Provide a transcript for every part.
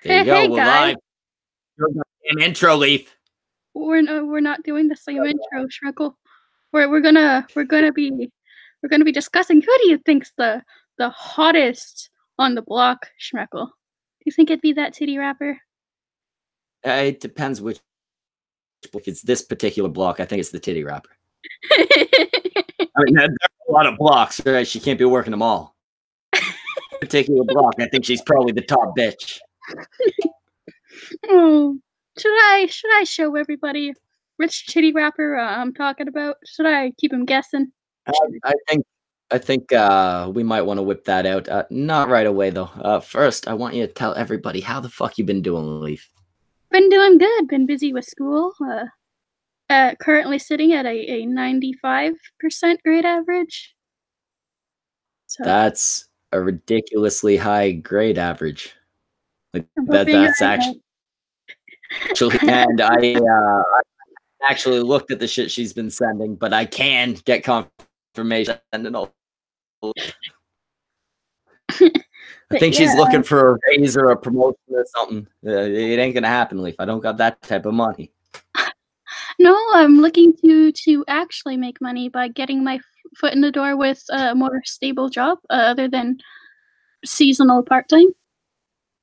There you Hey, go. hey We're guys, live. You're an intro, Leaf. we're not doing the same intro, Schmeckle. We're gonna be discussing who do you think's the hottest on the block, Schmeckle? Do you think it'd be that titty rapper? It depends which. If it's this particular block, I think it's the titty rapper. I mean, there's a lot of blocks, right? She can't be working them all. Particular block, I think she's probably the top bitch. Oh, should I show everybody which titty rapper I'm talking about? Should I keep him guessing? I think we might want to whip that out. Not right away though. First, I want you to tell everybody how the fuck you been doing, Leaf. Been doing good. Been busy with school. Currently sitting at a 95% grade average. So That's a ridiculously high grade average. Like I'm hoping that's actually, and I actually looked at the shit she's been sending, but I can get confirmation and all. I think she's looking for a raise or a promotion or something. It ain't gonna happen, Leaf. I don't got that type of money. No, I'm looking to actually make money by getting my foot in the door with a more stable job other than seasonal part-time.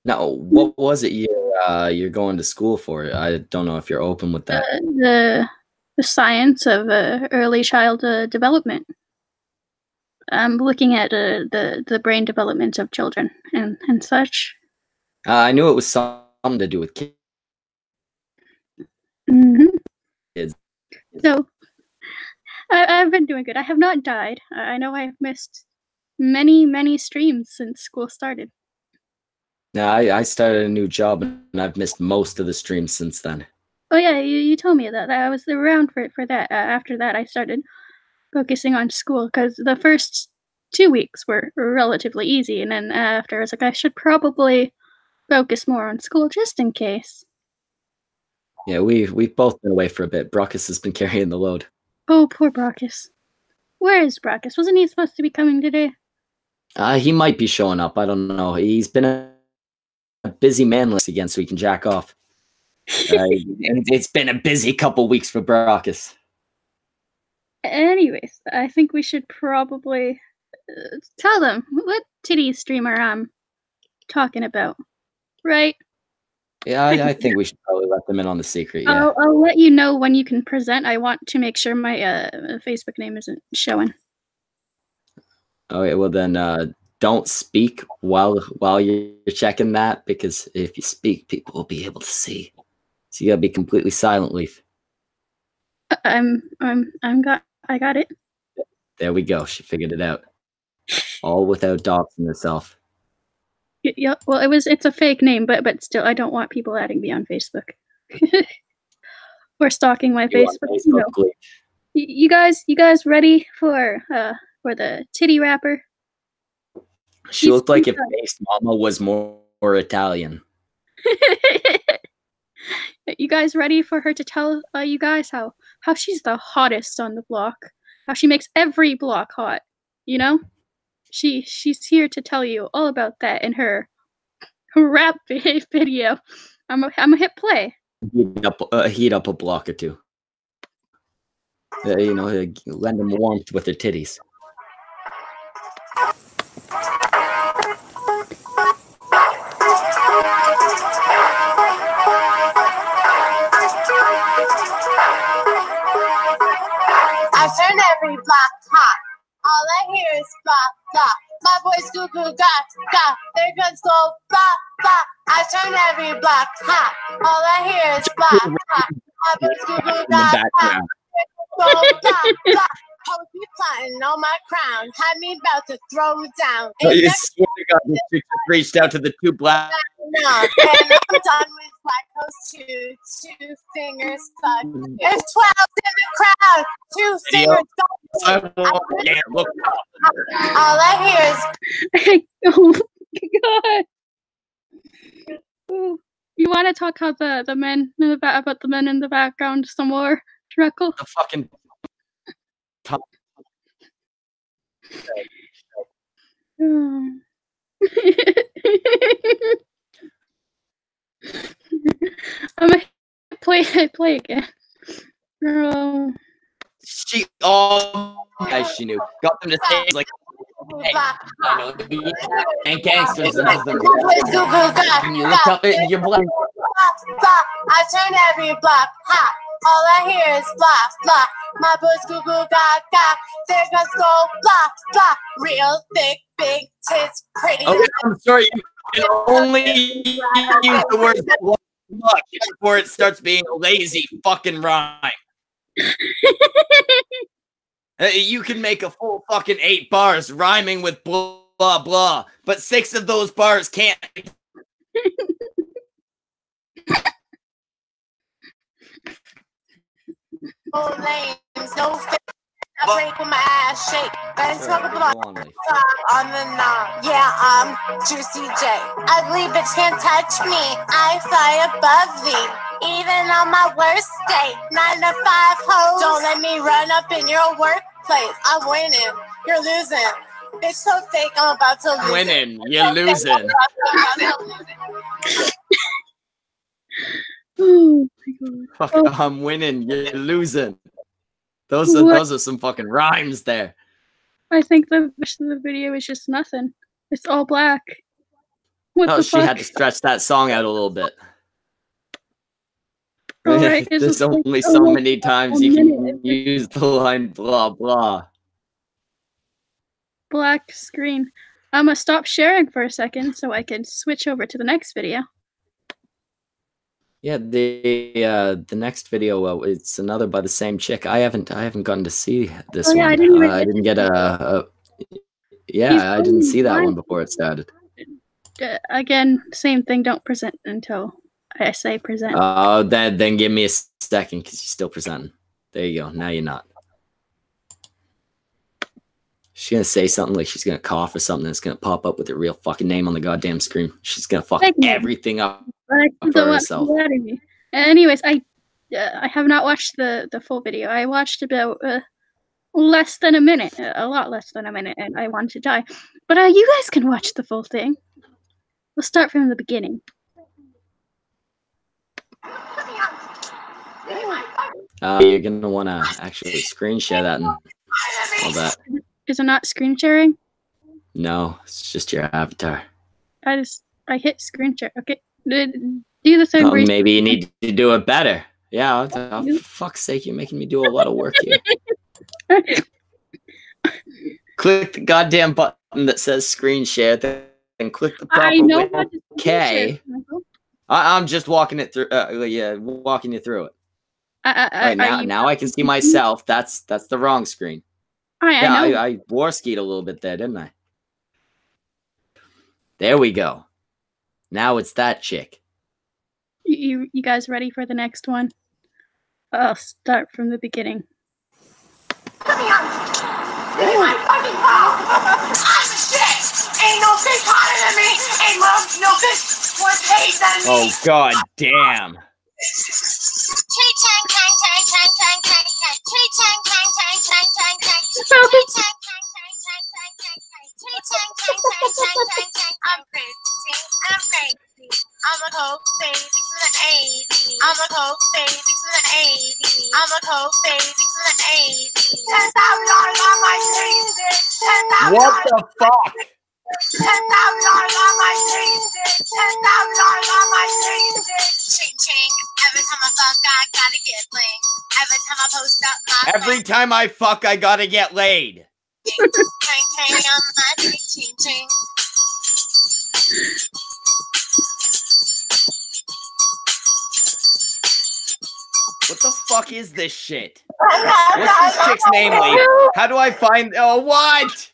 Now, what was it you're going to school for? I don't know if you're open with that. The science of early child development. I'm looking at the brain development of children and such. I knew it was something to do with kids. Mm-hmm. So I've been doing good. I have not died. I know I have missed many streams since school started. Now, I started a new job and I've missed most of the streams since then. Oh yeah, you told me that. I was around for that. After that, I started focusing on school because the first 2 weeks were relatively easy, and then after I was like, I should probably focus more on school just in case. Yeah, we've both been away for a bit. Brockus has been carrying the load. Oh, poor Brockus. Where is Brockus? Wasn't he supposed to be coming today? He might be showing up. I don't know. He's been a busy man list again, so he can jack off. It's been a busy couple weeks for Brockus. Anyways, I think we should probably tell them what titty streamer I'm talking about, right? Yeah, I think we should probably let them in on the secret. Yeah. I'll let you know when you can present. I want to make sure my Facebook name isn't showing. Okay, well then, don't speak while you're checking that, because if you speak, people will be able to see. So you gotta be completely silent, Leaf. I got it. There we go. She figured it out. All without doxing herself. Yeah, well, it's a fake name, but still, I don't want people adding me on Facebook or stalking my Facebook. You guys ready for the titty rapper? She looked like if Based Mama was more Italian. You guys ready for her to tell you guys how she's the hottest on the block? How she makes every block hot, you know? She's here to tell you all about that in her rap video. I'm gonna hit play. Heat up a block or two. Lend them warmth with her titties. I turn every block hot. All I hear is blah, blah. My boys cuckoo, ga. Their guns go blah, blah. I turn every block hot. All I hear is blah, blah. My boys cuckoo, ga. Their guns go blah, blah. Hoes be plotting on my crown. Had me about to throw down. I swear to God, this chick just reached out to the two black. And I'm done with black hoes too. 2 fingers stuck. There's 12 in the crowd. 2 fingers stuck. All I hear is oh my God. Ooh. You want to talk about the men in the background some more, Schmeckle? The fucking top. Play again. Girl. She all as she knew. Got them to say like, hey, I know the and gangsters and them. And you look up at your block. I turn every block hot. All I hear is blah blah. My boys goo goo gaga. Their guns go blah blah. Real thick, big tits, pretty. Okay, I'm sorry. You can only use the word blah before it starts being a lazy fucking rhyme. You can make a full fucking 8 bars rhyming with blah blah blah, but 6 of those bars can't. No names, no face. I break with my ass shake. Let's talk about on the knob. Yeah, I'm Juicy J. Ugly bitch can't touch me. I fly above thee. Even on my worst day. 9 to 5 hoes. Don't let me run up in your workplace. I'm winning. You're losing. Bitch so fake, I'm about to lose. Winning, you're losing. Oh my god. Fuck, I'm winning, you're losing. Those are some fucking rhymes there. I think the rest of the video is just nothing. It's all black. What No, the she fuck? had to stretch that song out a little bit. Right, There's only so many times you can use the line blah blah. Black screen. I'm gonna stop sharing for a second so I can switch over to the next video. Yeah, the next video, it's another by the same chick. I haven't gotten to see this one. I didn't get a yeah, I didn't see that one before it started. Again, same thing. Don't present until I say present. Oh, then give me a second because you're still presenting. There you go. Now you're not. She's gonna say something like she's gonna cough or something. That's gonna pop up with her real fucking name on the goddamn screen. She's gonna fuck everything up for herself. Anyways, I have not watched the full video. I watched about less than a minute, a lot less than a minute, and I wanted to die. But you guys can watch the full thing. We'll start from the beginning. You're gonna want to actually screen share that and all that. Is it not screen sharing? No, it's just your avatar. I hit screen share. Okay, do the thing. Oh, maybe you need to do it better. Yeah, for fuck's sake, you're making me do a lot of work here. Click the goddamn button that says screen share, then click the proper window. Okay. I'm just walking it through. Yeah, walking you through it. Right, now I can see myself. That's the wrong screen. I Warskied a little bit there, didn't I? There we go. Now it's that chick. You guys ready for the next one? I'll start from the beginning. I'm the shit. Ain't no bitch hotter than me. Ain't no bitch more paid than me. Oh god damn. I'm crazy. I'm a coke baby from the 80s. I'm a coke baby from the 80s. I'm a coke baby from the 80s. $10,000 on my dreams, bitch. What the fuck? $10,000 on my dreams, bitch. $10,000 on my dreams, bitch. Ching ching. Every time I fuck, I gotta get bling. Every time I post up my Every time I fuck, I gotta get laid. Ching ching on my dick, ching ching. What the fuck is this shit? What's this chick's name, Leaf? How do I find... Oh, what?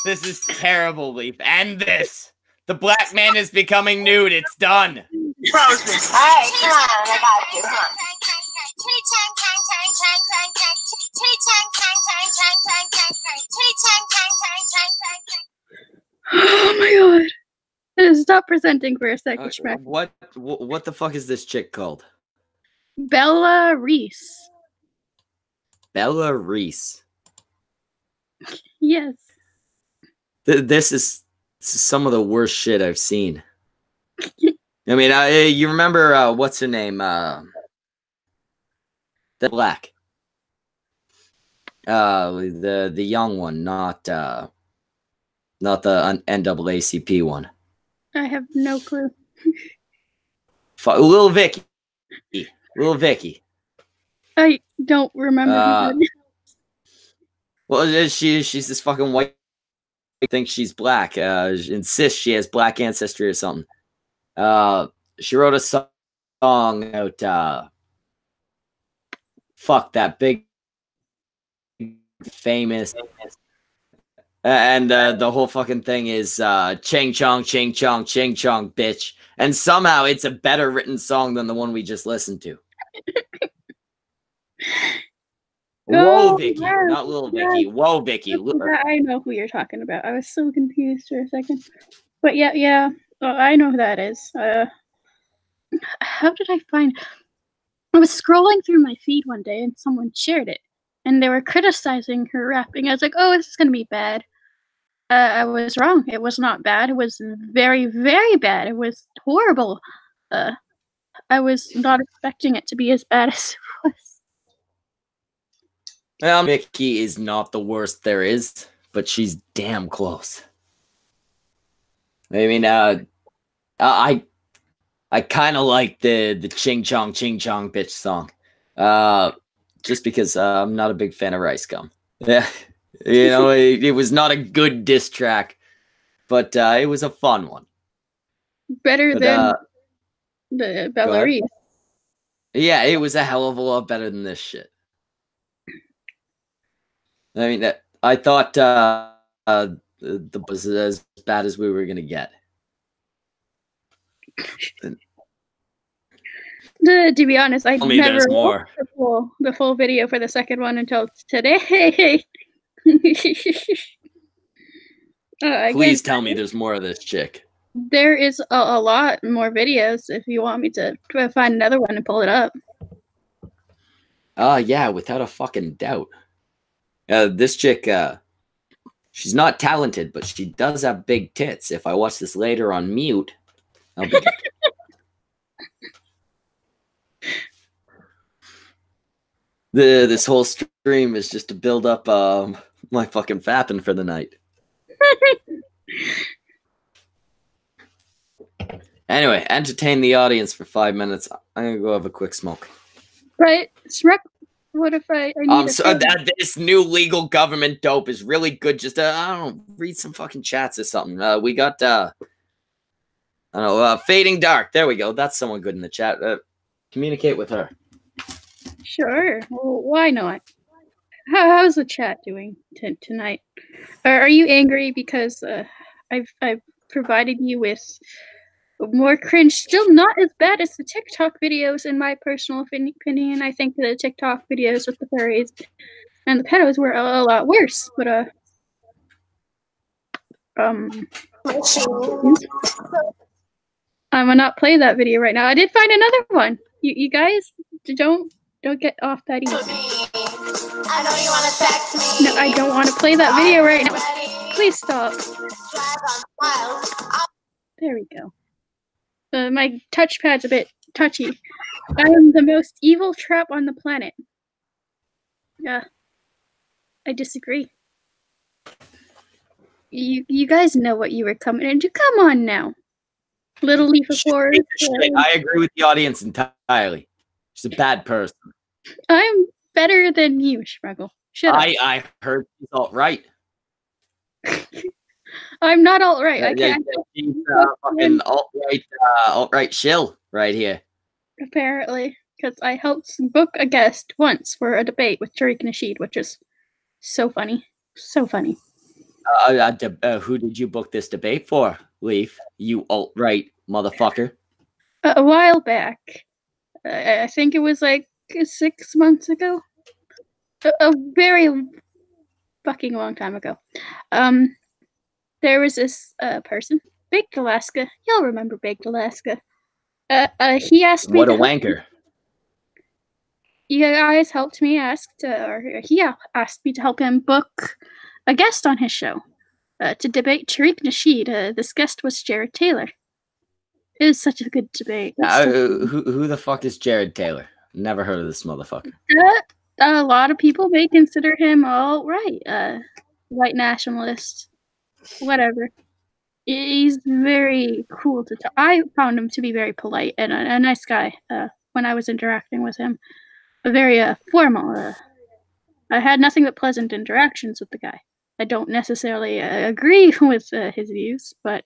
This is terrible, Leaf. And this. The black man is becoming nude. It's done. Alright, come on. I got you. Come on. Oh my god. Stop presenting for a second, Schmeck. What the fuck is this chick called? Bella Reese. Bella Reese. Yes. This is some of the worst shit I've seen. I mean, you remember what's her name? The black. The young one, not the NAACP one. I have no clue. Lil Vicky. Lil Vicky. I don't remember who that is. Well, she's this fucking white. Thinks she's black. Insists she has black ancestry or something. She wrote a song about fuck that big famous. And the whole fucking thing is ching chong, ching chong, ching chong, bitch. And somehow it's a better written song than the one we just listened to. Whoa, Vicky, yes, not Little Vicky. Whoa, Vicky. I know who you're talking about. I was so confused for a second. But yeah. I know who that is. How did I find? I was scrolling through my feed one day and someone shared it, and they were criticizing her rapping. I was like, "Oh, this is gonna be bad." I was wrong. It was not bad. It was very, very bad. It was horrible. I was not expecting it to be as bad as it was. Well, Vicky is not the worst there is, but she's damn close. I mean, I kind of like the ching chong bitch song, just because I'm not a big fan of Rice Gum. Yeah, you know, it was not a good diss track, but it was a fun one. Better than the Bella Reese. Yeah, it was a hell of a lot better than this shit. I mean, I thought the was as bad as we were gonna get. To be honest, I never watched the full video for the second one until today. Please tell me there's more of this chick. There is a lot more videos if you want me to find another one and pull it up. Yeah, without a fucking doubt. This chick, she's not talented, but she does have big tits. If I watch this later on mute, I'll be good. This whole stream is just to build up my fucking fapping for the night. Anyway, entertain the audience for 5 minutes. I'm gonna go have a quick smoke. But Schmeck, what if I need this new legal government dope is really good. Just I don't know, read some fucking chats or something. We got I don't know, Fading Dark. There we go. That's someone good in the chat. Communicate with her. Sure. Well, why not? How's the chat doing tonight? Are you angry because I've provided you with more cringe? Still not as bad as the TikTok videos, in my personal opinion. I think the TikTok videos with the furries and the pedos were a lot worse. But I'm gonna not play that video right now. I did find another one. You guys don't get off that easy. I know you wanna sex me. No, I don't want to play that video right now. Please stop. There we go. My touchpad's a bit touchy. I am the most evil trap on the planet. I disagree. You guys know what you were coming into. Come on now. Little Leaf of Forest. I agree with the audience entirely. She's a bad person. I'm better than you, Schmeckle. Shut up. I heard she's alt-right. I'm not alt-right. I can't. She's fucking alt-right shill right here. Apparently, because I helped book a guest once for a debate with Tariq Nasheed, which is so funny. So funny. Who did you book this debate for, Leaf? You alt-right motherfucker. A while back. I think it was like 6 months ago. A very fucking long time ago. There was this person, Baked Alaska. Y'all remember Baked Alaska? He asked me. What a wanker. you guys helped me or he asked me to help him book a guest on his show to debate Tariq Nasheed. This guest was Jared Taylor. It was such a good debate. Who the fuck is Jared Taylor? Never heard of this motherfucker. A lot of people may consider him alt-right, white nationalist, whatever. He's very cool to talk. I found him to be very polite and a nice guy when I was interacting with him. Very formal. I had nothing but pleasant interactions with the guy. I don't necessarily agree with his views, but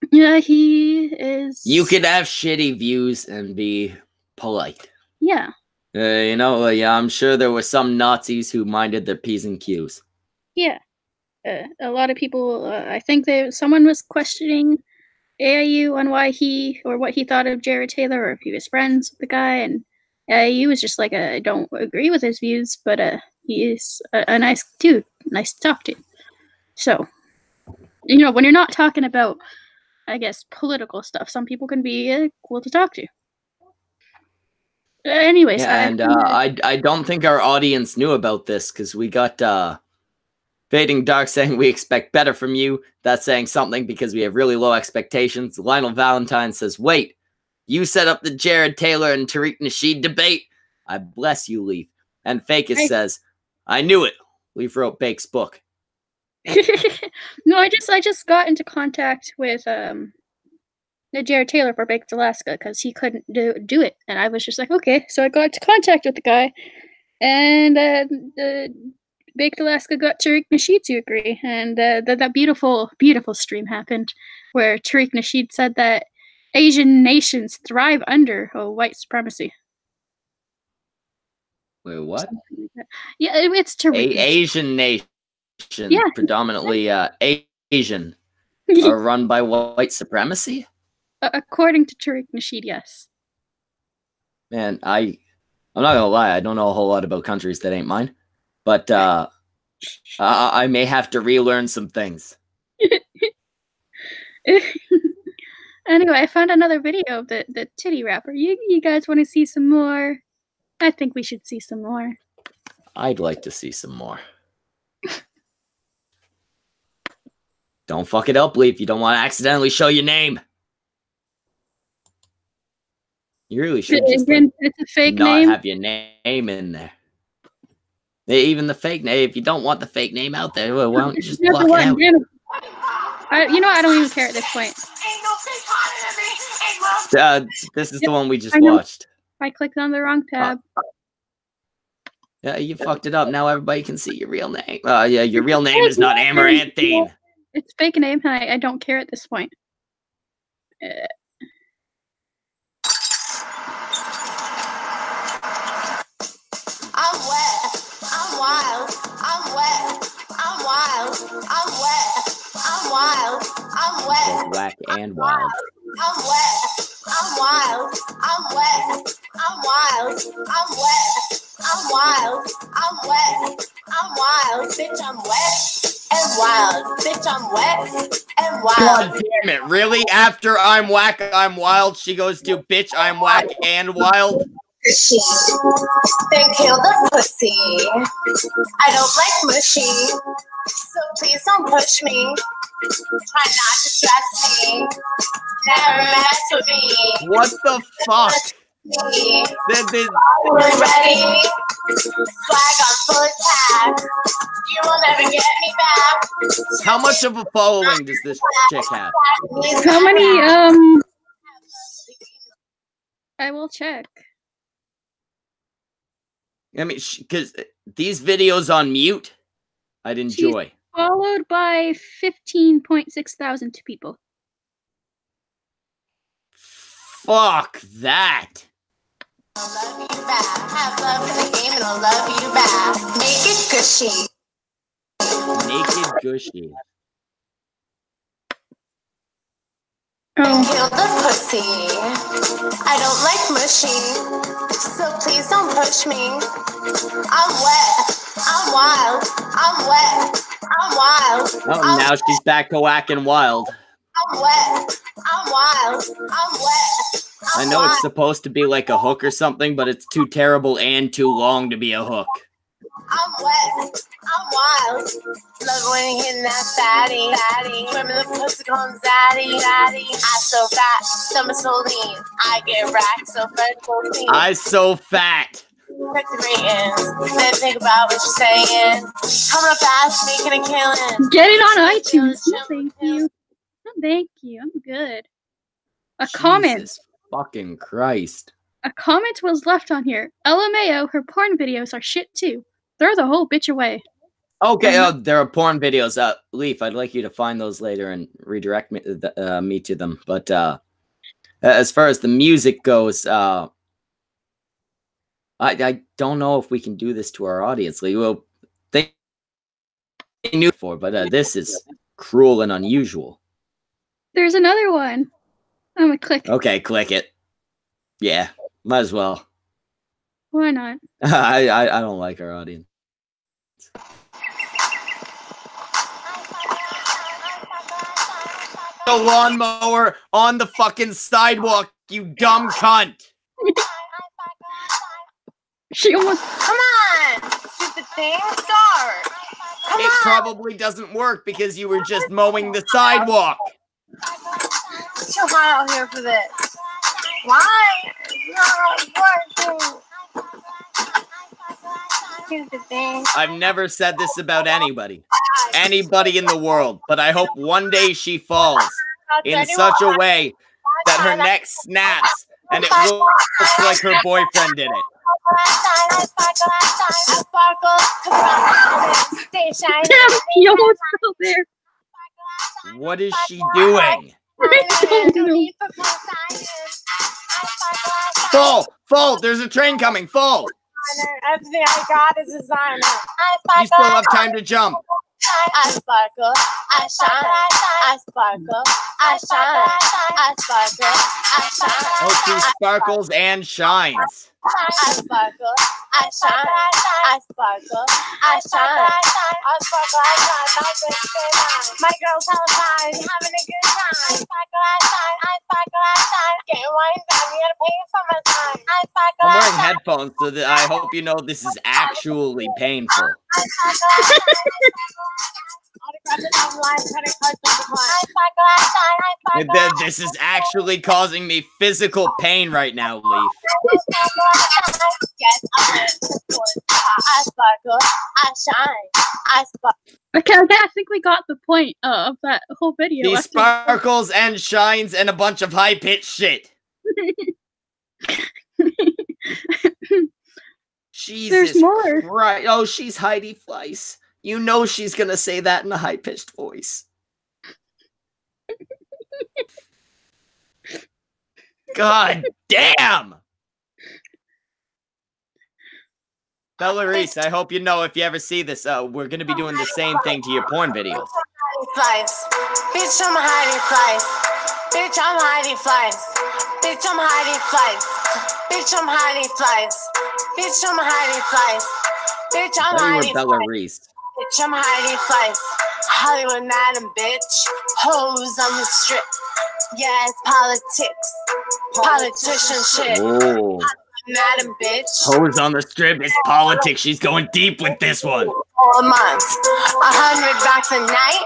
yeah, he is. You could have shitty views and be polite. Yeah. Yeah, I'm sure there were some Nazis who minded their P's and Q's. Yeah. A lot of people, I think someone was questioning AIU on why what he thought of Jared Taylor, or if he was friends with the guy, and AIU was just like, I don't agree with his views, but he is a nice dude, nice to talk to. So, when you're not talking about, I guess, political stuff, some people can be cool to talk to. Anyways, yeah, and I don't think our audience knew about this because we got Fading Dark saying we expect better from you. That's saying something because we have really low expectations. Lionel Valentine says, wait, you set up the Jared Taylor and Tariq Nasheed debate? I bless you, Leaf. And Fakis says, I knew it. Leaf wrote Bake's book. No, I just got into contact with Jared Taylor for Baked Alaska because he couldn't do it, and I was just like, okay. So I got into contact with the guy, and Baked Alaska got Tariq Nasheed to agree, and that beautiful, beautiful stream happened where Tariq Nasheed said that Asian nations thrive under white supremacy. Wait, what? Yeah, it's Tariq. Asian nation, yeah, predominantly Asian, are run by white supremacy? According to Tariq Nasheed, yes. Man, I'm not gonna lie, I don't know a whole lot about countries that ain't mine. But I may have to relearn some things. Anyway, I found another video of the titty rapper. You guys want to see some more? I think we should see some more. I'd like to see some more. Don't fuck it up, Leaf. You don't want to accidentally show your name. You really should just it's a fake name. Not have your name in there. Even the fake name. If you don't want the fake name out there, well, why don't you just block it out? I don't even care at this point. This is the one we just watched. I clicked on the wrong tab. Yeah, you fucked it up. Now everybody can see your real name. Yeah, your real name is not Amaranthine. It's fake name, and I don't care at this point. I'm wet, I'm wild, I'm wet, I'm wild, I'm wet, I'm wild, I'm wet. Both whack and wild. I'm wet, I'm wild, I'm wet, I'm wild, I'm wet, I'm wild, I'm wet, I'm wild, bitch, I'm wet and wild, bitch, I'm wet and wild. God damn it, really? After I'm whack, I'm wild, she goes to bitch, I'm whack and wild? Then kill the pussy. I don't like mushy, so please don't push me. Try not to stress me. Never mess with me. What the fuck? We're ready. Swag on full attack. You will never get me back. How much of a following does this chick have? How many? I will check. I mean, because these videos on mute, I'd enjoy. She's followed by 15.6 thousand people. Fuck that. I'll love you back. Have love in the game and I'll love you back. Make it gushy. Naked gushy. Kill the pussy. I don't like mushy, so please don't push me. I'm wet, I'm wild, I'm wet, I'm wild. Oh, now she's back to whack and wild. I'm wet, I'm wild. I'm wet. I know it's supposed to be like a hook or something, but it's too terrible and too long to be a hook. I'm wet. I'm wild. Love when you hitting that fatty. Women the pussy calling daddy. I so fat, stomach so lean. I get racked so fat, so clean. I so fat. Check the ratings. Then think about what you're saying. Coming up fast, making a killing. Get it on iTunes. No, thank you. No, thank you. I'm good. Jesus fucking Christ. A comment was left on here. LMAO, her porn videos are shit too. Throw the whole bitch away. Okay, there are porn videos. Leaf, I'd like you to find those later and redirect me to them. But as far as the music goes, I don't know if we can do this to our audience. Well, they knew before, but this is cruel and unusual. There's another one. I'm gonna click. Okay, click it. Yeah, might as well. Why not? I don't like our audience. The lawnmower on the fucking sidewalk, you dumb cunt. She almost. Come on! Stupid thing, start! Come It on! probably doesn't work because you were just mowing the sidewalk. It's too hot out here for this. Why? It's not working. Stupid thing. I've never said this about anybody in the world, but I hope one day she falls in such a way that her neck snaps and it looks like her boyfriend did it. Damn, he almost fell there. What is she doing? I don't know. Fall! There's a train coming, fall! Everything I got is designer. You still have time to jump. I sparkle, I shine, I sparkle, I shine, I sparkle, I shine. Oh, she sparkles and shines. I sparkle, I shine, I sparkle, I shine, I sparkle, I shine. My girl's hella fine, having a good time. I sparkle, I shine, I sparkle, I shine. Getting wine down, you gotta pay for my time. I sparkle, I'm wearing headphones, so that I hope you know this is actually painful. I sparkle, This is actually causing me physical pain right now, Leaf. I sparkle, I shine, I sparkle. Okay, I think we got the point of that whole video. He sparkles and shines and a bunch of high-pitched shit. Jesus There's more. Christ. Oh, she's Heidi Fleiss. You know she's gonna say that in a high-pitched voice. God damn! Belarus, I hope you know if you ever see this, we're gonna be doing the same thing to your porn videos. Fleiss. Bitch, I'm Heidi Fleiss. Bitch, I'm Heidi Fleiss. Bitch, I'm Heidi Fleiss. Bitch, I'm Heidi Fleiss. Bitch, I'm Heidi Fleiss. Bitch, I'm Heidi Fleiss. Belarus. Bitch, I'm Heidi Fleiss. Hollywood madam, bitch. Hoes on the strip. Yeah, it's politics. Politician shit. Oh. Madam, bitch. Hoes on the strip is politics. She's going deep with this one. A month, $100 a night.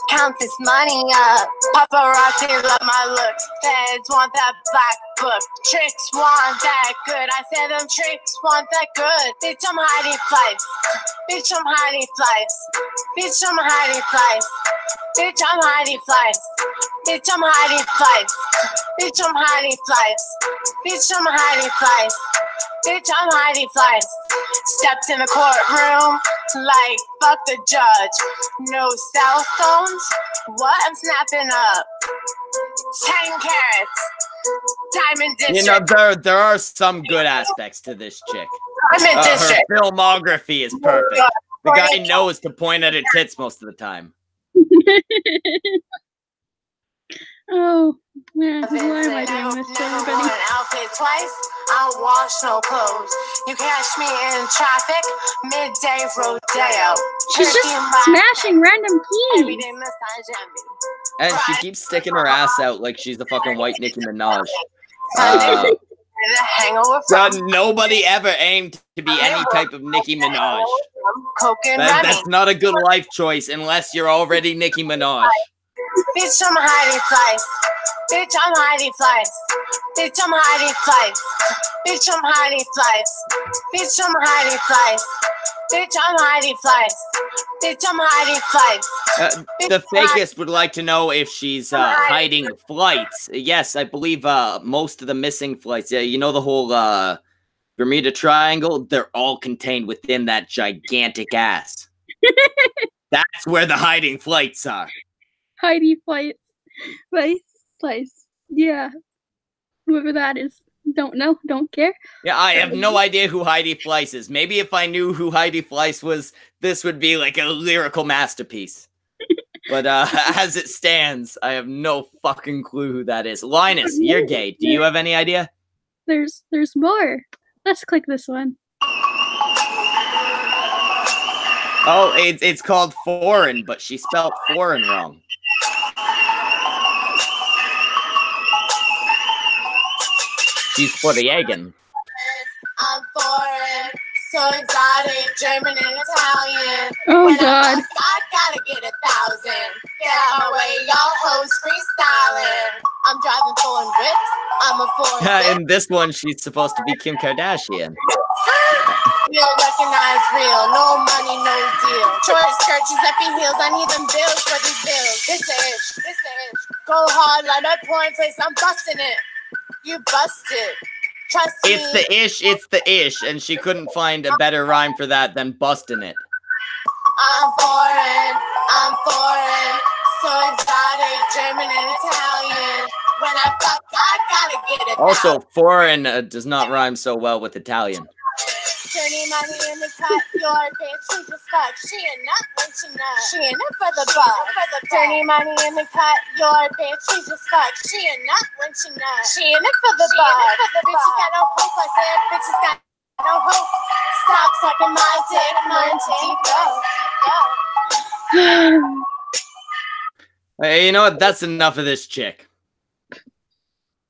Count this money up. Paparazzi love my looks. Feds want that black book. Tricks want that good. I said them tricks want that good. Bitch, I'm Heidi Fleiss. Bitch, I'm Heidi Fleiss. Bitch, I'm Heidi Fleiss. Bitch, I'm Heidi Fleiss. Bitch, I'm Heidi Fleiss. Bitch, I'm Heidi Fleiss. Bitch, I'm Heidi Fleiss. Bitch, I'm Heidi Fleiss. Stepped in the courtroom like fuck the judge. No cell phones. What? I'm snapping up. 10 carats. Diamond district. You know, there are some good aspects to this chick. Diamond district. Her filmography is perfect. The guy knows to point at her tits most of the time. Oh, man. Why am I doing this to Never everybody? wore an outfit twice. I wash no clothes. You catch me in traffic. Midday rodeo. She's just smashing random keys. Everyday massage at me. And she keeps sticking her ass out like she's the fucking white Nicki Minaj. Nobody ever aimed to be any type of Nicki Minaj. That's not a good life choice unless you're already Nicki Minaj. Bitch, I'm Heidi Fleiss. Bitch, I'm Heidi Fleiss. Bitch, I'm Heidi Fleiss. Bitch, I'm Heidi Fleiss. Bitch, I'm Heidi Fleiss. Bitch, I'm Heidi Fleiss. Bitch, I'm Heidi Fleiss. The fakest would like to know if she's hiding flights. Yes, I believe most of the missing flights. Yeah, you know the whole Bermuda Triangle? They're all contained within that gigantic ass. That's where the hiding flights are. Heidi Fleiss. Fleiss. Yeah. Whoever that is. Don't know. Don't care. Yeah, I have no idea who Heidi Fleiss is. Maybe if I knew who Heidi Fleiss was, this would be like a lyrical masterpiece. But as it stands, I have no fucking clue who that is. Linus, you're gay. Do you have any idea? There's more. Let's click this one. Oh, it's called foreign, but she spelled foreign wrong. She's for the eggin. I'm foreign, so exotic, German and Italian. Oh, when God. I gotta get 1,000. Get out my way, y'all hoes freestyling. I'm driving foreign whips. I'm a foreign In this one, she's supposed to be Kim Kardashian. Real recognize real, no money, no deal. Short skirts, Giuseppe heels, I need them bills for these bills. This the ish. Go hard like my porn face, I'm busting it. You busted. Trust me. It's the ish, and she couldn't find a better rhyme for that than busting it. I'm foreign, so exotic, German and Italian. When I fuck, I gotta get it. Also, foreign does not rhyme so well with Italian. Dirty money in the cut, your bitch, she just fuck. She a nut when she nut. She a nut for the buck. Dirty money in the cut, your bitch, she just fuck. She a nut when she nut. She a nut for the buck. Bitches got no hope, I said, bitches got no hope. Stop sucking my dick, learn to deep go. Hey, you know what? That's enough of this chick.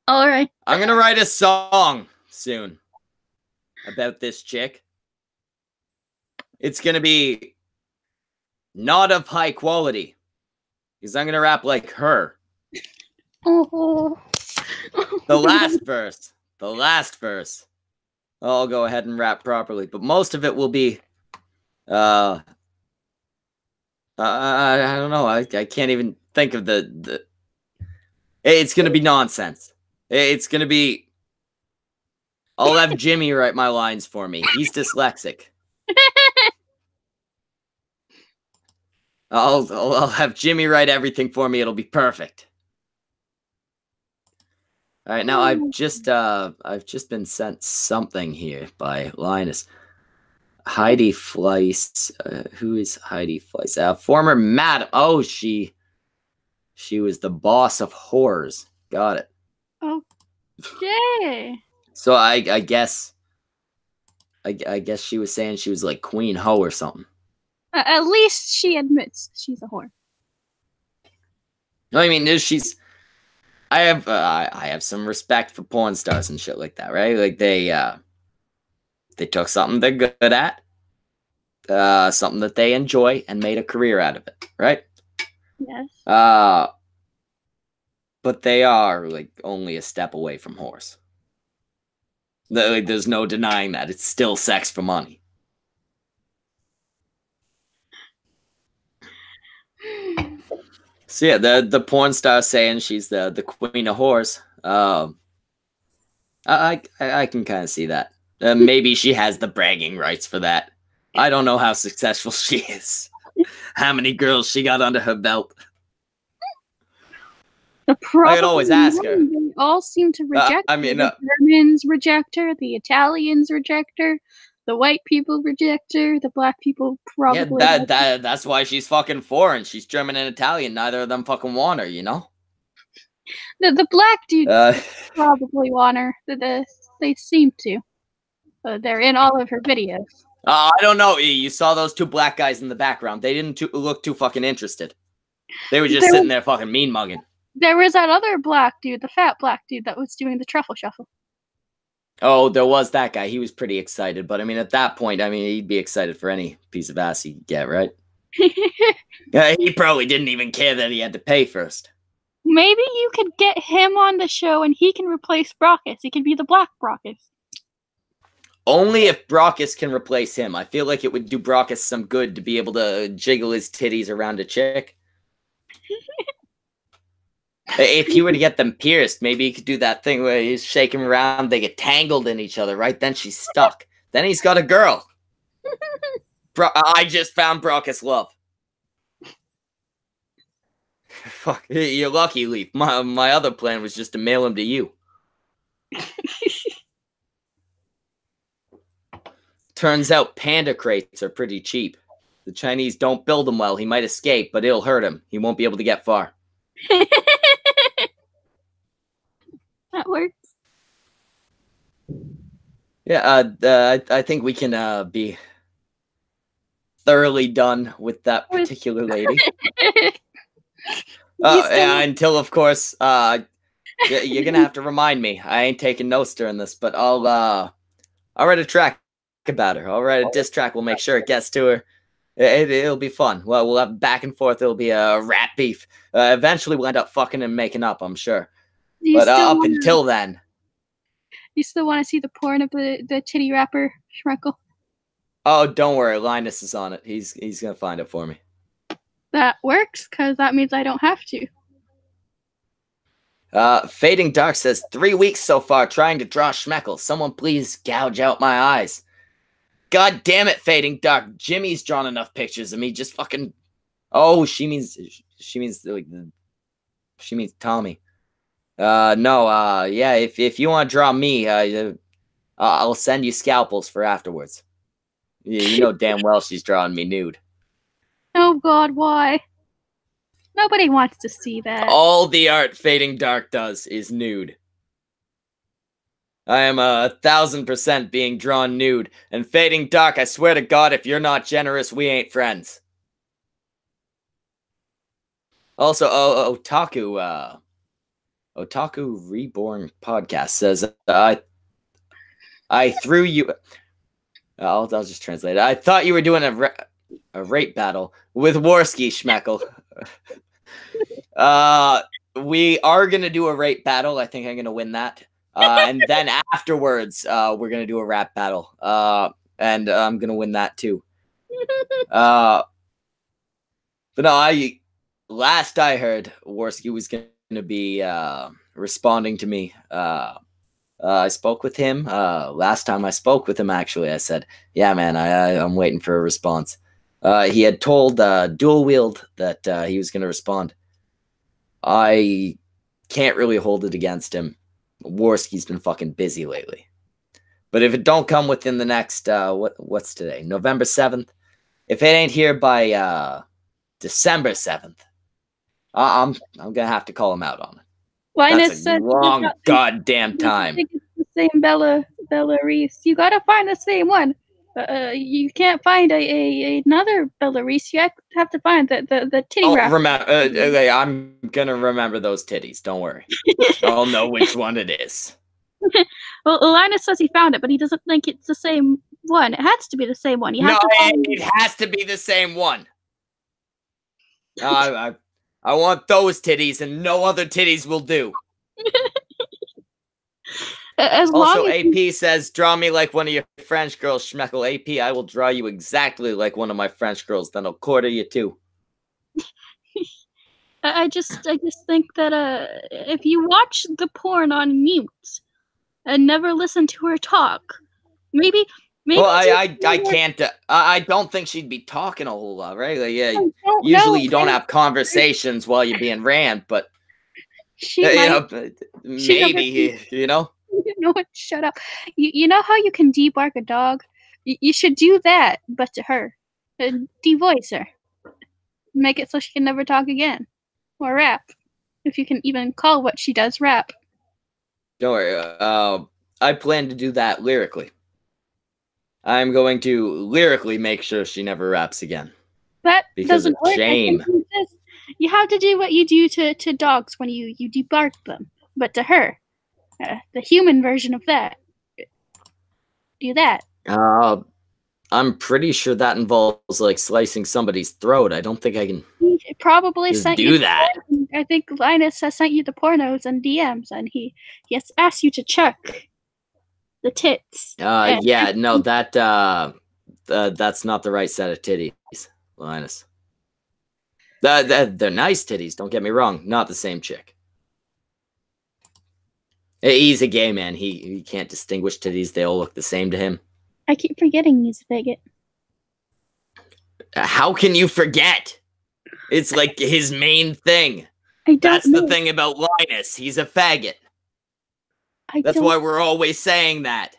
All right. I'm gonna write a song soon about this chick. It's gonna be not of high quality, because I'm gonna rap like her. Oh. The last verse. I'll go ahead and rap properly, but most of it will be, I don't know. I can't even think of the. It's gonna be nonsense. It's gonna be. I'll have Jimmy write my lines for me. He's dyslexic. I'll have Jimmy write everything for me. It'll be perfect. All right, now I've just been sent something here by Linus. Heidi Fleiss. Who is Heidi Fleiss? Former madam. Oh, she was the boss of whores. Got it. Okay. So I guess she was saying she was like Queen Ho or something. At least she admits she's a whore. I mean, I have some respect for porn stars and shit like that, right? Like they took something they're good at, something that they enjoy, and made a career out of it, right? Yes. But they are like only a step away from whores. Like, there's no denying that. It's still sex for money. So yeah, the porn star saying she's the queen of whores. I can kind of see that. Maybe she has the bragging rights for that. I don't know how successful she is. How many girls she got under her belt. The problem I could always ask her. They all seem to reject her. The Germans reject her. The Italians reject her. The white people reject her. The black people probably. Yeah, that's why she's fucking foreign. She's German and Italian. Neither of them fucking want her, you know? The black dudes probably want her. They seem to. They're in all of her videos. I don't know. You saw those two black guys in the background. They didn't look too fucking interested. They were just sitting there fucking mean mugging. There was that other black dude, the fat black dude that was doing the truffle shuffle. Oh, there was that guy. He was pretty excited. But, I mean, at that point, I mean, he'd be excited for any piece of ass he could get, right? Yeah, he probably didn't even care that he had to pay first. Maybe you could get him on the show and he can replace Brockus. He could be the black Brockus. Only if Brockus can replace him. I feel like it would do Brockus some good to be able to jiggle his titties around a chick. If he were to get them pierced, maybe he could do that thing where he's shaking around, they get tangled in each other, right? Then she's stuck. Then he's got a girl. I just found Brockus love. Fuck, you're lucky, Leaf. My other plan was just to mail him to you. Turns out panda crates are pretty cheap. The Chinese don't build them well. He might escape, but it'll hurt him. He won't be able to get far. That works. Yeah, I think we can be thoroughly done with that particular lady. Until, of course, you're gonna have to remind me. I ain't taking notes during this, but I'll write a track about her. I'll write a diss track. We'll make sure it gets to her. It'll be fun. Well, we'll have back and forth. It'll be a rap beef. Eventually, we'll end up fucking and making up, I'm sure. But up until then. You still want to see the porn of the titty rapper, Schmeckle? Oh, don't worry. Linus is on it. He's going to find it for me. That works, because that means I don't have to. Fading Dark says, 3 weeks so far trying to draw Schmeckle. Someone please gouge out my eyes. God damn it, Fading Dark. Jimmy's drawn enough pictures of me. Just fucking... Oh, she means Tommy. No, yeah, if you want to draw me, I'll send you scalpels for afterwards. You know damn well she's drawing me nude. Oh God, why? Nobody wants to see that. All the art Fading Dark does is nude. I am 1,000% being drawn nude. And Fading Dark, I swear to God, if you're not generous, we ain't friends. Also, Otaku Reborn Podcast says, I threw you... I'll just translate it. I thought you were doing a rape battle with Warski, Schmeckle. We are going to do a rape battle. I think I'm going to win that. And then afterwards, we're going to do a rap battle. And I'm going to win that too. But no, last I heard, Warski was going to be responding to me. I spoke with him. Last time I spoke with him, actually, I said, yeah, man, I'm waiting for a response. He had told Dual Wield that he was going to respond. I can't really hold it against him. Warski's been fucking busy lately. But if it don't come within the next, what's today? November 7th? If it ain't here by December 7th, I'm going to have to call him out on it. Linus That's a long goddamn time. I think it's the same Bella Reese. You gotta find the same one. You can't find another Bella Reese. You have to find the titty wrap. I'm gonna remember those titties. Don't worry. I'll know which one it is. Well, Linus says he found it, but he doesn't think it's the same one. It has to be the same one. It has to be the same one. I want those titties, and no other titties will do. Also, AP says, draw me like one of your French girls, Schmeckle. AP, I will draw you exactly like one of my French girls, then I'll quarter you too. I just think that if you watch the porn on mute and never listen to her talk, maybe. Well, I can't. I don't think she'd be talking a whole lot, right? Like, yeah. Usually, you don't have conversations while you're being rammed, but maybe you know. No, shut up. You know how you can debark a dog? You should do that, but to her, devoice her, make it so she can never talk again, or rap, if you can even call what she does rap. Don't worry. I plan to do that lyrically. I'm going to lyrically make sure she never raps again. That because doesn't of work. shame. You have to do what you do to dogs when you debark them. But to her, the human version of that, do that. I'm pretty sure that involves like slicing somebody's throat. I don't think I can probably just sent do you that. I think Linus has sent you the pornos and DMs, and he has asked you to check the tits. Yeah, no, that's not the right set of titties, Linus. They're nice titties, don't get me wrong. Not the same chick. He's a gay man. He can't distinguish titties. They all look the same to him. I keep forgetting he's a faggot. How can you forget? It's like his main thing. That's the thing about Linus. He's a faggot. That's why we're always saying that.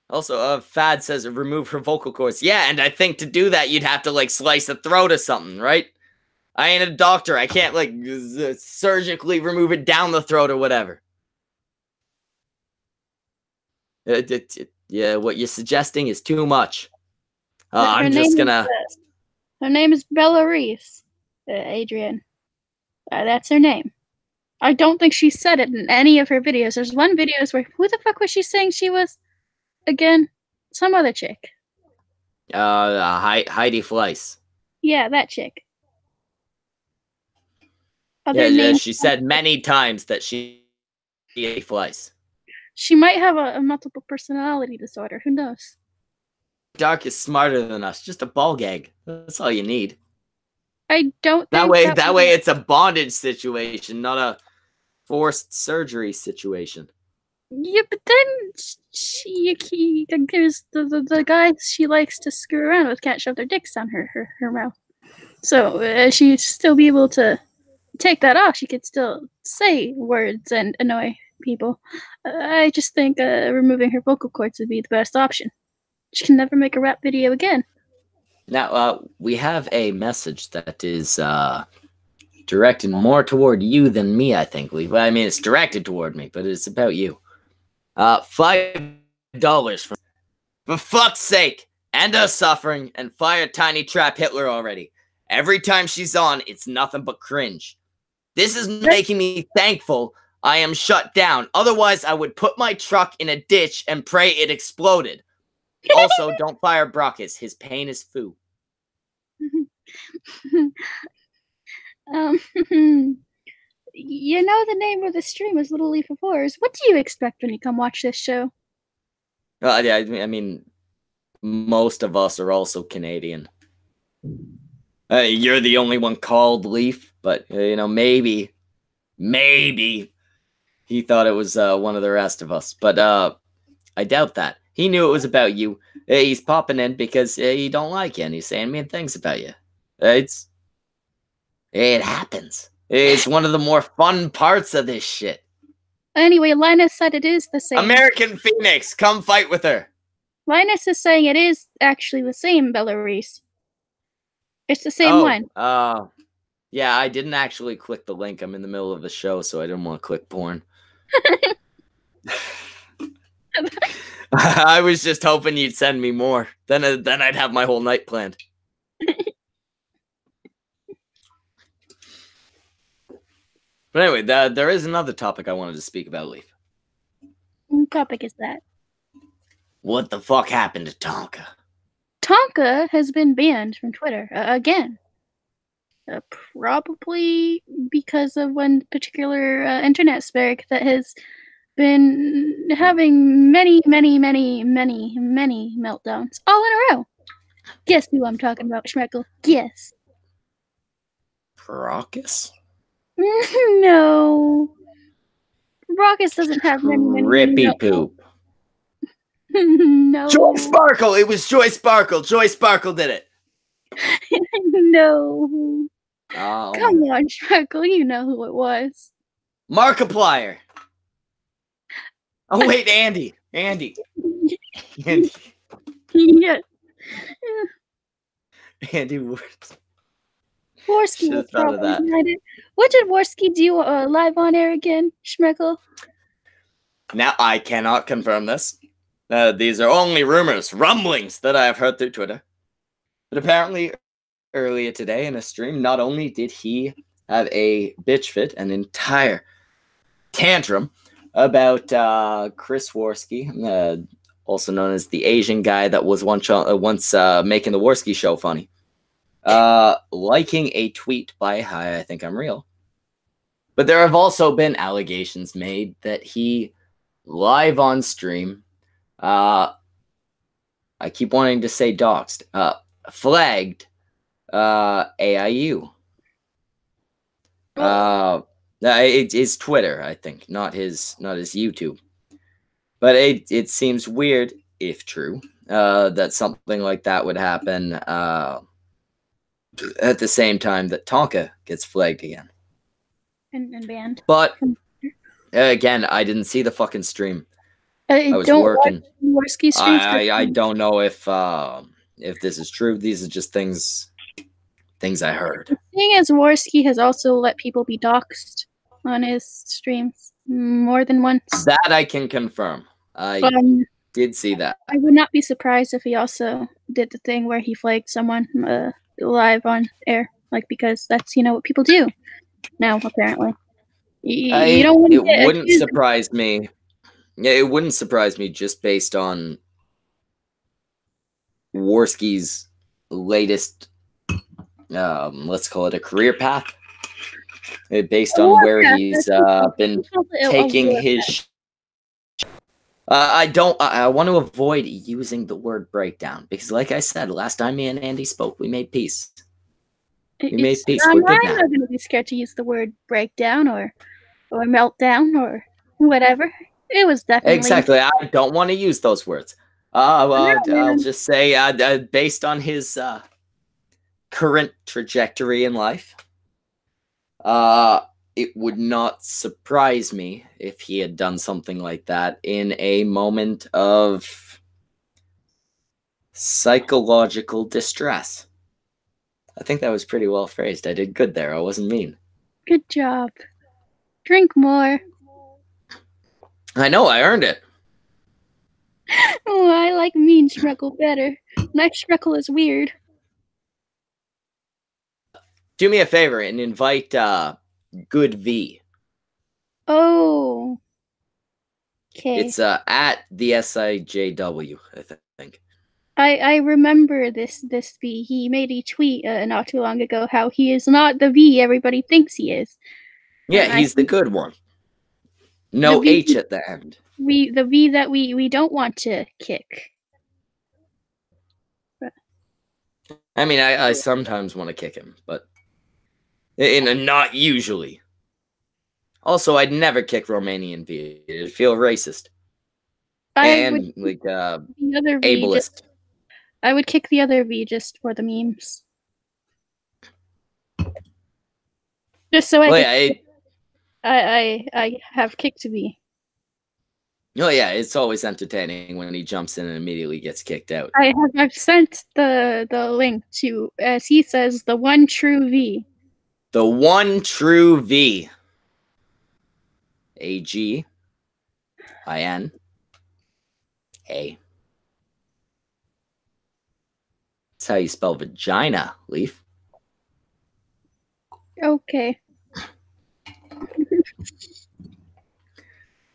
Also, Fad says remove her vocal cords. Yeah, and I think to do that, you'd have to, like, slice a throat or something, right? I ain't a doctor. I can't, like, surgically remove it down the throat or whatever. Yeah, what you're suggesting is too much. I'm just gonna... Her name is Bella Reese, Adrian. That's her name. I don't think she said it in any of her videos. There's one video where... Who the fuck was she saying she was? Again, some other chick. Heidi Fleiss. Yeah, that chick. Yeah, she said many times that she a Fleiss. She might have a multiple personality disorder. Who knows? Dark is smarter than us. Just a ball gag. That's all you need. I don't think that way it's a bondage situation, not a forced surgery situation. Yeah, but then there's the guys she likes to screw around with can't shove their dicks down her mouth. So she'd still be able to take that off. She could still say words and annoy people. I just think removing her vocal cords would be the best option. She can never make a rap video again. Now, we have a message that is directed more toward you than me, I think, Leaf. I mean, it's directed toward me, but it's about you. $5 for fuck's sake, end her suffering and fire Tiny Trap Hitler already. Every time she's on, it's nothing but cringe. This is making me thankful I am shut down. Otherwise, I would put my truck in a ditch and pray it exploded. Also, don't fire Brockus. His pain is foo. You know the name of the stream is Little Leaf of Horrors. What do you expect when you come watch this show? Yeah, I mean, most of us are also Canadian. You're the only one called Leaf, but, you know, maybe he thought it was one of the rest of us. But I doubt that. He knew it was about you. He's popping in because he don't like you, and he's saying mean things about you. It happens. It's one of the more fun parts of this shit. Anyway, Linus said it is the same. American Phoenix, come fight with her. Linus is saying it is actually the same, Bella Reese. It's the same one. Yeah, I didn't actually click the link. I'm in the middle of the show, so I didn't want to click porn. I was just hoping you'd send me more. Then I'd have my whole night planned. But anyway, there is another topic I wanted to speak about, Leaf. What topic is that? What the fuck happened to Tonka? Tonka has been banned from Twitter again. Probably because of one particular internet spirit that has been having many meltdowns all in a row. Guess who I'm talking about, Schmeckle? Guess. Brockus? No. Brockus doesn't have many Rippy poop. No. Joy Sparkle! It was Joy Sparkle! Joy Sparkle did it! No. Come on, Schmeckle, you know who it was. Markiplier! Oh wait, Andy! Andy! Yeah. Andy Warski. Warski was probably behind it. What did Warski do live on air again, Schmeckle? Now, I cannot confirm this. These are only rumors, rumblings that I have heard through Twitter. But apparently, earlier today in a stream, not only did he have a bitch fit, an entire tantrum about Chris Warski, also known as the Asian guy that was once making the Warski show funny, liking a tweet by Hi, I Think I'm Real. But there have also been allegations made that he, live on stream, I keep wanting to say doxed, flagged AIU. It's Twitter, I think, not his YouTube. But it seems weird, if true, that something like that would happen at the same time that Tonka gets flagged again. And banned. But again, I didn't see the fucking stream. I was don't working. Watch Warski streams. I don't know if this is true. These are just things I heard. The thing is, Warski has also let people be doxxed on his streams more than once. That I can confirm. I did see that. I would not be surprised if he also did the thing where he flagged someone live on air, like, because that's what people do now. Apparently, you don't want to get wouldn't accused. Surprise me. Yeah, it wouldn't surprise me just based on Warski's latest, let's call it a career path, based on where he's been taking his. I want to avoid using the word breakdown because, like I said, last time me and Andy spoke, we made peace. We made peace. I'm not going to be scared to use the word breakdown or meltdown or whatever. It was definitely exactly. I don't want to use those words. I'll just say, based on his current trajectory in life, it would not surprise me if he had done something like that in a moment of psychological distress. I think that was pretty well phrased. I did good there. I wasn't mean. Good job. Drink more. I know, I earned it. Oh, I like mean Schmeckle better. Nice Schmeckle is weird. Do me a favor and invite Good V. Oh. Okay. It's at the SIJW, I think. I remember this V. He made a tweet not too long ago how he is not the V everybody thinks he is. Yeah, he's the good one. No H at the end. The V that we don't want to kick. I mean, I sometimes want to kick him, but not usually. Also, I'd never kick Romanian V. It'd feel racist. And like the other V ableist. I would kick the other V just for the memes. Just so I have kicked V. Oh yeah, it's always entertaining when he jumps in and immediately gets kicked out. I've sent the link to, as he says, the one true V. The one true V. AGINA. That's how you spell vagina, Leaf. Okay.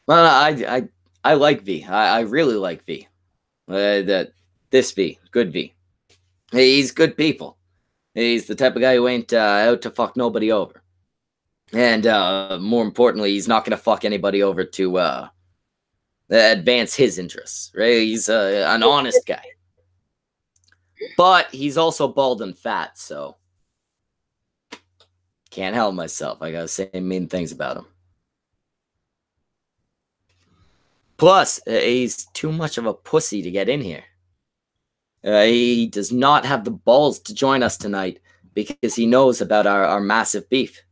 Well, I like V. I really like V. This V, good V. He's good people. He's the type of guy who ain't out to fuck nobody over. And more importantly, he's not going to fuck anybody over to advance his interests. Right? He's an honest guy. But he's also bald and fat, so can't help myself. I gotta say mean things about him. Plus, he's too much of a pussy to get in here. He does not have the balls to join us tonight because he knows about our massive beef.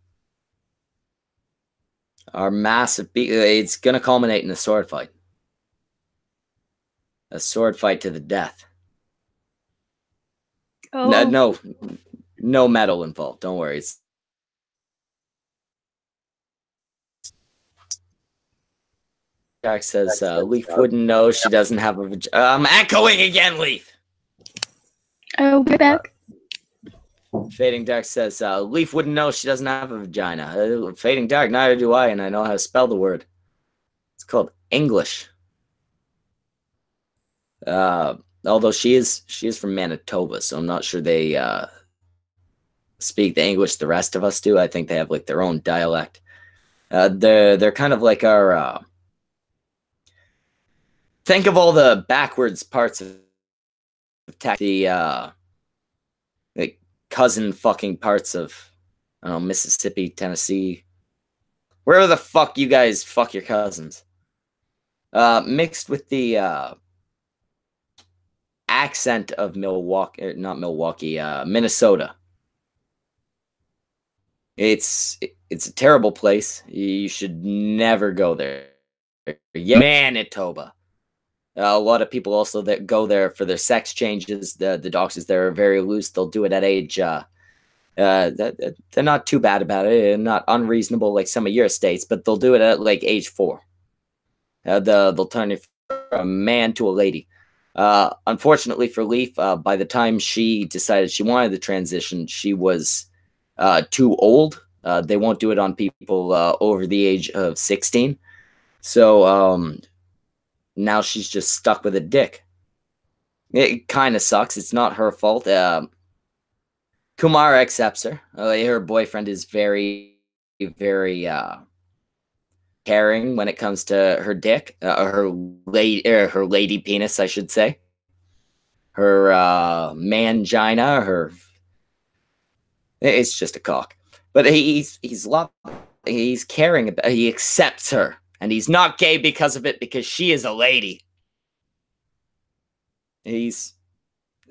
Our massive beef. It's going to culminate in a sword fight. A sword fight to the death. Oh. No metal involved. Don't worry. Jack says Leaf wouldn't know she doesn't have a vagina. I'm echoing again, Leaf. I'll be back. Fading Dark says, Leaf wouldn't know she doesn't have a vagina. Fading Dark, neither do I, and I know how to spell the word. It's called English. Although she is from Manitoba, so I'm not sure they speak the English the rest of us do. I think they have like their own dialect. They're kind of like our think of all the backwards parts of the like cousin fucking parts of, I don't know, Mississippi, Tennessee, wherever the fuck you guys fuck your cousins. Mixed with the accent of Milwaukee, not Milwaukee, Minnesota. It's a terrible place. You should never go there. Manitoba. A lot of people also that go there for their sex changes. The doctors there are very loose. They'll do it at age. They're not too bad about it. Not unreasonable like some of your states, but they'll do it at like age 4. They'll turn you from a man to a lady. Unfortunately for Leaf, by the time she decided she wanted the transition, she was too old. They won't do it on people over the age of 16. So now she's just stuck with a dick. It kind of sucks. It's not her fault. Kumar accepts her. Her boyfriend is very, very caring when it comes to her dick, her lady penis, I should say. Her mangina, it's just a cock. But he's caring about, he accepts her, and he's not gay because of it, because she is a lady.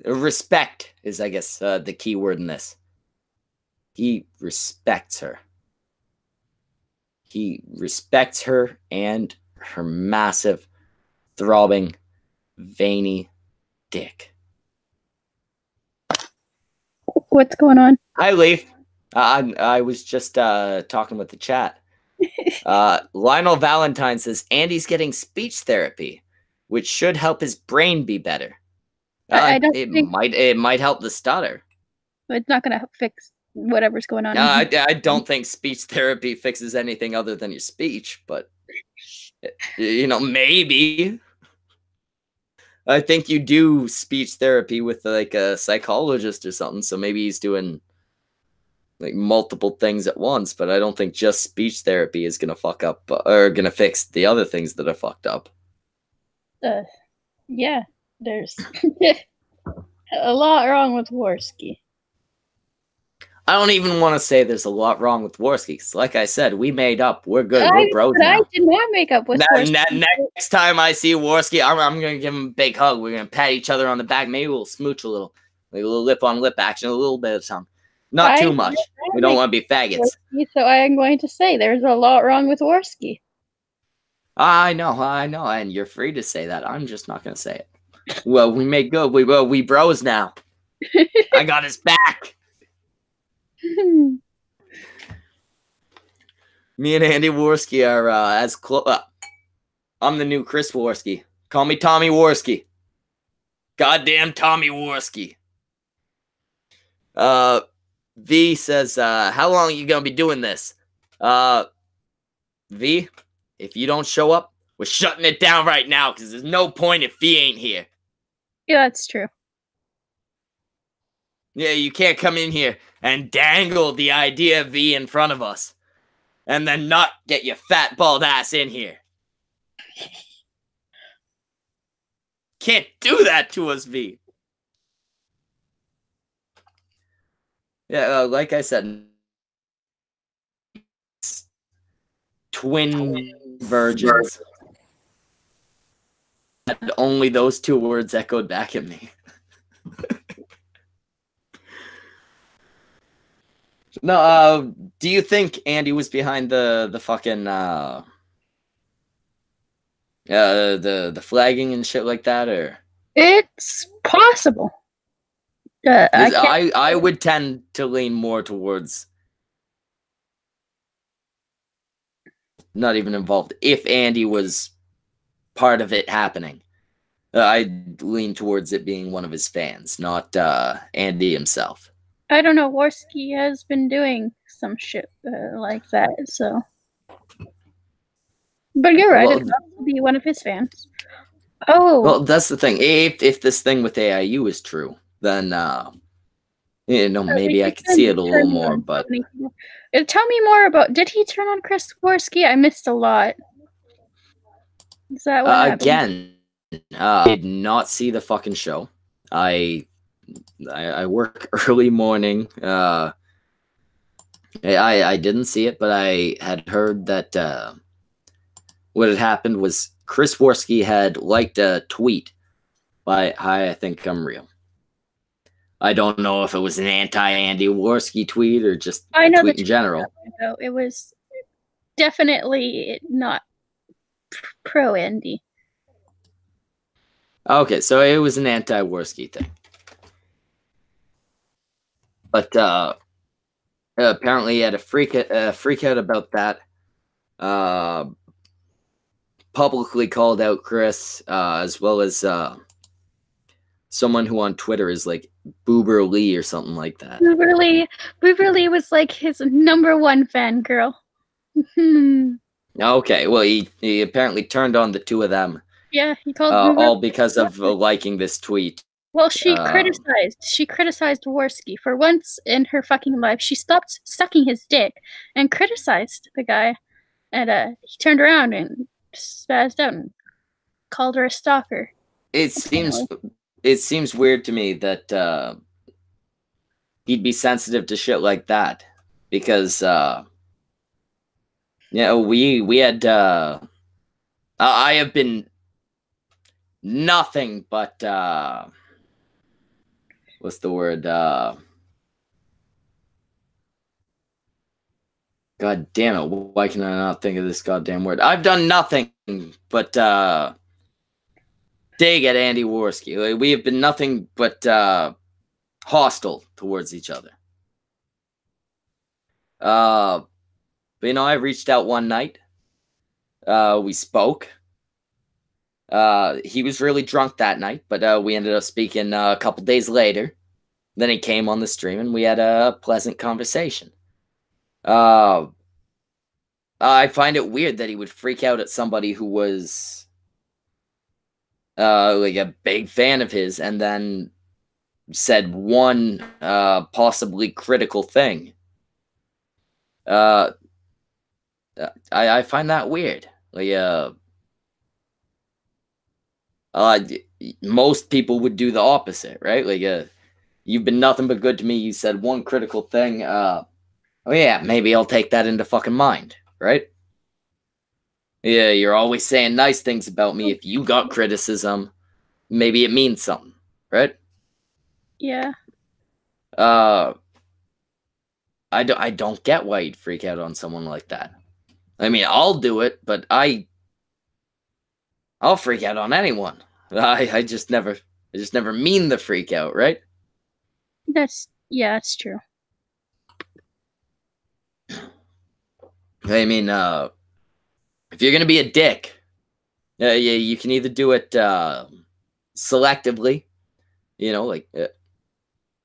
Respect is, I guess, the key word in this. He respects her. He respects her and her massive, throbbing, veiny dick. What's going on? Hi, Leaf. I was just talking with the chat. Lionel Valentine says Andy's getting speech therapy, which should help his brain be better. It might help the stutter. It's not going to fix whatever's going on. I don't think speech therapy fixes anything other than your speech, but maybe. I think you do speech therapy with like a psychologist or something, so maybe he's doing like multiple things at once, but I don't think just speech therapy is gonna fuck up or gonna fix the other things that are fucked up. Yeah, there's a lot wrong with Warski. I don't even want to say there's a lot wrong with Warski. Like I said, we made up. We're good. We're bros now. I did not make up with Warski. Next time I see Warski, I'm going to give him a big hug. We're going to pat each other on the back. Maybe we'll smooch a little. Like a little lip-on-lip action, a little bit of something. Not too much. We don't want to be faggots. Warski, so I am going to say there's a lot wrong with Warski. I know. And you're free to say that. I'm just not going to say it. Well, we make good. We bros now. I got his back. Me and Andy Warski are as close. I'm the new Chris Warski. Call me Tommy Warski. Goddamn Tommy Warski. V says, how long are you gonna be doing this? V, if you don't show up, we're shutting it down right now because there's no point if V ain't here. Yeah, that's true. Yeah, you can't come in here and dangle the idea of V in front of us and then not get your fat bald ass in here. Can't do that to us, V. Yeah, like I said, twin virgins. Only those 2 words echoed back at me. No, do you think Andy was behind the fucking the flagging and shit like that, or? It's possible. I would tend to lean more towards not even involved if Andy was part of it happening. I lean towards it being one of his fans, not Andy himself. I don't know. Warski has been doing some shit like that, so. But you're right. It could be one of his fans. Oh. Well, that's the thing. If this thing with AIU is true, then maybe I could see it a little more. But tell me more about. Did he turn on Chris Warski? I missed a lot. Is that what happened? Again? I did not see the fucking show. I work early morning. I didn't see it, but I had heard that what had happened was Chris Warski had liked a tweet by Hi, I Think I'm Real. I don't know if it was an anti-Andy Warski tweet or just a tweet in general. It was definitely not pro-Andy. Okay, so it was an anti-Warski thing. But apparently he had a freak out about that. Publicly called out Chris, as well as someone who on Twitter is like Boober Lee or something like that. Boober Lee was like his #1 fangirl. Okay, well he apparently turned on the two of them. Yeah, he called all because of liking this tweet. Well, she criticized Warski for once in her fucking life. She stopped sucking his dick and criticized the guy, and he turned around and spazzed out and called her a stalker. It seems weird to me that he'd be sensitive to shit like that, because we had I have been nothing but what's the word? God damn it, why can I not think of this goddamn word? I've done nothing but dig at Andy Warski. We have been nothing but hostile towards each other. But I reached out one night. We spoke. He was really drunk that night, but we ended up speaking a couple days later. Then he came on the stream and we had a pleasant conversation. I find it weird that he would freak out at somebody who was like a big fan of his and then said one possibly critical thing. I find that weird. Like most people would do the opposite, right? Like you've been nothing but good to me. You said one critical thing. Oh yeah, maybe I'll take that into fucking mind, right? Yeah, you're always saying nice things about me. If you got criticism, maybe it means something, right? Yeah. I don't get why you'd freak out on someone like that. I mean, I'll do it, but I'll freak out on anyone. I just never mean the freak out, right? That's true. I mean, if you're gonna be a dick, yeah, you can either do it selectively, like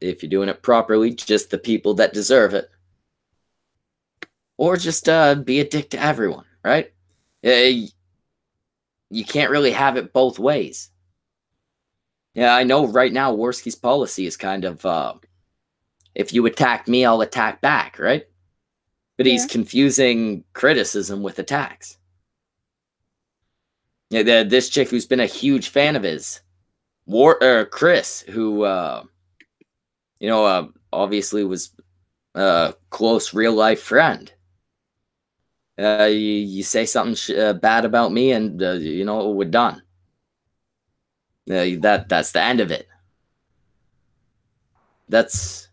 if you're doing it properly, just the people that deserve it, or just be a dick to everyone, right? You can't really have it both ways. Yeah, I know right now Warski's policy is kind of, if you attack me, I'll attack back, right? But he's confusing criticism with attacks. Yeah, this chick who's been a huge fan of his, Chris, who, obviously was a close real life friend. You say something bad about me, and we're done. That's the end of it. That's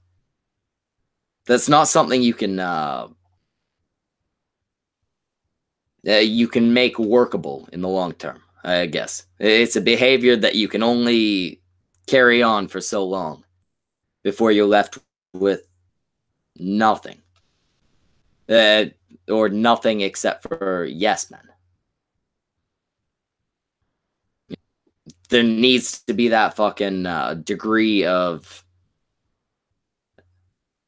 not something you can make workable in the long term. I guess it's a behavior that you can only carry on for so long before you're left with nothing, or nothing except for yes men. there needs to be that fucking degree of...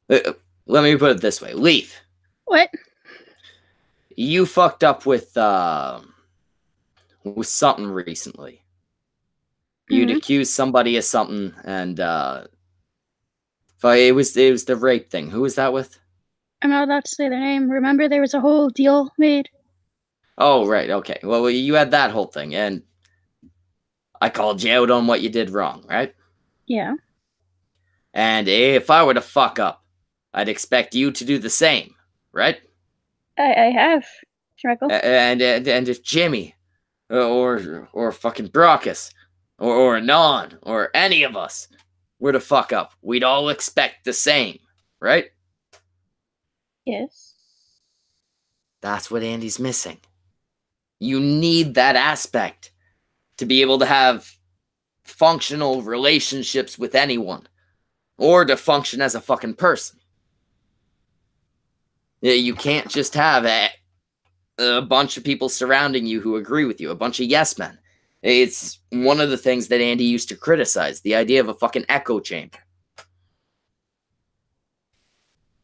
let me put it this way. Leaf. What? You fucked up with something recently. You'd accused somebody of something, and it was the rape thing. Who was that with? I'm not allowed to say their name. Remember, there was a whole deal made? Oh, right, okay. Well, you had that whole thing, and I called you out on what you did wrong, right? Yeah. And if I were to fuck up, I'd expect you to do the same, right? I have, Schmeckle. And if Jimmy, or fucking Brockus, or Non, or any of us were to fuck up, we'd all expect the same, right? Yes. That's what Andy's missing. You need that aspect to be able to have functional relationships with anyone, or to function as a fucking person. You can't just have a bunch of people surrounding you who agree with you, a bunch of yes men. It's one of the things that Andy used to criticize, the idea of a fucking echo chamber.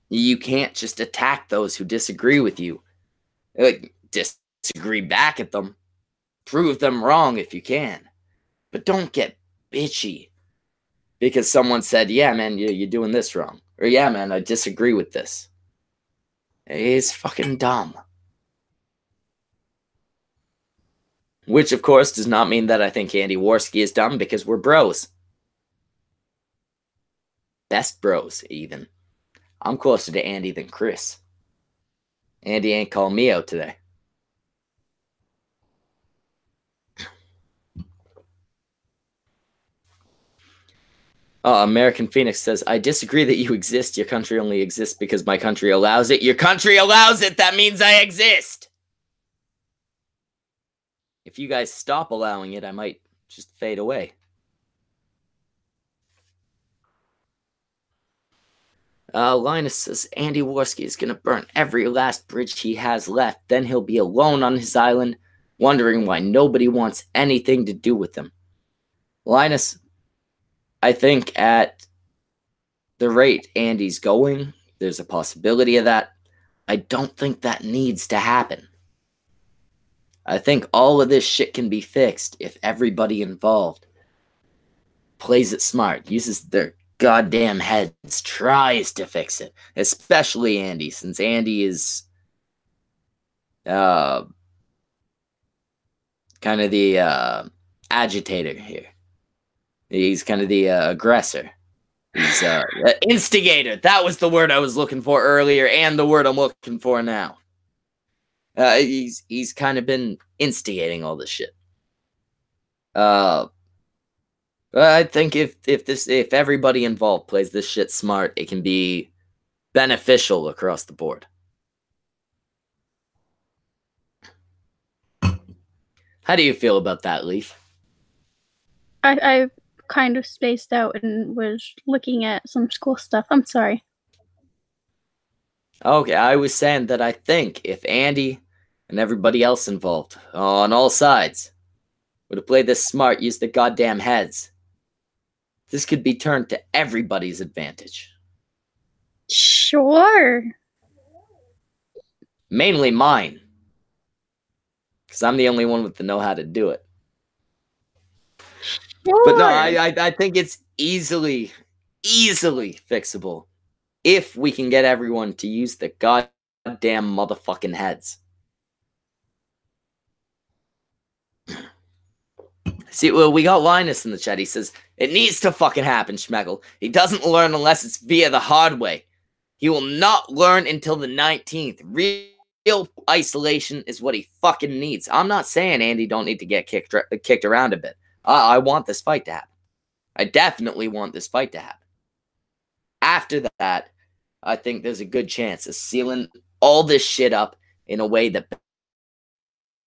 You can't just attack those who disagree with you. Like, disagree back at them. Prove them wrong if you can. But don't get bitchy because someone said, yeah, man, you're doing this wrong. Or, yeah, man, I disagree with this. It's fucking dumb. Which, of course, does not mean that I think Andy Warski is dumb, because we're bros. Best bros, even. I'm closer to Andy than Chris. Andy ain't calling me out today. American Phoenix says, I disagree that you exist. Your country only exists because my country allows it. Your country allows it! That means I exist! If you guys stop allowing it, I might just fade away. Linus says, Andy Warski is going to burn every last bridge he has left. Then he'll be alone on his island, wondering why nobody wants anything to do with him. Linus, I think at the rate Andy's going, there's a possibility of that. I don't think that needs to happen. I think all of this shit can be fixed if everybody involved plays it smart, uses their goddamn heads, tries to fix it. Especially Andy, since Andy is kind of the agitator here. He's kind of the aggressor. He's instigator. That was the word I was looking for earlier, and the word I'm looking for now. He's kind of been instigating all this shit. I think if everybody involved plays this shit smart, it can be beneficial across the board. How do you feel about that, Leaf? I kind of spaced out and was looking at some school stuff. I'm sorry. Okay, I was saying that I think if Andy and everybody else involved on all sides would have played this smart, used the goddamn heads, this could be turned to everybody's advantage. Sure. Mainly mine. Because I'm the only one with the know-how to do it. Sure. But no, I think it's easily fixable if we can get everyone to use the goddamn motherfucking heads. See, well, we got Linus in the chat. He says, it needs to fucking happen, Schmeckle. He doesn't learn unless it's via the hard way. He will not learn until the 19th. Real isolation is what he fucking needs. I'm not saying Andy don't need to get kicked around a bit. I want this fight to happen. I definitely want this fight to happen. After that, I think there's a good chance of sealing all this shit up in a way that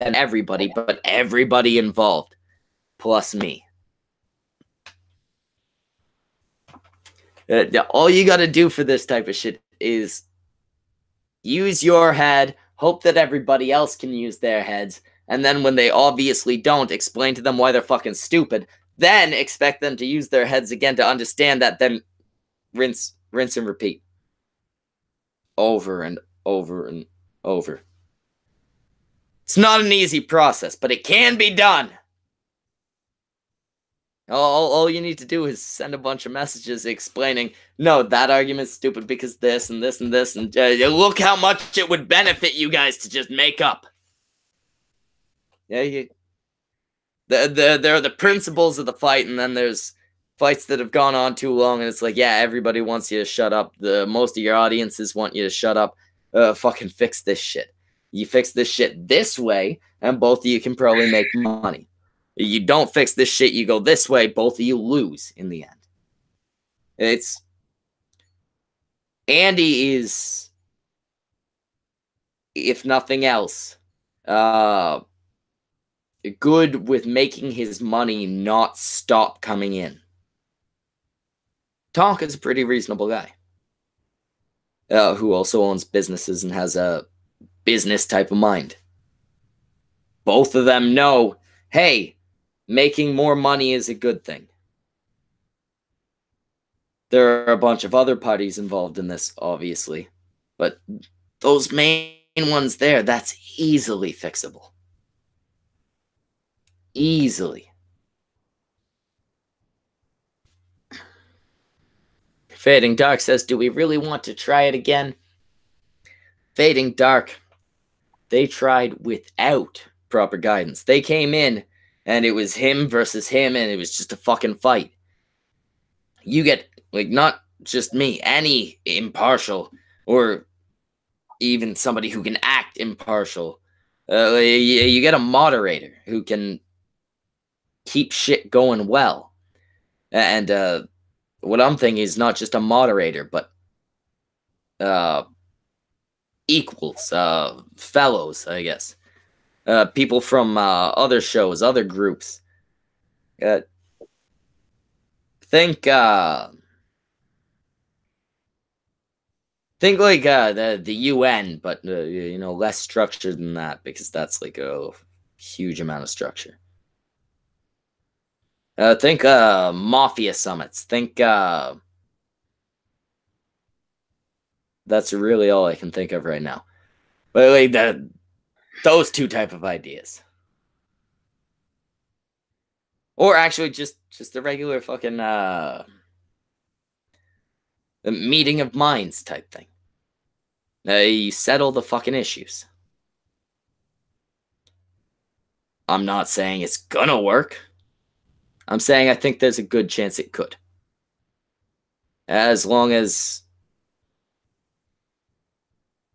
and everybody, but everybody involved, plus me. All you gotta do for this type of shit is use your head, hope that everybody else can use their heads, and then when they obviously don't, explain to them why they're fucking stupid, Then expect them to use their heads again to understand that, then rinse and repeat. Over and over and over. It's not an easy process, but it can be done. All you need to do is send a bunch of messages explaining, no, that argument's stupid because this and this and this, and look how much it would benefit you guys to just make up. Yeah, there are the principles of the fight, and then there's fights that have gone on too long, and it's like, yeah, everybody wants you to shut up. Most of your audiences want you to shut up. Fucking fix this shit. You fix this shit this way, and both of you can probably make money. You don't fix this shit, you go this way, both of you lose in the end. Andy is, if nothing else, good with making his money not stop coming in. Tonka's a pretty reasonable guy. Who also owns businesses and has a business type of mind. Both of them know, hey, making more money is a good thing. There are a bunch of other parties involved in this, obviously. But those main ones there, that's easily fixable. Easily. Fading Dark says, do we really want to try it again? Fading Dark, they tried without proper guidance. They came in, and it was him versus him, and it was just a fucking fight. You get, like, not just me, any impartial, or even somebody who can act impartial. You get a moderator who can keep shit going well. And what I'm thinking is not just a moderator, but equals, fellows, I guess. People from other shows, other groups. Think like the UN, but less structured than that, because that's like a huge amount of structure. Think mafia summits. Think that's really all I can think of right now. But like those two type of ideas. Or actually just a regular fucking meeting of minds type thing. You settle the fucking issues. I'm not saying it's gonna work. I'm saying I think there's a good chance it could. As long as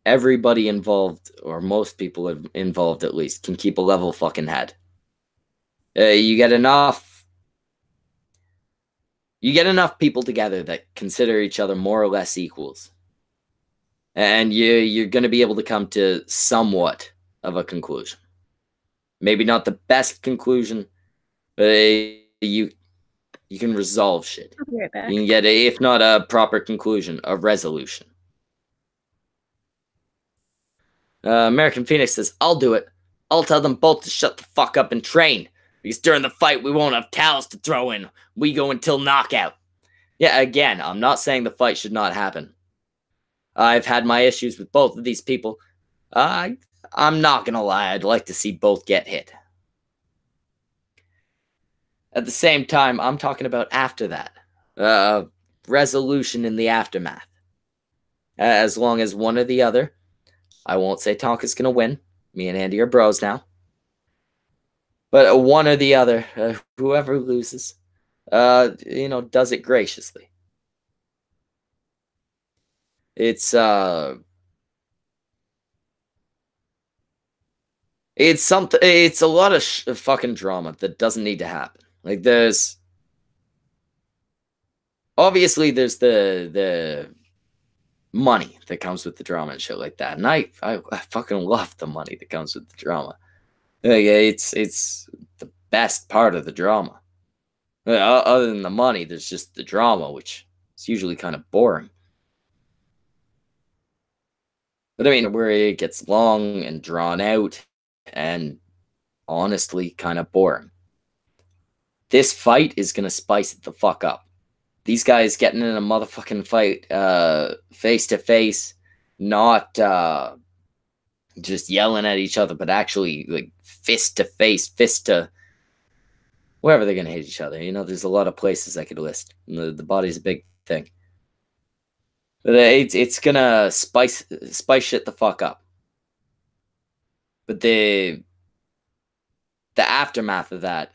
everybody involved, or most people involved at least, can keep a level fucking head. You get enough people together that consider each other more or less equals. And you're going to be able to come to somewhat of a conclusion. Maybe not the best conclusion, but you can resolve shit. I'll be right back. You can get, if not a proper conclusion, a resolution. American Phoenix says, I'll do it. I'll tell them both to shut the fuck up and train. Because during the fight, we won't have towels to throw in. We go until knockout. Yeah, again, I'm not saying the fight should not happen. I've had my issues with both of these people. I'm not gonna lie, I'd like to see both get hit. At the same time, I'm talking about after that. Resolution in the aftermath. As long as one or the other, I won't say Tonka's gonna win. Me and Andy are bros now. But one or the other, whoever loses, does it graciously. It's a lot of fucking drama that doesn't need to happen. Like, obviously there's the money that comes with the drama and shit like that. And I fucking love the money that comes with the drama. Like, it's the best part of the drama. Other than the money, there's just the drama, which is usually kind of boring. But I mean, where it gets long and drawn out and honestly kind of boring. this fight is gonna spice it the fuck up. These guys getting in a motherfucking fight, face to face, not just yelling at each other, but actually like fist to face, fist to wherever they're gonna hit each other. You know, there's a lot of places I could list. The body's a big thing, but it's gonna spice shit the fuck up. But the aftermath of that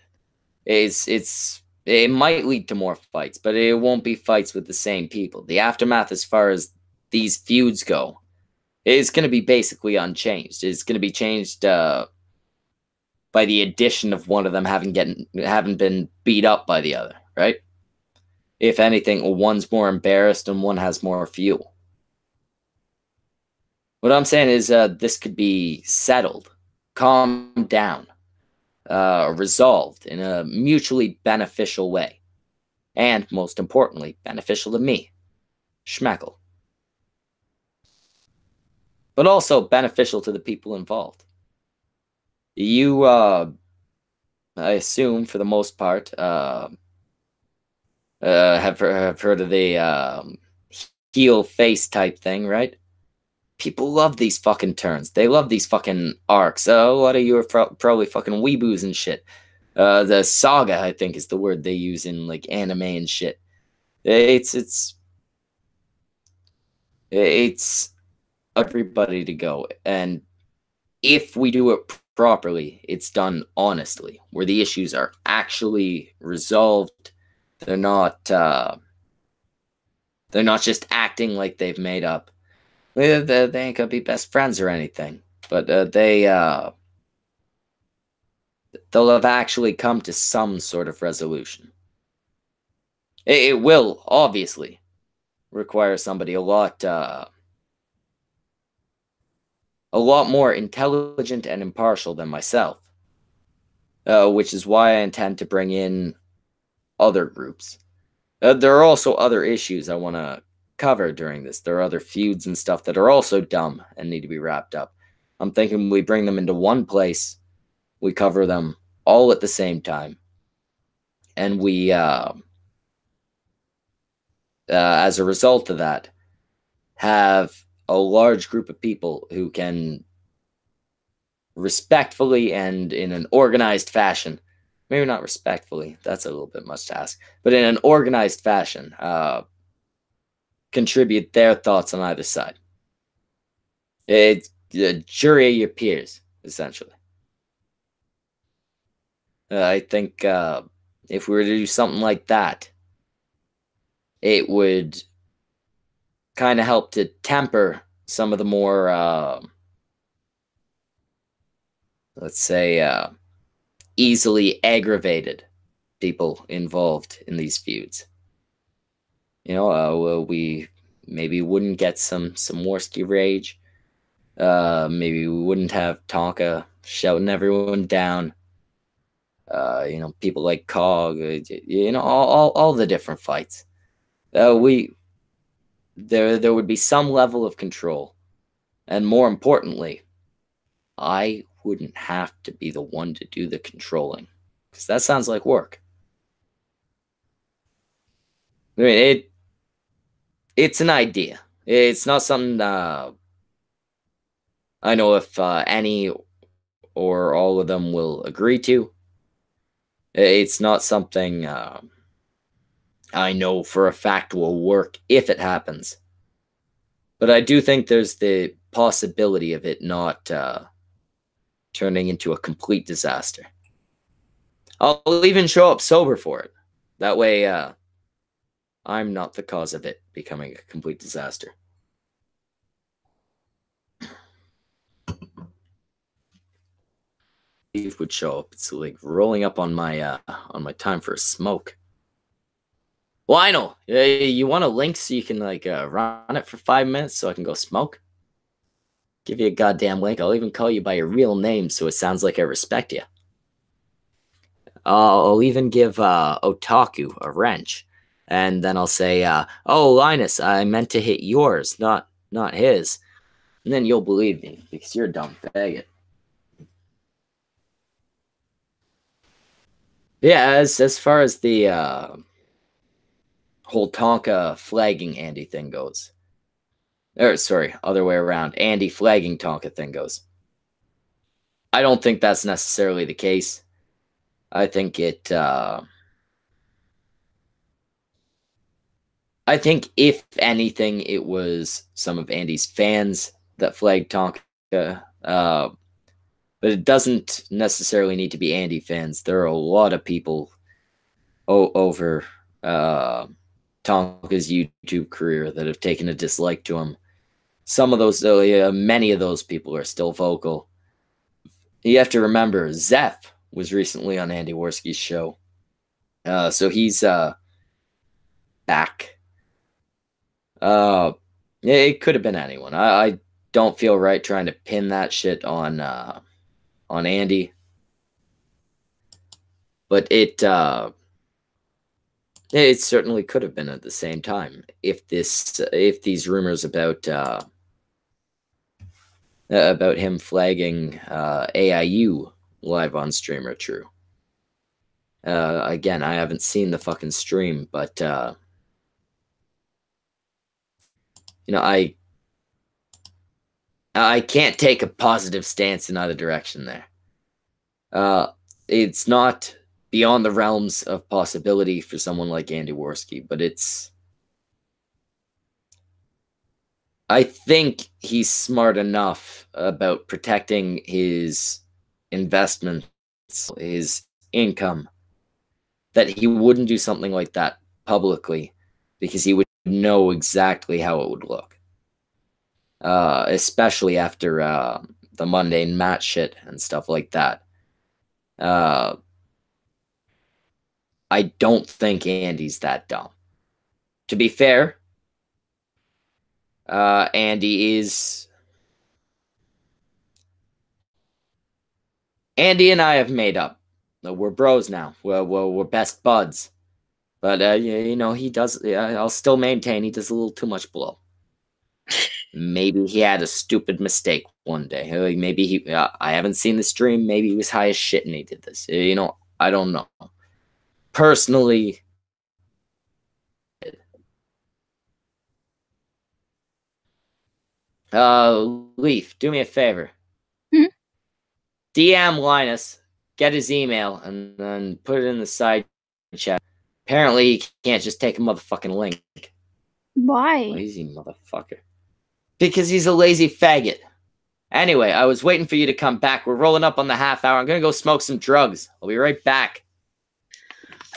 is it might lead to more fights, but it won't be fights with the same people. The aftermath, as far as these feuds go, is going to be basically unchanged. It's going to be changed by the addition of one of them having been beat up by the other, right? If anything, one's more embarrassed and one has more fuel. What I'm saying is this could be settled, calmed down, resolved in a mutually beneficial way. And, most importantly, beneficial to me, Schmeckle. But also beneficial to the people involved. You, I assume, for the most part, have heard of the heel face type thing, right? People love these fucking turns. They love these fucking arcs. A lot of you are probably fucking weeboos and shit. The saga, I think, is the word they use in like anime and shit. It's everybody to go, and if we do it properly, it's done honestly, where the issues are actually resolved. They're not just acting like they've made up. They ain't gonna be best friends or anything, but they'll have actually come to some sort of resolution. It will obviously require somebody a lot more intelligent and impartial than myself, which is why I intend to bring in other groups. There are also other issues I want to cover during this. There are other feuds and stuff that are also dumb and need to be wrapped up. I'm thinking we bring them into one place, we cover them all at the same time, and we, as a result of that, have a large group of people who can respectfully and in an organized fashion, maybe not respectfully, that's a little bit much to ask, but in an organized fashion, contribute their thoughts on either side. It's a jury of your peers, essentially. I think if we were to do something like that, it would kind of help to temper some of the more, let's say, easily aggravated people involved in these feuds. You know, we maybe wouldn't get some Warski rage. Maybe we wouldn't have Tonka shouting everyone down. You know, people like Cog. You know, all the different fights. There would be some level of control, and more importantly, I wouldn't have to be the one to do the controlling, because that sounds like work. I mean, it's an idea. It's not something I know if any or all of them will agree to. It's not something I know for a fact will work if it happens. But I do think there's the possibility of it not turning into a complete disaster. I'll even show up sober for it. That way, I'm not the cause of it becoming a complete disaster. Leaf would show up. It's like rolling up on my time for a smoke. Lionel, you want a link so you can like run it for 5 minutes so I can go smoke? Give you a goddamn link. I'll even call you by your real name so it sounds like I respect you. I'll even give Otaku a wrench, and then I'll say, "Oh, Linus, I meant to hit yours, not his," and then you'll believe me because you're a dumb faggot. Yeah, as far as the whole Tonka flagging Andy thing goes, or sorry, other way around, Andy flagging Tonka thing goes, I don't think that's necessarily the case. I think it. I think if anything, it was some of Andy's fans that flagged Tonka. But it doesn't necessarily need to be Andy fans. There are a lot of people over Tonka's YouTube career that have taken a dislike to him. Some of those, many of those people are still vocal. You have to remember, Zeph was recently on Andy Warski's show. So he's back. It could have been anyone. I don't feel right trying to pin that shit on Andy. But it certainly could have been at the same time if these rumors about him flagging AIU live on stream are true. Again, I haven't seen the fucking stream, but I can't take a positive stance in either direction there. It's not beyond the realms of possibility for someone like Andy Warski, but I think he's smart enough about protecting his investments, his income, that he wouldn't do something like that publicly because he would know exactly how it would look. Especially after the mundane match shit and stuff like that. I don't think Andy's that dumb. To be fair, Andy and I have made up. We're bros now. We're best buds. But he does. I'll still maintain he does a little too much blow. Maybe he had a stupid mistake one day. Maybe I haven't seen the stream. Maybe he was high as shit and he did this. I don't know. Personally, Leaf, do me a favor. DM Linus, get his email, and then put it in the side chat. Apparently, he can't just take a motherfucking link. Why? Lazy motherfucker. Because he's a lazy faggot. Anyway, I was waiting for you to come back. We're rolling up on the half hour. I'm gonna go smoke some drugs. I'll be right back.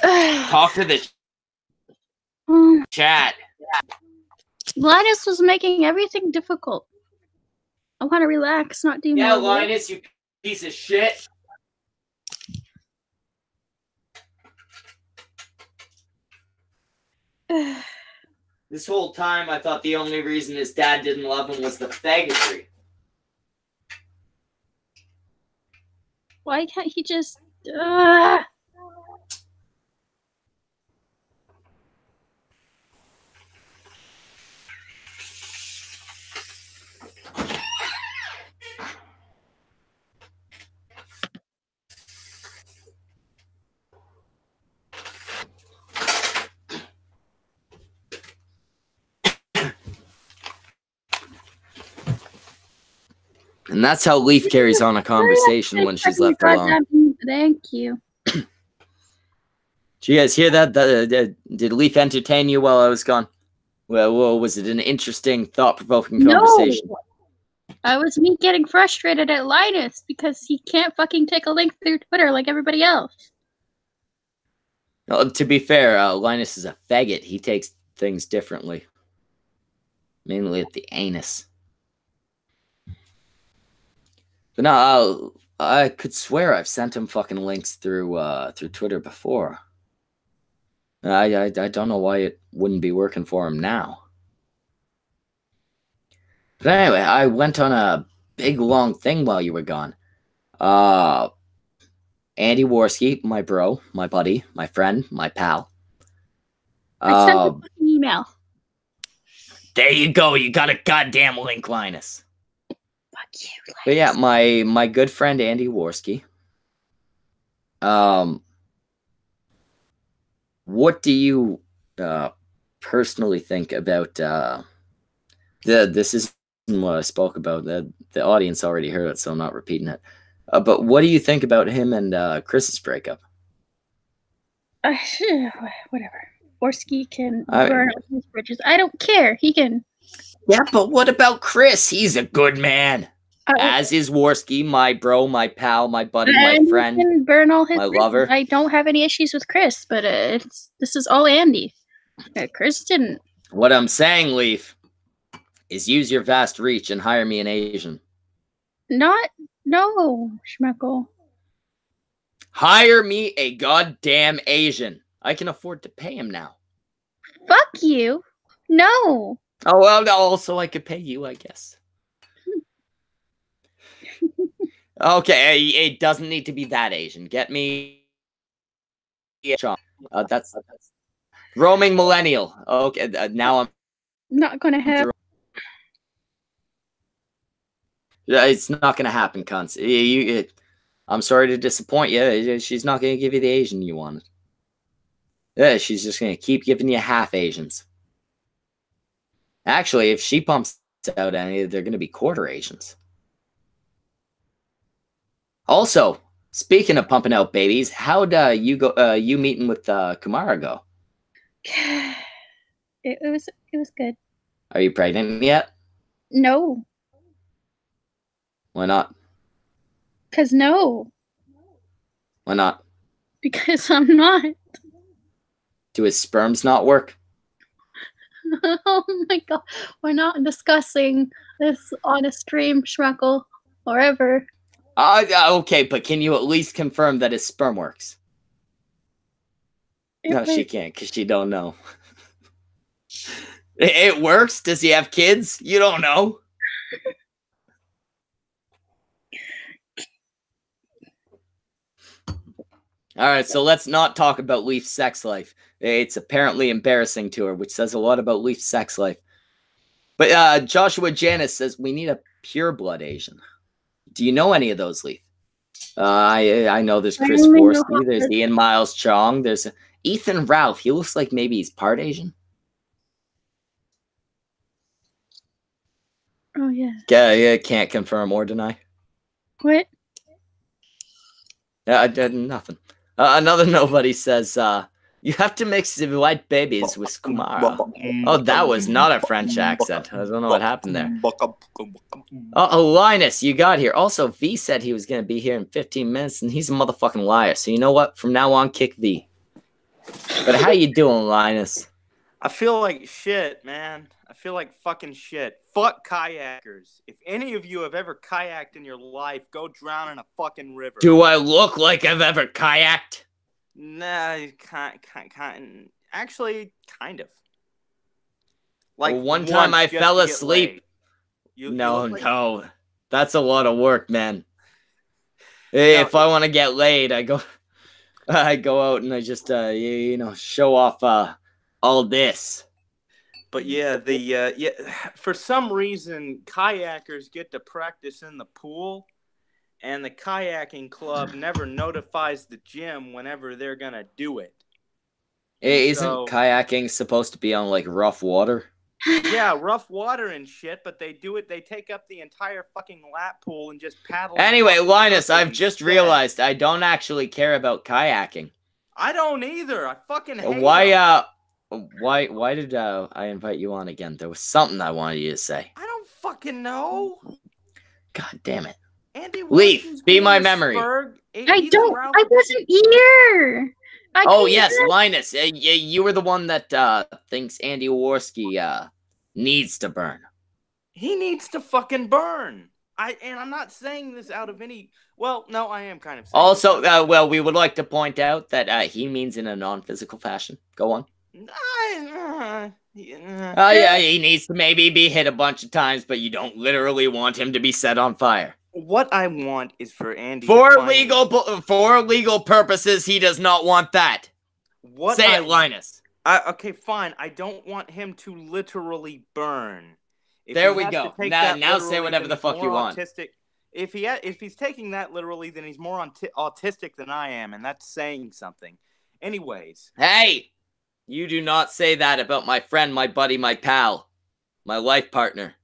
Talk to the chat. Linus was making everything difficult. I want to relax, not do Yeah, more Linus, you piece of shit. This whole time, I thought the only reason his dad didn't love him was the faggotry. Why can't he just... And that's how Leaf carries on a conversation when she's left alone. Thank you. Did you guys hear that? Did Leaf entertain you while I was gone? Well, was it an interesting, thought-provoking conversation? No. I was me getting frustrated at Linus because he can't fucking take a link through Twitter like everybody else. Well, to be fair, Linus is a faggot. He takes things differently. Mainly at the anus. But no, I could swear I've sent him fucking links through Twitter before. I don't know why it wouldn't be working for him now. But anyway, I went on a big long thing while you were gone. Andy Warski, my bro, my buddy, my friend, my pal. I sent him an email. There you go. You got a goddamn link, Linus. Fuck you, Linus. But yeah, my good friend Andy Warski. what do you personally think about this is what I spoke about. The audience already heard it, so I'm not repeating it. But what do you think about him and Chris's breakup? Whatever. Warski can burn all his bridges. I don't care. He can. Yeah, but what about Chris? He's a good man. As is Warski, my bro, my pal, my buddy, my friend, he can burn all his my bridges. lover. I don't have any issues with Chris, but this is all Andy. Chris didn't. What I'm saying, Leaf, is use your vast reach and hire me an Asian. No, Schmeckle. Hire me a goddamn Asian. I can afford to pay him now. Fuck you. No. Oh, well, also I could pay you, I guess. Okay, it doesn't need to be that Asian. Get me that's roaming millennial. Okay, now I'm not gonna happen. It's not gonna happen, cunts. I'm sorry to disappoint you. She's not gonna give you the Asian you wanted. Yeah, she's just gonna keep giving you half Asians. Actually, if she pumps out any, they're gonna be quarter Asians. Also, speaking of pumping out babies, how'd you go? You meeting with Kumara go? It was good. Are you pregnant yet? No. Why not? 'Cause no. Why not? Because I'm not. Do his sperms not work? Oh my god. We're not discussing this on a stream, Schmeckle, or ever. Okay, but can you at least confirm that his sperm works? No, she can't, because she don't know. It works? Does he have kids? You don't know. Alright, so let's not talk about Leaf's sex life. It's apparently embarrassing to her, which says a lot about Leaf's sex life. But Joshua Janis says, we need a pure blood Asian. Do you know any of those, Leaf? I know there's Chris Forsky, there's Ian Miles Chong, there's Ethan Ralph. He looks like maybe he's part Asian. Oh, yeah. Yeah, can't confirm or deny. What? Nothing. Another nobody says, you have to mix the white babies with Kumara. Oh, that was not a French accent. I don't know what happened there. Oh, Linus, you got here. Also, V said he was going to be here in 15 minutes, and he's a motherfucking liar. So you know what? From now on, kick V. But how you doing, Linus? I feel like shit, man. I feel like fucking shit. Fuck kayakers. If any of you have ever kayaked in your life, go drown in a fucking river. Do I look like I've ever kayaked? Nah, actually, kind of. Like well, one time I fell asleep. No. That's a lot of work, man. If I want to get laid, I go out and I just, show off all this. But yeah, for some reason, kayakers get to practice in the pool, and the kayaking club never notifies the gym whenever they're gonna do it. Isn't kayaking supposed to be on like rough water? Yeah, rough water and shit, but they do it. They take up the entire fucking lap pool and just paddle. Anyway, Linus, I've just realized I don't actually care about kayaking. I don't either. I fucking hate Why did I invite you on again? There was something I wanted you to say. I don't fucking know. God damn it. Andy Leaf, be my memory. I wasn't here. Yes, Linus. You were the one that thinks Andy Warski needs to burn. He needs to fucking burn. I'm not saying this out of any... Well, no, I am kind of saying Also, we would like to point out that he means in a non-physical fashion. Go on. Yeah, he needs to maybe be hit a bunch of times, but you don't literally want him to be set on fire. What I want is for Andy for legal purposes, he does not want that. Say it, Linus. Okay, fine. I don't want him to literally burn. There we go. Now say whatever the fuck you want. If he's taking that literally, then he's more autistic than I am, and that's saying something. Anyways. Hey, You do not say that about my friend, my buddy, my pal, my life partner,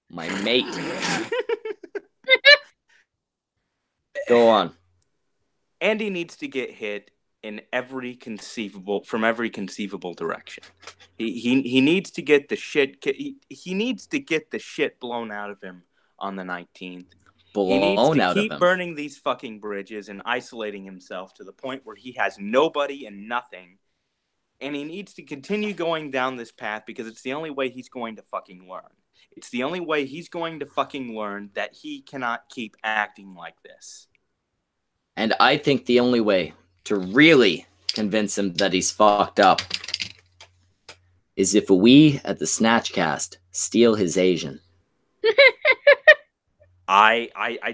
my mate. Go on. Andy needs to get hit in from every conceivable direction. He needs to get the shit. He needs to get the shit blown out of him on the 19th. He needs to keep burning these fucking bridges and isolating himself to the point where he has nobody and nothing. And he needs to continue going down this path because it's the only way he's going to fucking learn. It's the only way he's going to fucking learn that he cannot keep acting like this. And I think the only way to really convince him that he's fucked up is if we at the Snatchcast steal his Asian. I'd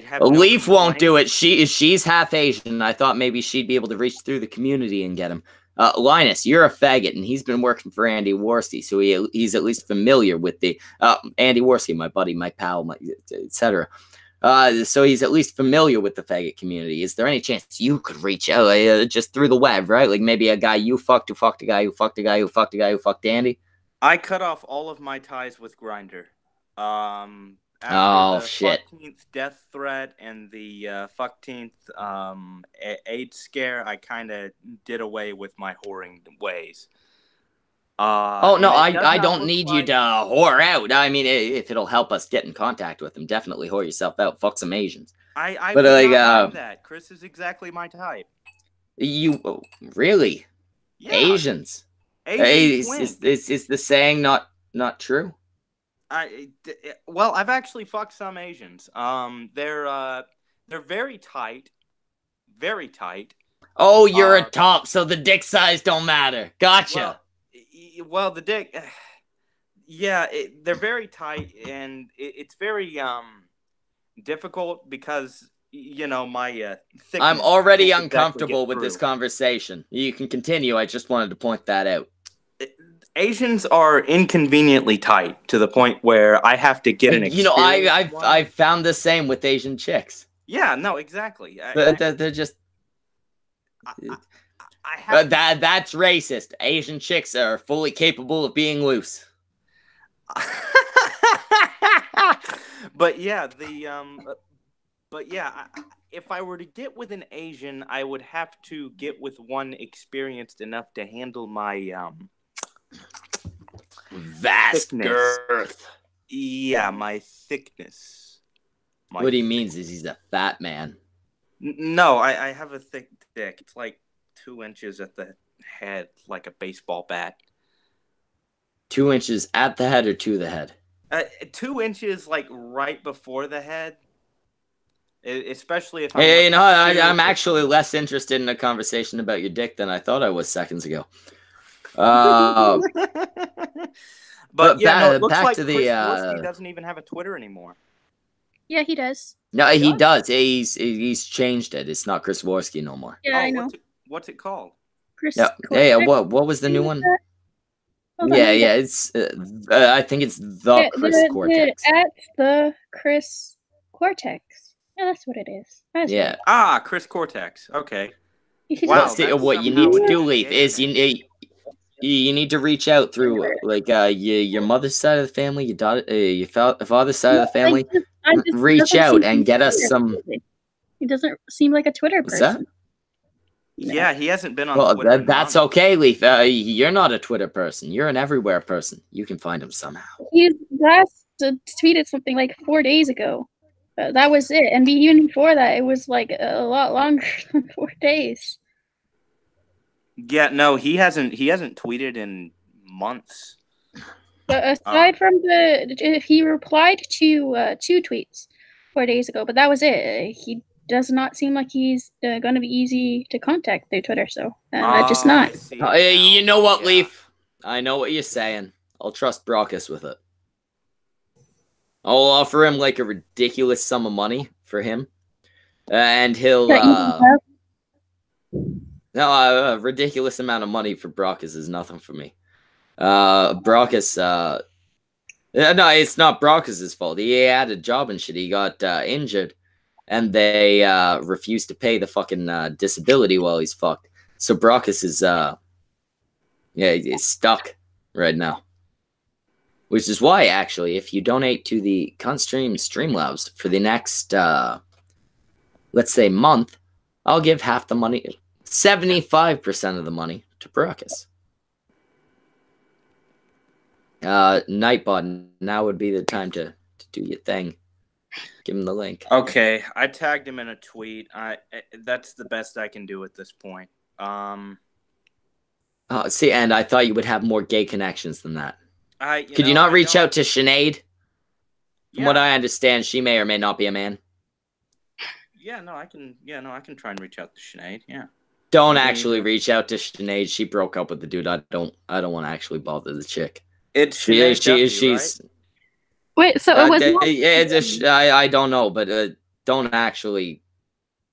have Leaf won't do it. She's half Asian. I thought maybe she'd be able to reach through the community and get him. Linus, you're a faggot, and he's been working for Andy Warski, so he's at least familiar with the Andy Warski, my buddy, my pal, etc. So he's at least familiar with the faggot community. Is there any chance you could reach out just through the web, right? Like maybe a guy you fucked who fucked a guy who fucked a guy who fucked a guy who fucked Andy? I cut off all of my ties with Grindr. Oh, shit. 14th death threat and the 14th AIDS scare, I kind of did away with my whoring ways. Oh, no, I don't need you to whore out. I mean, if it'll help us get in contact with them, definitely whore yourself out. Fuck some Asians. I would not mind that. Chris is exactly my type. You, really? Yeah. Asians? Is the saying not true? Well, I've actually fucked some Asians. They're very tight. Very tight. Oh, you're a top, so the dick size don't matter. Gotcha. Well, the dick, yeah, they're very tight, and it's very difficult because my thickness. I'm already uncomfortable with this conversation. You can continue. I just wanted to point that out. Asians are inconveniently tight to the point where I have to get an experience. I've found the same with Asian chicks. Yeah, no, exactly. They're just. That's racist. Asian chicks are fully capable of being loose. But yeah, if I were to get with an Asian, I would have to get with one experienced enough to handle my vast thickness. Girth. Yeah, my thickness. What he means is he's a fat man. No, I have a thick dick. It's like 2 inches at the head, like a baseball bat. 2 inches at the head or to the head? 2 inches, like right before the head. Especially if I'm actually less interested in a conversation about your dick than I thought I was seconds ago. But yeah, it looks back like to Chris Warski doesn't even have a Twitter anymore. Yeah, he does. No, he does. He's changed it. It's not Chris Warski no more. Yeah, I know. What's it called? Chris. Yeah. What was the new one? Yeah. It's. I think it's the Chris Cortex. At the Chris Cortex. Yeah, that's what it is. Chris Cortex. Okay. Wow. What you need to do, Leaf, is you need to reach out through like your mother's side of the family, your daughter, your father's side of the family. Reach out and get us some. He doesn't seem like a Twitter person. What's that? Yeah, he hasn't been on Twitter. Well, that's okay, Leaf. You're not a Twitter person. You're an everywhere person. You can find him somehow. He last tweeted something like 4 days ago. That was it. And even before that, it was like a lot longer than 4 days. Yeah, no, he hasn't tweeted in months. But aside from he replied to 2 tweets 4 days ago, but that was it. He does not seem like he's going to be easy to contact through Twitter, so just not. You know what, Leaf? I know what you're saying. I'll trust Brockus with it. I'll offer him like a ridiculous sum of money for him, and he'll a ridiculous amount of money for Brockus is nothing for me. Brockus, no, it's not Brockus's fault. He had a job and shit. He got injured, and they refused to pay the fucking disability while he's fucked. So Brockus is Yeah, it's stuck right now. Which is why, actually, if you donate to the Cunt Streamlabs for the next, let's say, month, I'll give half the money, 75% of the money, to Baracus. Nightbot, now would be the time to do your thing. Give him the link. Okay, I tagged him in a tweet. That's the best I can do at this point. See, and I thought you would have more gay connections than that. Could you know, not reach out to Sinead? From Yeah. what I understand, she may or may not be a man. Yeah, no, I can. Yeah, no, I can try and reach out to Sinead. Yeah. Don't actually reach out to Sinead. She broke up with the dude. I don't want to actually bother the chick. It's Sinead Duffy, she's. Right? Wait, so it was. I don't know, but don't actually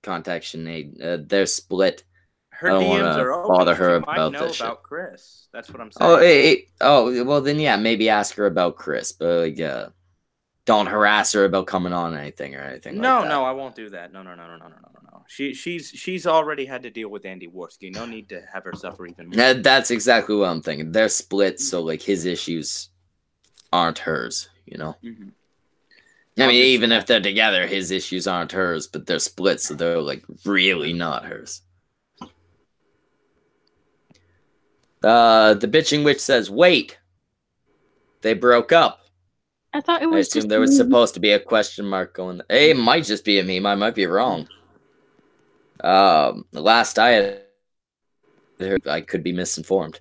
contact Sinead. They're split. Her I don't DMs are open. bother her she might about know this about shit. Chris. That's what I'm saying. Well then yeah, maybe ask her about Chris, but like, don't harass her about coming on anything or anything. No, like that. no, I won't do that. No. She's already had to deal with Andy Warski. No need to have her suffer even more. That's exactly what I'm thinking. They're split, so like his issues aren't hers. You know. Mm-hmm. I mean, even if they're together, his issues aren't hers, but they're split, so they're like really not hers. The bitching witch says, "Wait, they broke up." I thought it I was. assume there was supposed to be a question mark going there. Hey, it might just be a meme. I might be wrong. The last I had heard, I could be misinformed.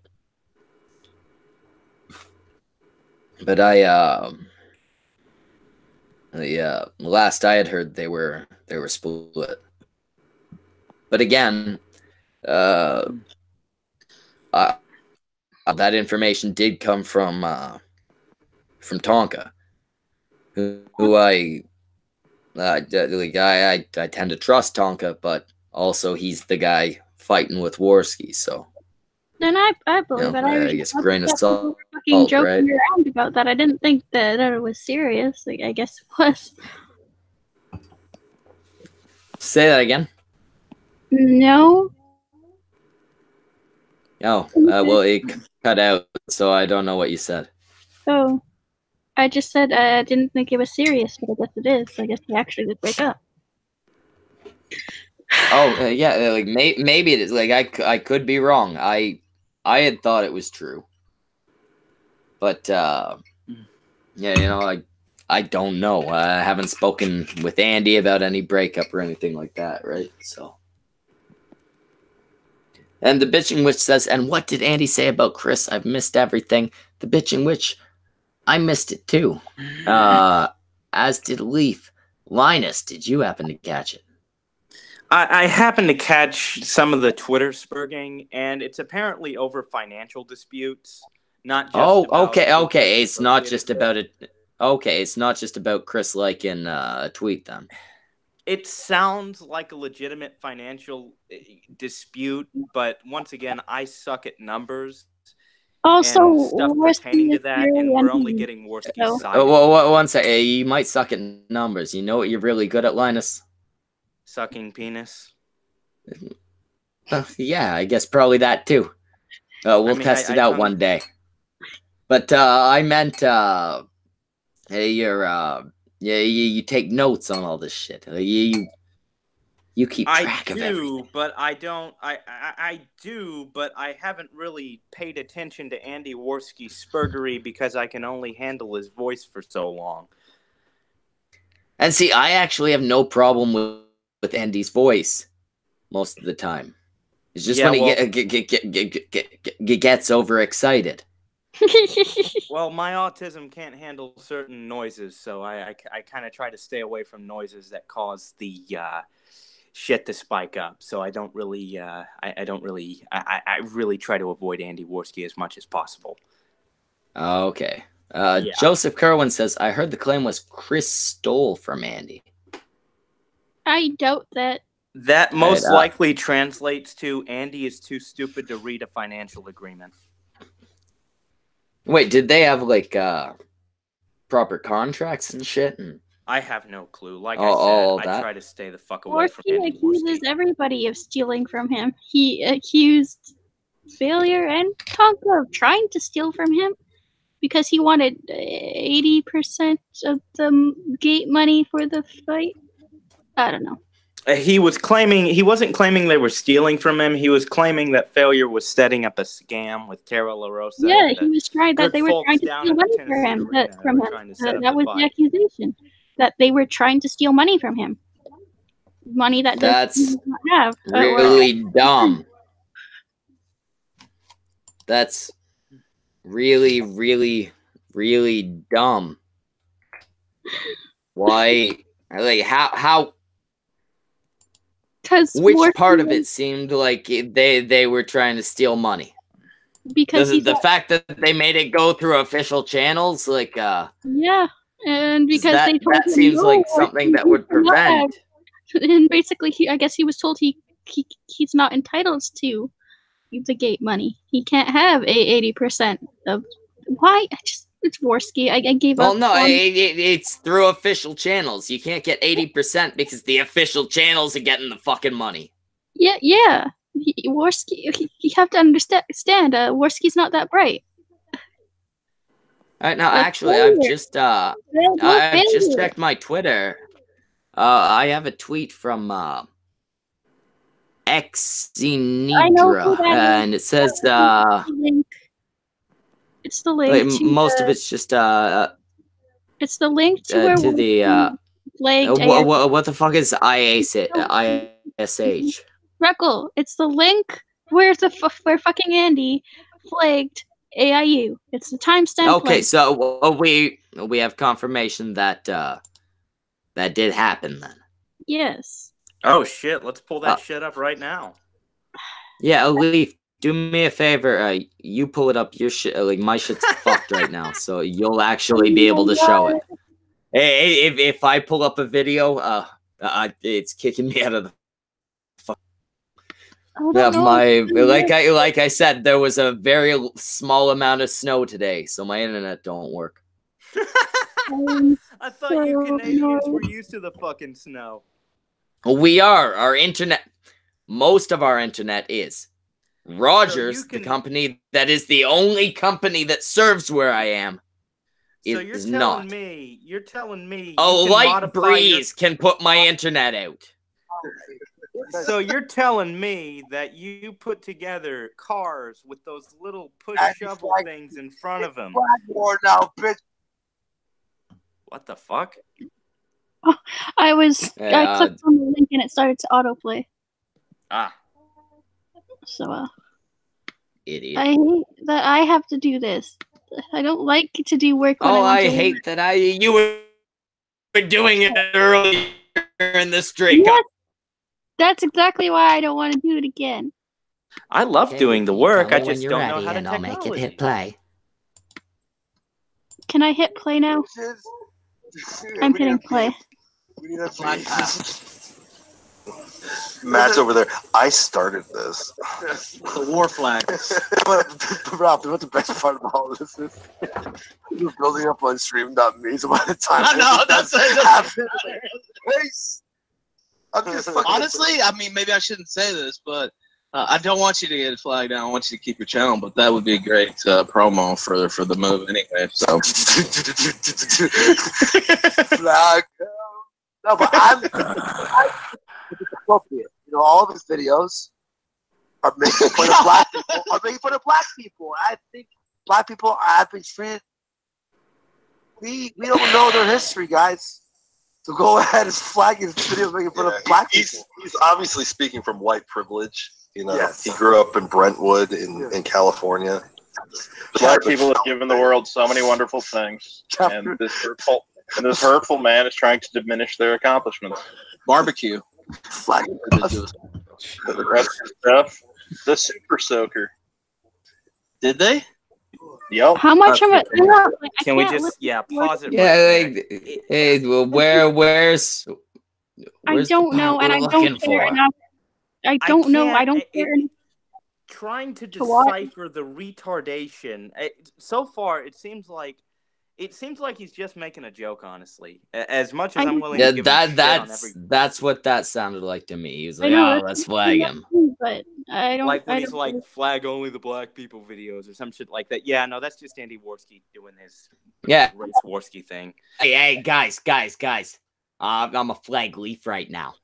But last I had heard they were split. But again, that information did come from Tonka, who I tend to trust Tonka, but also he's the guy fighting with Warski, so. Then I believe it. I guess grain of salt, fucking joking right? around about that. I didn't think that it was serious. Like, I guess it was. Say that again. No. Oh, well, it cut out, so I don't know what you said. Oh, I just said I didn't think it was serious, but I guess it is. I guess they actually did break up. Oh, yeah, like maybe it is. Like I could be wrong. I had thought it was true, but yeah, I don't know. I haven't spoken with Andy about any breakup or anything like that, right? So. And the bitching witch says, "And what did Andy say about Chris? I've missed everything." The bitching witch, I missed it too. As did Leaf. Linus, did you happen to catch it? I happened to catch some of the Twitter spurging, and it's apparently over financial disputes, not just. Okay. It's not just about it. Okay, it's not just about Chris liking a tweet then. It sounds like a legitimate financial dispute, but once again, I suck at numbers. Also, and stuff pertaining to that, and we're only getting Warski's side. Well, one second. You might suck at numbers. You know what you're really good at, Linus? Sucking penis. Yeah, I guess probably that too. We'll test it out one day. But I meant, hey, you take notes on all this shit. You keep track of everything. But I don't. I do, but I haven't really paid attention to Andy Warski's spurgery because I can only handle his voice for so long. And see, I actually have no problem with Andy's voice most of the time. It's just when he gets overexcited. Well, my autism can't handle certain noises, so I kind of try to stay away from noises that cause the shit to spike up. So I don't really, I really try to avoid Andy Warski as much as possible. Okay. Joseph Kerwin says, "I heard the claim was Chris stole from Andy." I doubt that. That most likely translates to Andy is too stupid to read a financial agreement. Wait, did they have like proper contracts and shit? I have no clue. Like I said, I try to stay the fuck away from Andy Warski. He accuses everybody of stealing from him. He accused failure and Tonka trying to steal from him because he wanted 80% of the gate money for the fight. I don't know. He wasn't claiming they were stealing from him. He was claiming that failure was setting up a scam with Tara LaRosa. Yeah, he was trying that they were trying to steal money from him. That was the accusation. That they were trying to steal money from him. Money that does not have. Really dumb. That's really, really, really dumb. Why? Like how? Which part of it seemed like they were trying to steal money? Because the fact that they made it go through official channels, like yeah, and because they told that seems like something that would prevent. And basically, I guess he was told he's not entitled to the gate money. He can't have 80% of. Why? It's Warski. I gave up. Well, no, it's through official channels. You can't get 80% because the official channels are getting the fucking money. Yeah. Warski, you have to understand. Warski's not that bright. All right, now actually, I've just checked my Twitter. I have a tweet from Xenidra, and it says it's the link. Most of it's just it's the link to the what the fuck is ISH? Schmeckle. It's the link where fucking Andy flagged AIU. It's the timestamp. Okay, so we have confirmation that that did happen then. Yes. Oh shit! Let's pull that shit up right now. Yeah, Leaf, do me a favor. You pull it up. Your shit, like my shit's fucked right now, so you'll actually be able to show it. Hey, if I pull up a video, it's kicking me out of the. Like I said, there was a very small amount of snow today, so my internet don't work. I thought you Canadians were used to the fucking snow. We are. Our internet, most of our internet is. Rogers, the company that is the only company that serves where I am, is not. You're telling me a light breeze can put my internet out. So you're telling me that you put together cars with those little push shovel things in front of them. What the fuck? Oh, I clicked on the link and it started to autoplay. So, idiot. I hate that I have to do this. I don't like to do work. I hate that you were doing it earlier in the streak. Yes, that's exactly why I don't want to do it again. I love doing the work. I just don't know how to I'll make it hit play. Can I hit play now? I'm hitting play. Matt's over there. I started this. The war flag. Rob, what the best part about all this is? He was building up on stream.me, so by the time I know, that's happened, honestly, I mean, maybe I shouldn't say this, but I don't want you to get flagged down. I want you to keep your channel, but that would be a great promo for the move anyway. So flag. No, but it's appropriate. You know, all of his videos are making fun of black people. I think black people have been treated. We don't know their history, guys. So go ahead and flag his videos making fun of black people. He's obviously speaking from white privilege. You know, yes. He grew up in Brentwood in California. Black people have given the world so many wonderful things, and this hurtful man is trying to diminish their accomplishments. Barbecue. Flag. The rest of the stuff, the Super Soaker. Did they? Yep. How much of it? Can we just pause it? Hey, well, where's I don't know, and I don't care enough. I don't know. I don't care. Trying to decipher the retardation. So far, it seems like It seems like he's just making a joke, honestly. As much as I'm willing to give him shit on every... That's what that sounded like to me. He was I like, know, "Oh, let's flag him." But I don't like when he's don't like flag only the black people videos or some shit like that. Yeah, no, that's just Andy Warski doing his race Warski thing. Hey, guys. I'm a flag Leaf right now.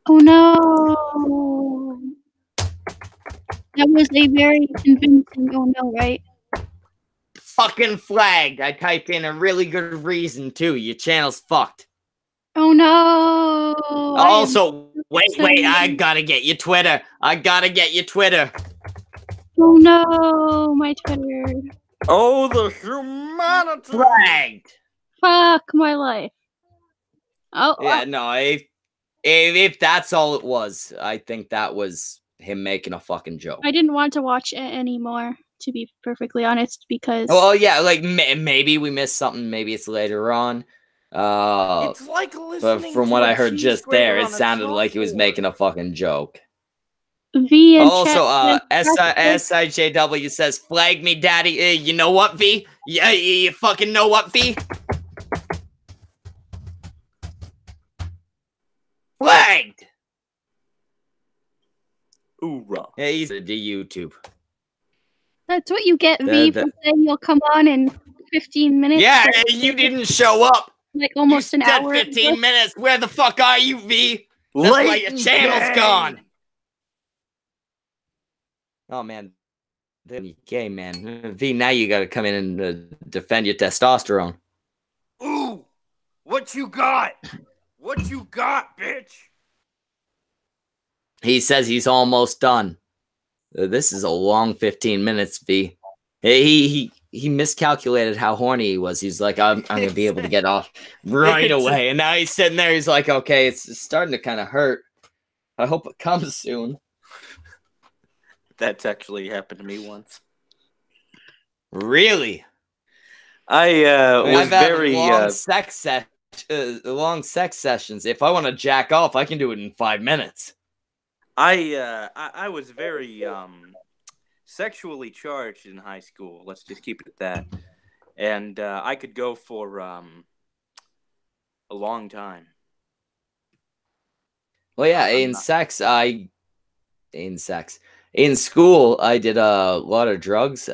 Oh no. That was a very convincing oh no, right? Fucking flagged. I typed in a really good reason too. Your channel's fucked. Oh no. Also, wait, I gotta get your Twitter. Oh no, my Twitter. Oh, the humanity. Flagged. Fuck my life. Oh yeah, no, if that's all it was, I think that was him making a fucking joke. I didn't want to watch it anymore, to be perfectly honest, because... Well, yeah, like, maybe we missed something. Maybe it's later on. It's like listening but from what I heard just there, it sounded like he was chalkboard. making a fucking joke. V and Also, SIJW says, "Flag me, daddy." You know what, V? Yeah, you fucking know what, V? Flagged. Ooga. Yeah, he's the YouTube. That's what you get, V, for saying you'll come on in 15 minutes. Yeah, you didn't show up. Like almost you an hour. 15 minutes. Where the fuck are you, V? That's why your channel's gone. Oh, man. The gay man. V, now you gotta come in and defend your testosterone. Ooh, what you got? What you got, bitch? He says he's almost done. This is a long 15 minutes, V. He miscalculated how horny he was. He's like, I'm gonna be able to get off right away. And now he's sitting there. He's like, okay, it's starting to kind of hurt. I hope it comes soon. That's actually happened to me once. Really? I was I've had very long sex sessions. If I want to jack off, I can do it in 5 minutes. I was very sexually charged in high school. Let's just keep it at that. And I could go for a long time. Well, yeah, in school, I did a lot of drugs,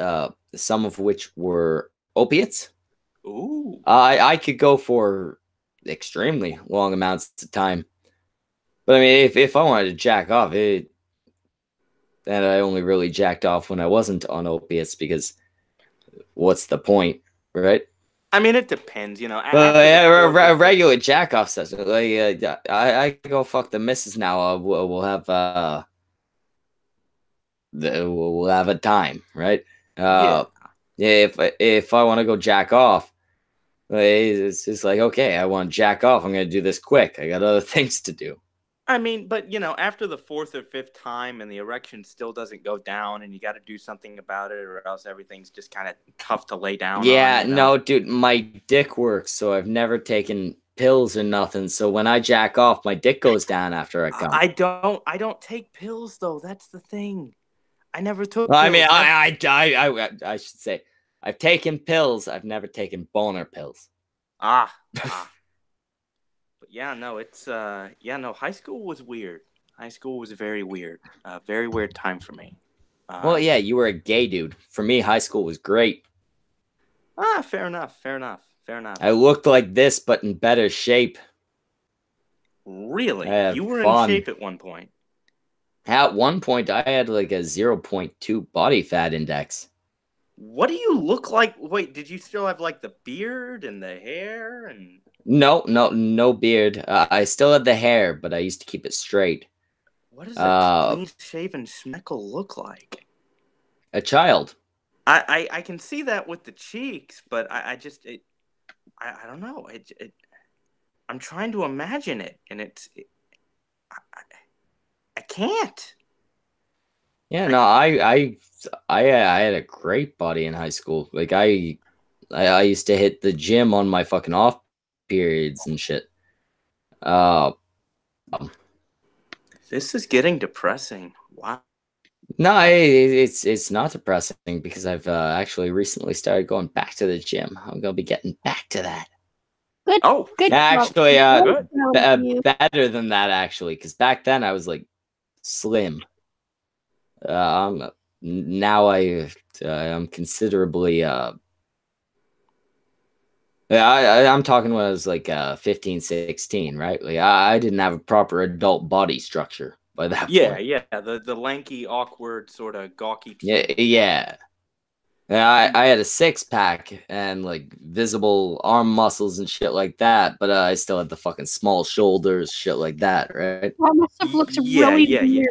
some of which were opiates. Ooh. I could go for extremely long amounts of time. But I mean, if I wanted to jack off, then I only really jacked off when I wasn't on opiates, because what's the point, right? I mean, it depends, you know. A regular jack off session, like I go fuck the missus now. We'll have we'll have a time, right? Yeah. If I want to go jack off, it's just like, okay, I want to jack off. I'm gonna do this quick. I got other things to do. I mean, but, you know, after the 4th or 5th time and the erection still doesn't go down and you got to do something about it, or else everything's just kind of tough to lay down Yeah, on, you know? no, dude, my dick works, so I've never taken pills or nothing. So when I jack off, my dick goes down after I come. I don't take pills, though. That's the thing. I never took Well, pills. I mean, I should say, I've taken pills. I've never taken boner pills. But yeah, no, it's high school was weird. High school was very weird. Very weird time for me. Well, yeah, you were a gay dude. For me, high school was great. Fair enough. I looked like this, but in better shape. Really? You were fun. in shape at one point. At one point, I had like a 0.2 body fat index. What do you look like? Wait, did you still have like the beard and the hair and... No beard. I still had the hair, but I used to keep it straight. What does a clean-shaven Schmeckle look like? A child. I can see that with the cheeks, but I don't know. I'm trying to imagine it, and I can't. Yeah, no, I had a great body in high school. Like I used to hit the gym on my fucking off periods and shit. This is getting depressing. Wow. No, it's not depressing because I've actually recently started going back to the gym. I'm gonna be getting back to that. Good. Oh, Good. Actually, good. better than that actually, because back then I was like slim. Now I'm considerably I'm talking when I was like 15, 16, right? Like I didn't have a proper adult body structure by that point. Yeah. The lanky, awkward, sort of gawky. Yeah. I had a 6-pack and like visible arm muscles and shit like that, but I still had the fucking small shoulders, shit like that, right? That must have looked really weird.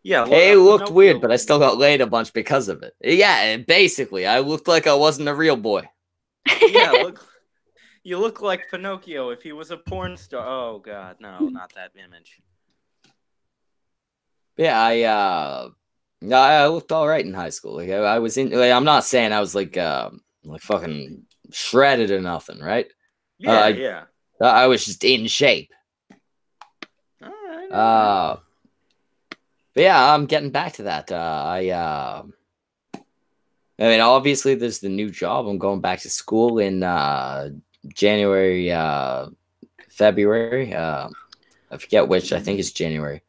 Yeah, It looked weird, but I still got laid a bunch because of it. Yeah, basically, I looked like I wasn't a real boy. Yeah, you look like Pinocchio if he was a porn star. Oh God, no, not that image. Yeah, I looked all right in high school. Like I was in. Like, I'm not saying I was like fucking shredded or nothing, right? Yeah. I was just in shape. All right. But yeah, I'm getting back to that. I mean, obviously, there's the new job. I'm going back to school in January, February. I forget which. I think it's January.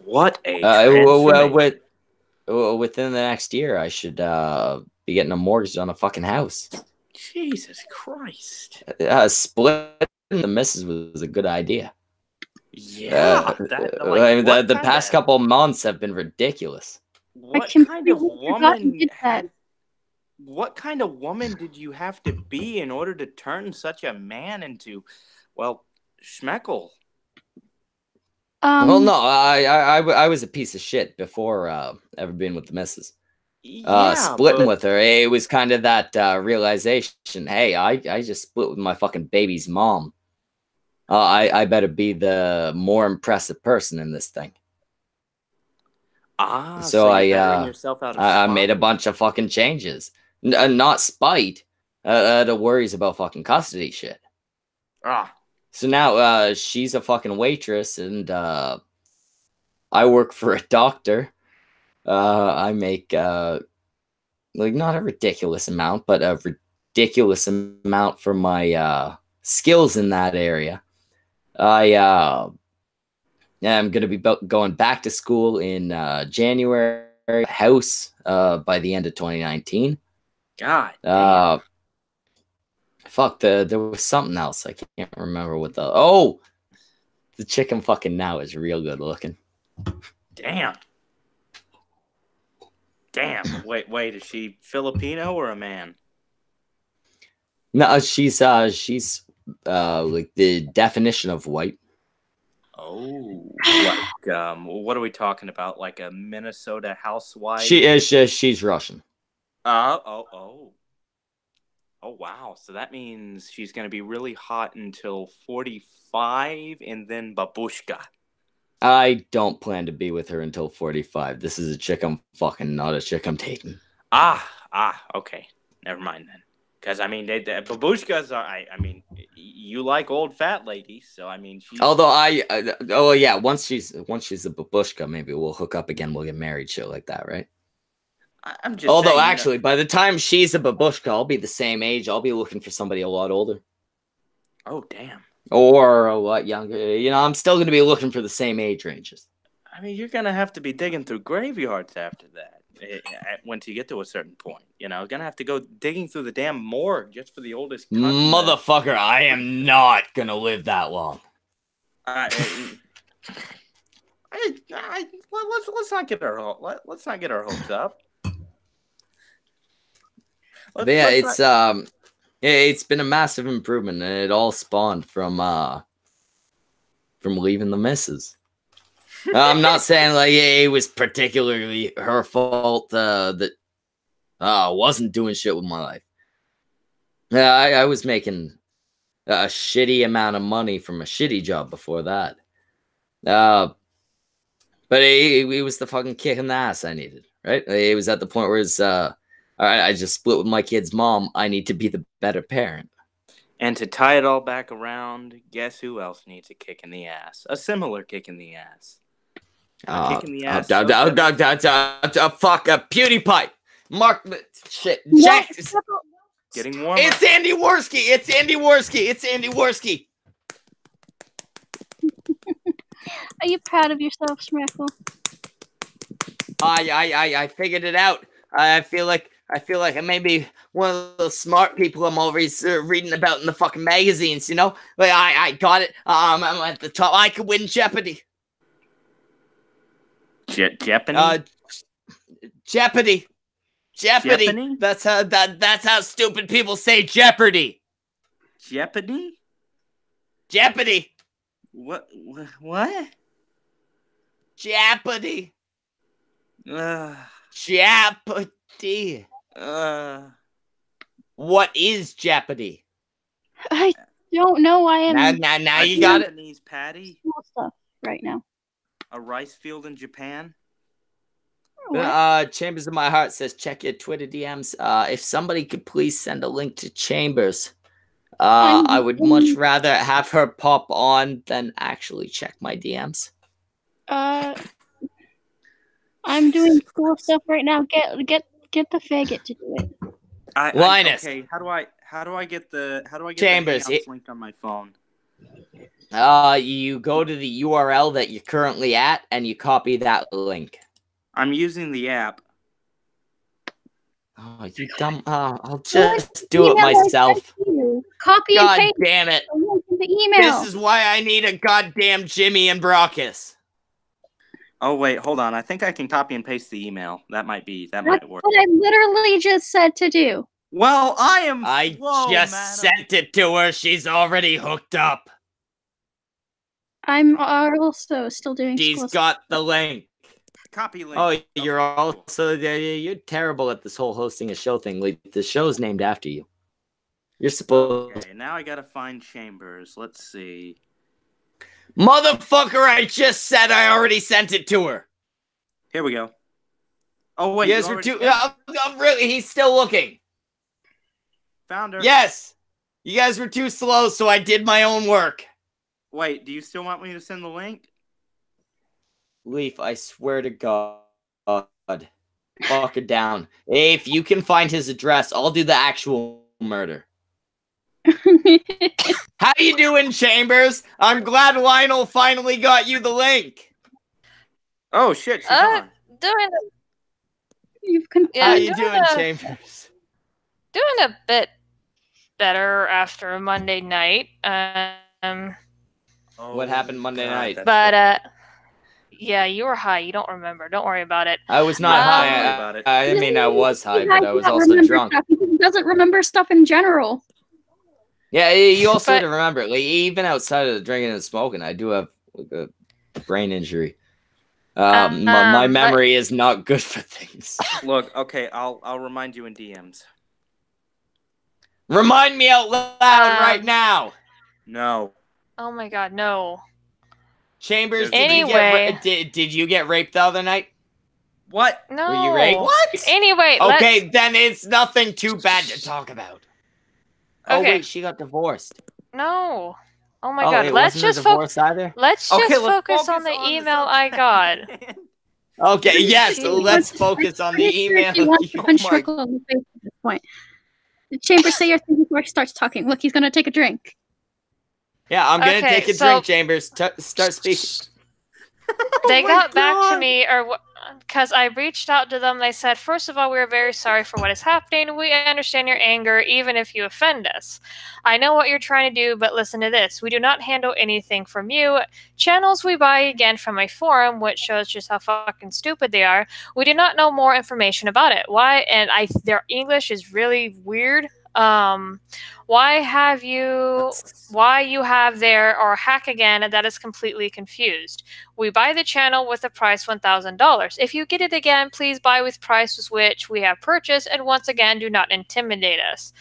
What a transformation. Within the next year, I should be getting a mortgage on a fucking house. Jesus Christ. Splitting the missus was a good idea. Yeah. The past couple months have been ridiculous. What kind of woman did you have to be in order to turn such a man into, well, Schmeckle? Well, no, I was a piece of shit before ever being with the missus. Splitting with her, it was kind of that realization. Hey, I just split with my fucking baby's mom. I better be the more impressive person in this thing. So I made a bunch of fucking changes. Not spite, the worries about fucking custody shit. So now she's a fucking waitress, and I work for a doctor. I make like not a ridiculous amount, but a ridiculous amount for my skills in that area. I'm gonna be going back to school in January. House by the end of 2019. God. Fuck. There was something else. I can't remember what the chicken fucking now is real good looking. Damn. Wait, is she Filipino or a man? No, she's like the definition of white. Oh, like what are we talking about? Like a Minnesota housewife? She's Russian. Oh, wow. So that means she's going to be really hot until 45 and then babushka. I don't plan to be with her until 45. This is a chick I'm fucking, not a chick I'm taking. Okay. Never mind then. Because, I mean, babushkas are, I mean, you like old fat ladies, so, I mean, she's... Although once she's a babushka, maybe we'll hook up again, we'll get married, shit like that, right? I'm just Although, saying, actually, by the time she's a babushka, I'll be the same age. I'll be looking for somebody a lot older. Oh, damn. Or a lot younger. I'm still going to be looking for the same age ranges. I mean, you're going to have to be digging through graveyards after that. Once you get to a certain point, gonna have to go digging through the damn morgue just for the oldest cunt. Motherfucker, I am not gonna live that long. Let's not get our hopes up. It's been a massive improvement, and it all spawned from leaving the missus. I'm not saying like it was particularly her fault that wasn't doing shit with my life. I was making a shitty amount of money from a shitty job before that. But it was the fucking kick in the ass I needed, right? It was at the point where it's all right, I just split with my kid's mom. I need to be the better parent. And to tie it all back around, guess who else needs a kick in the ass? A similar kick in the ass. Kick in the ass. Fuck a PewDiePie. Mark shit. Yes, Jack. Getting warmer. It's Andy Warski. It's Andy Warski. It's Andy Warski. Are you proud of yourself, Schmeckle? I figured it out. I feel like I may be one of those smart people I'm always reading about in the fucking magazines, you know? Like I got it. I'm at the top. I could win Jeopardy. Jeopardy? Jeopardy. Jeopardy? That's how stupid people say Jeopardy. Jeopardy? Jeopardy. What? Jeopardy. Jeopardy. What is Jeopardy? I don't know. I am Now you got it. Japanese patty? small stuff right now. A rice field in Japan? Chambers of My Heart says check your Twitter DMs. If somebody could please send a link to Chambers. I would much rather have her pop on than actually check my DMs. I'm doing cool stuff right now. Get the faggot to do it. Linus. Okay, how do I get the Chambers, the Hangouts link on my phone? You go to the URL that you're currently at and you copy that link. I'm using the app. Oh, you dumb. I'll just do it myself. Copy and God paste damn it. the link in the email. This is why I need a goddamn Jimmy and Brockus. Oh wait, hold on. I think I can copy and paste the email. That might That's work. what I literally just said to do. Well, I just sent it to her. She's already hooked up. I'm also still doing She's school got the link. Copy link. Oh, you're also you're terrible at this whole hosting a show thing. Like, the show's named after you. You're supposed. Okay, now I gotta find Chambers. Let's see. Motherfucker! I just said I already sent it to her. Here we go. Oh wait, You guys were too. Really, he's still looking. Found her. Yes, you guys were too slow, so I did my own work. Wait, do you still want me to send the link? Leaf, I swear to God, fuck it down. If you can find his address, I'll do the actual murder. How you doing, Chambers? I'm glad Lionel finally got you the link. Oh shit, she's on. Doing How you doing, Chambers? Doing a bit better after a Monday night. What happened Monday night? But yeah, you were high. You don't remember. Don't worry about it. I was not high. I mean, I was high, but I was also drunk. He doesn't remember stuff in general. Yeah, you also have to remember, like, even outside of the drinking and smoking, I do have like, a brain injury. My memory is not good for things. Look, okay, I'll remind you in DMs. Remind me out loud right now. No. Oh my God, no. Chambers, anyway, did you get raped the other night? What? No. Were you raped? What? Anyway, okay, then it's nothing too bad to talk about. Oh Okay. wait, she got divorced. No. Oh my God, it let's wasn't just a divorce either. let's Okay, just let's focus on the email I got. Okay, yes, let's focus on the email. He wants to punch Schmeckle in the face at this point. Chambers, say your thing before he starts talking. Look, he's gonna take a drink. Yeah, I'm gonna Okay, take a so- drink, Chambers. Start speaking. They got back to me, because I reached out to them. They said, first of all, we are very sorry for what is happening. We understand your anger, even if you offend us. I know what you're trying to do, but listen to this. We do not handle anything from you. Channels we buy again from a forum, which shows just how fucking stupid they are. We do not know more information about it. Why? And their English is really weird. Why you have there or hack again, that is completely confused. We buy the channel with the price $1,000. If you get it again, please buy with prices which we have purchased, and once again, do not intimidate us.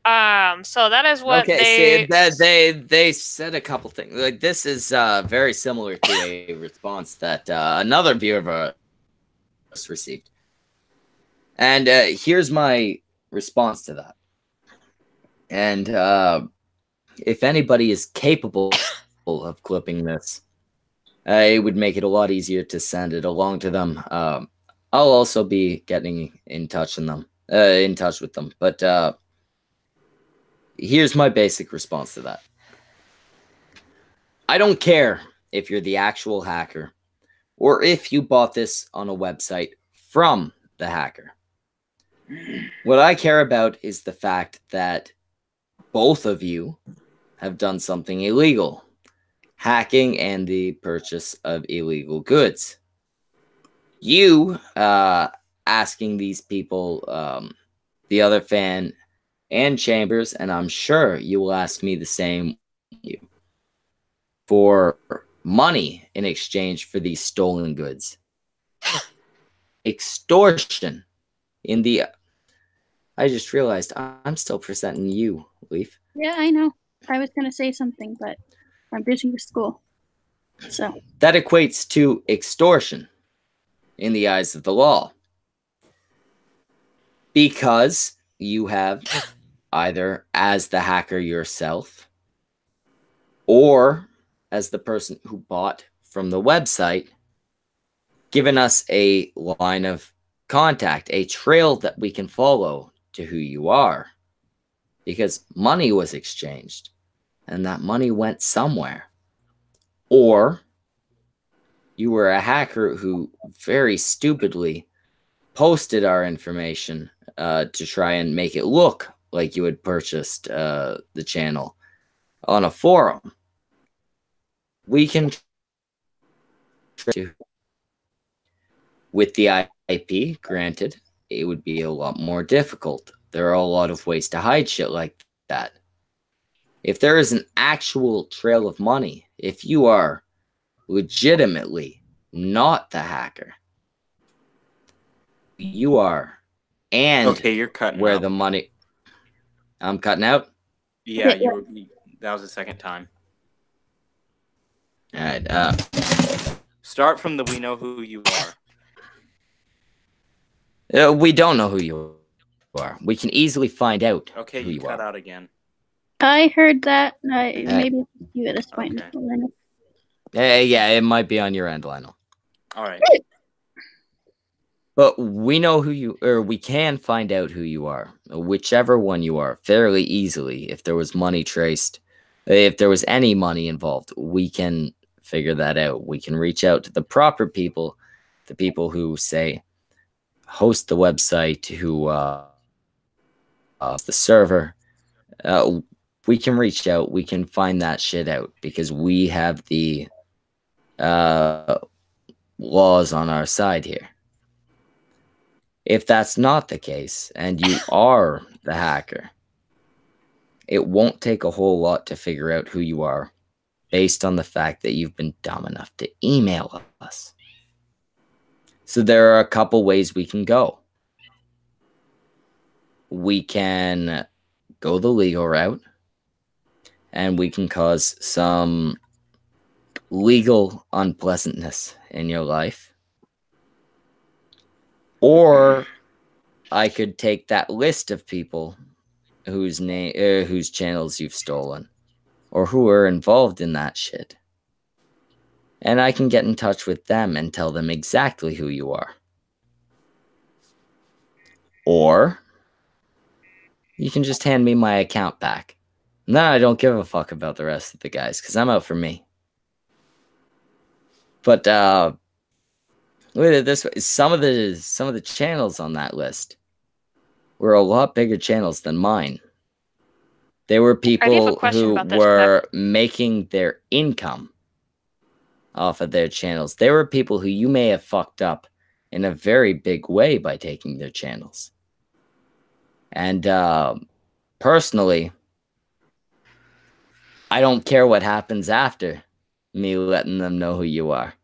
So that is what they said a couple things. Like, this is very similar to a response that another viewer of us received. And here's my response to that. And if anybody is capable of clipping this, it would make it a lot easier to send it along to them. I'll also be getting in touch with them. But here's my basic response to that. I don't care if you're the actual hacker or if you bought this on a website from the hacker. What I care about is the fact that both of you have done something illegal, hacking and the purchase of illegal goods. You asking these people, the other fan and Chambers, and I'm sure you will ask me the same, for money in exchange for these stolen goods. Extortion in the... I just realized I'm still presenting you, Leaf. Yeah, I know. I was going to say something, but I'm busy with school. So that equates to extortion in the eyes of the law. Because you have either as the hacker yourself or as the person who bought from the website given us a line of contact, a trail that we can follow to who you are. Because money was exchanged and that money went somewhere. Or you were a hacker who very stupidly posted our information to try and make it look like you had purchased the channel on a forum. We can with the IP, granted, it would be a lot more difficult. There are a lot of ways to hide shit like that. If there is an actual trail of money, if you are legitimately not the hacker, you are, and okay, you're cutting where out. the money... I'm cutting out? Yeah, that was the second time. All right. Start from the we know who you are. We don't know who you are. We can easily find out okay, who you cut are. out again. I heard that. Maybe you at this point. Okay. Yeah, it might be on your end, Lionel. All right. But we know who you, or we can find out who you are, whichever one you are, fairly easily. If there was money traced, if there was any money involved, we can figure that out. We can reach out to the proper people, the people who say host the website, who the server. We can reach out. We can find that shit out because we have the laws on our side here. If that's not the case, and you are the hacker, it won't take a whole lot to figure out who you are based on the fact that you've been dumb enough to email us. So there are a couple ways we can go. We can go the legal route, and we can cause some legal unpleasantness in your life. Or I could take that list of people whose channels you've stolen or who are involved in that shit, and I can get in touch with them and tell them exactly who you are. Or you can just hand me my account back. No, I don't give a fuck about the rest of the guys because I'm out for me. But look at it this way: some of the channels on that list were a lot bigger channels than mine. They were people who were making their income off of their channels. They were people who you may have fucked up in a very big way by taking their channels. And personally, I don't care what happens after me letting them know who you are.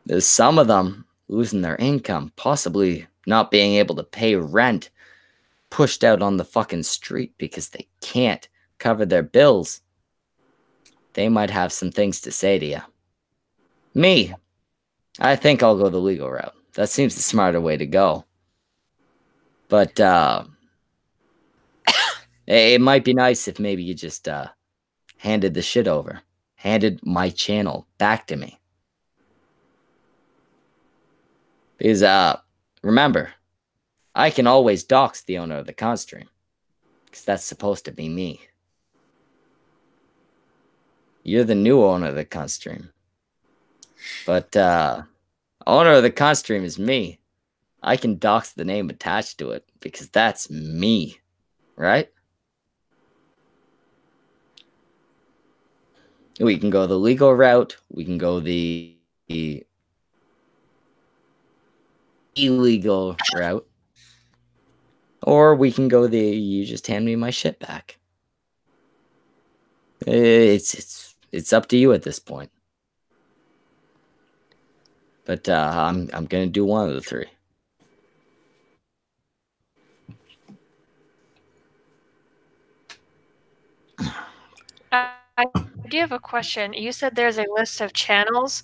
There's some of them losing their income, possibly not being able to pay rent, pushed out on the fucking street because they can't cover their bills. They might have some things to say to you. Me, I think I'll go the legal route. That seems the smarter way to go. But it might be nice if maybe you just handed the shit over. handed my channel back to me. Because, remember, I can always dox the owner of the cunt stream. Because that's supposed to be me. You're the new owner of the cunt stream. But, owner of the cunt stream is me. I can dox the name attached to it. Because that's me. Right? We can go the legal route. We can go the illegal route. Or we can go the you just hand me my shit back. It's up to you at this point. But I'm gonna do one of the three. I do have a question. You said there's a list of channels.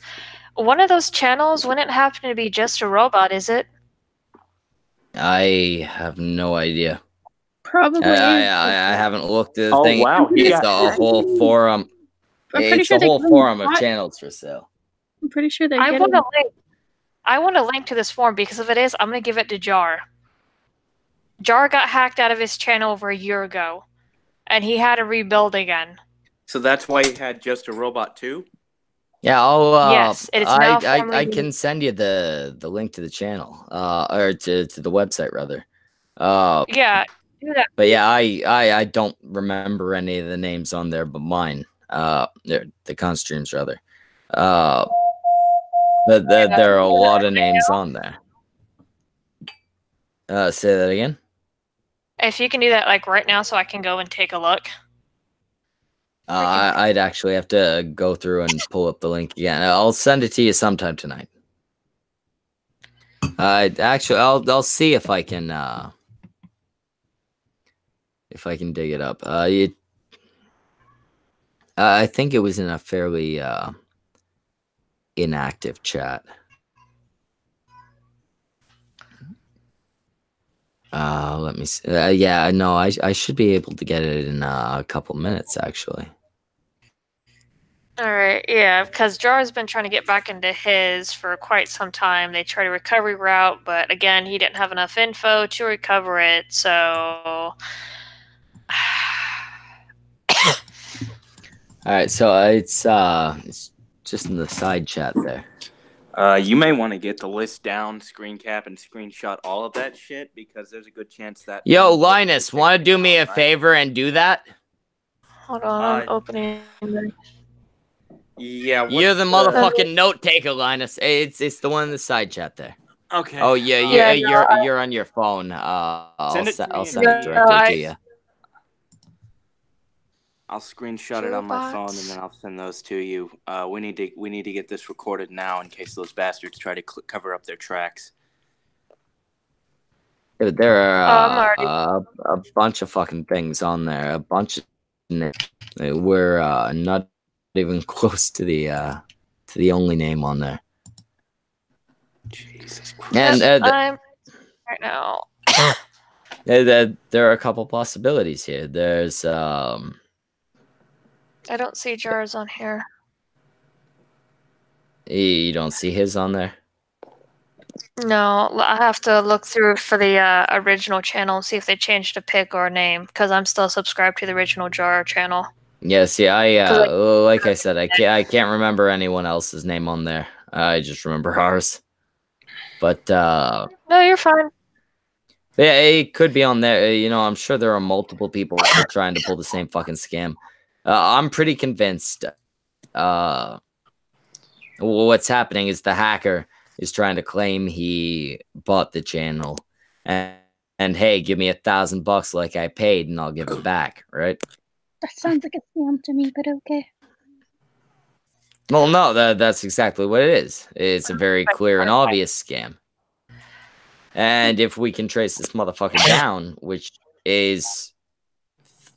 One of those channels wouldn't happen to be just a robot, is it? I have no idea. Probably. I haven't looked at the Oh, thing. wow. It's a whole forum. I'm pretty It's sure a whole forum of not- channels for sale. I'm pretty sure they I get want it. a link. I want a link to this forum because if it is, I'm gonna give it to Jar. Jar got hacked out of his channel over a year ago, and he had to rebuild again. So that's why he had just a robot too? Yeah, I'll Yes, it's now I formally can send you the link to the channel. Or to the website rather. Yeah, do that. But yeah, I don't remember any of the names on there but mine. The cunt streams rather. But there are a lot of names on there. Say that again. If you can do that like right now so I can go and take a look. I'd actually have to go through and pull up the link again. I'll send it to you sometime tonight. I'll see if I can dig it up. I think it was in a fairly inactive chat. Let me see. Yeah, no, I should be able to get it in a couple minutes actually. All right, yeah, because Jar's been trying to get back into his for quite some time. They tried a recovery route, but again, he didn't have enough info to recover it, so... Alright, so it's just in the side chat there. You may want to get the list down, screen cap, and screenshot all of that shit because there's a good chance that. Yo, Linus, want to do me a favor and do that? Hold on, I'm opening. Yeah, you're the motherfucking note taker, Linus. It's the one in the side chat there. Okay. Oh yeah, you're on your phone. I'll send it directly to you. I'll screenshot it on my phone and then I'll send those to you. We need to get this recorded now in case those bastards try to cover up their tracks. There are a bunch of fucking things on there. A bunch of we're not even close to the only name on there. Jesus Christ. And I'm right now. there are a couple possibilities here. There's I don't see Jars on here. You don't see his on there? No, I have to look through for the original channel and see if they changed a pic or a name because I'm still subscribed to the original Jar channel. Yeah, see, like I said, I can't remember anyone else's name on there. I just remember ours. But no, you're fine. Yeah, it could be on there. You know, I'm sure there are multiple people trying to pull the same fucking scam. I'm pretty convinced. What's happening is the hacker is trying to claim he bought the channel, and hey, give me $1,000 like I paid, and I'll give it back, right? That sounds like a scam to me, but okay. Well, no, that's exactly what it is. It's a very clear and obvious scam. And if we can trace this motherfucker down, which is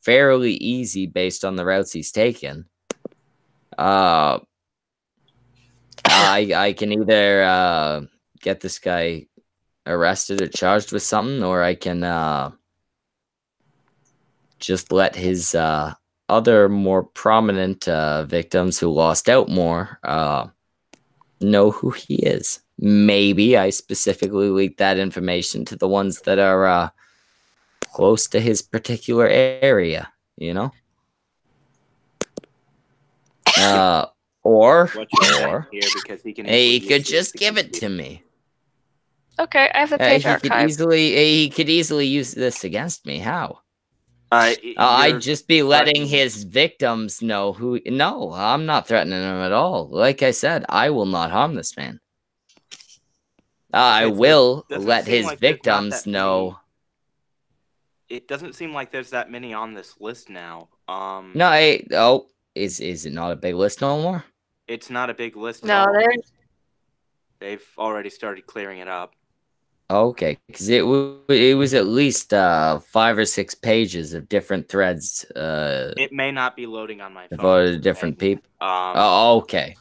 fairly easy based on the routes he's taken, I can either get this guy arrested or charged with something, or I can just let his other more prominent victims who lost out more know who he is. Maybe I specifically leaked that information to the ones that are close to his particular area, you know? Or here because he can he could just give it to me. Okay, I have the page he archive. He could easily use this against me. How? I'd just be letting his victims know who. No, I'm not threatening him at all. Like I said, I will not harm this man. I will let his victims know. It doesn't seem like there's that many on this list now. No, is it not a big list no more? It's not a big list. No, they've already started clearing it up. Okay, because it was at least 5 or 6 pages of different threads. It may not be loading on my phone. Devoted to different people. Okay.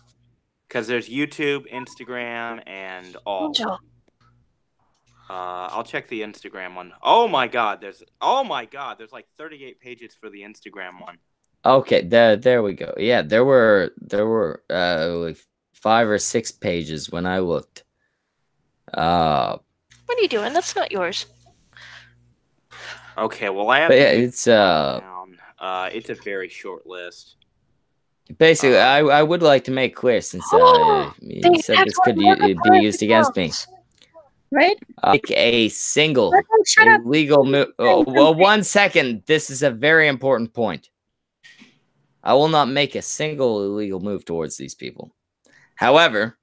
Because there's YouTube, Instagram, and all. I'll check the Instagram one. Oh my god, there's like 38 pages for the Instagram one. Okay, there we go. Yeah, there were like 5 or 6 pages when I looked. What are you doing? That's not yours. Okay, well I have. But yeah, it's a very short list. Basically, I would like to make clear since you said this could be used against me. Right? Like a single Shut illegal move. Well, 1 second. This is a very important point. I will not make a single illegal move towards these people. However,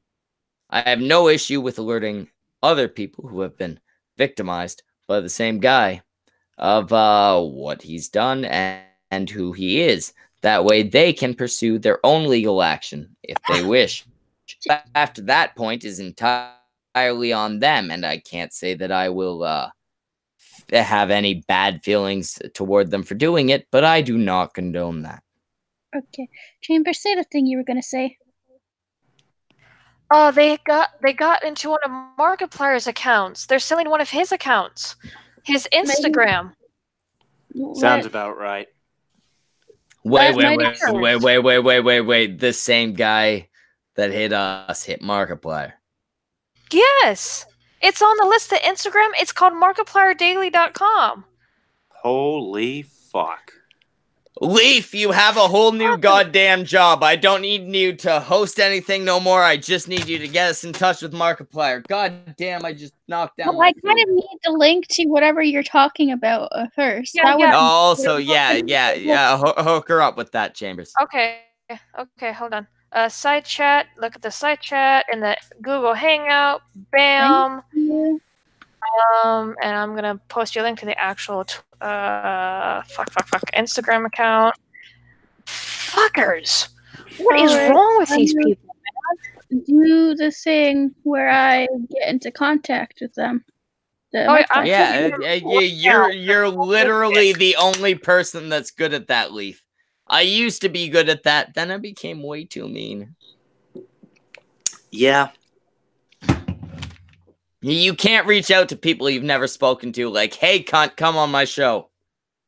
I have no issue with alerting other people who have been victimized by the same guy of what he's done and who he is. That way they can pursue their own legal action if they wish. After that point is entirely on them, and I can't say that I will have any bad feelings toward them for doing it, but I do not condone that. Okay. Chamber, say the thing you were going to say. Oh, they got into one of Markiplier's accounts. They're selling one of his accounts. His Instagram. Sounds about right. Wait. The same guy that hit us hit Markiplier. Yes. It's on the list of Instagram. It's called markiplierdaily.com. Holy fuck. Leaf, you have a whole new goddamn job. I don't need you to host anything no more. I just need you to get us in touch with Markiplier. God damn, I just knocked down. Well, I kind of need the link to whatever you're talking about first. Yeah, hook her up with that, Chambers. Okay, hold on. Side chat. Look at the side chat in the Google Hangout. Bam. And I'm gonna post you a link to the actual Instagram account. Fuckers! What is wrong with these people, man? Do the thing where I get into contact with them. You're literally the only person that's good at that, Leaf. I used to be good at that, then I became way too mean. Yeah. You can't reach out to people you've never spoken to, like, hey, cunt, come on my show.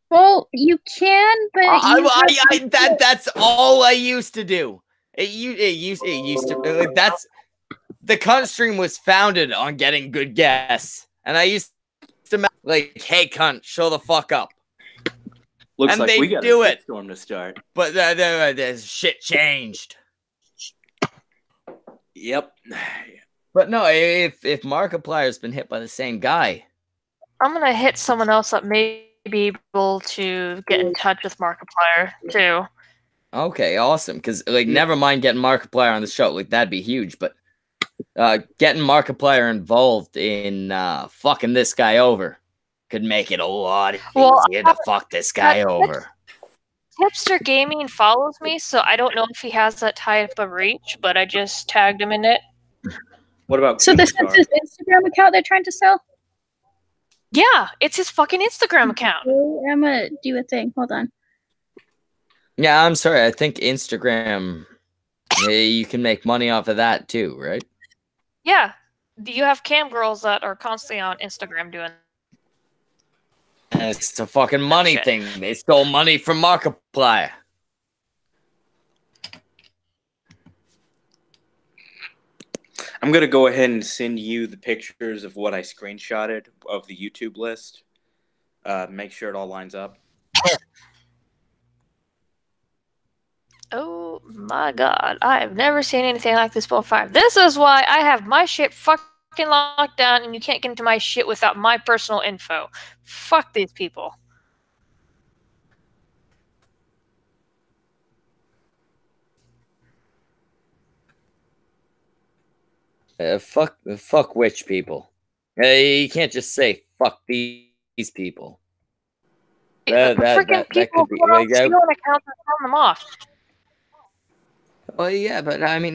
Well, you can, but that's all I used to do. It used to that's the cunt stream was founded on getting good guests, and I used to like, hey, cunt, show the fuck up. Looks and like we got a storm to start. But the shit changed. Yep. But no, if Markiplier's been hit by the same guy, I'm gonna hit someone else that may be able to get in touch with Markiplier too. Okay, awesome. Because like, never mind getting Markiplier on the show, like that'd be huge. But getting Markiplier involved in fucking this guy over could make it a lot easier to fuck this guy over. Hipster Gaming follows me, so I don't know if he has that type of reach, but I just tagged him in it. What about so this is his Instagram account they're trying to sell? Yeah, it's his fucking Instagram account. I'm gonna do a thing. Hold on. Yeah, I'm sorry. I think Instagram, you can make money off of that too, right? Yeah. You have cam girls that are constantly on Instagram doing. It's a fucking money thing. They stole money from Markiplier. I'm gonna go ahead and send you the pictures of what I screenshotted of the YouTube list. Make sure it all lines up. Oh my god, I have never seen anything like this before. This is why I have my shit fucking locked down and you can't get into my shit without my personal info. Fuck these people. Fuck which people. You can't just say fuck these people. Freaking people who are stealing accounts and selling them off. Well, yeah, but I mean,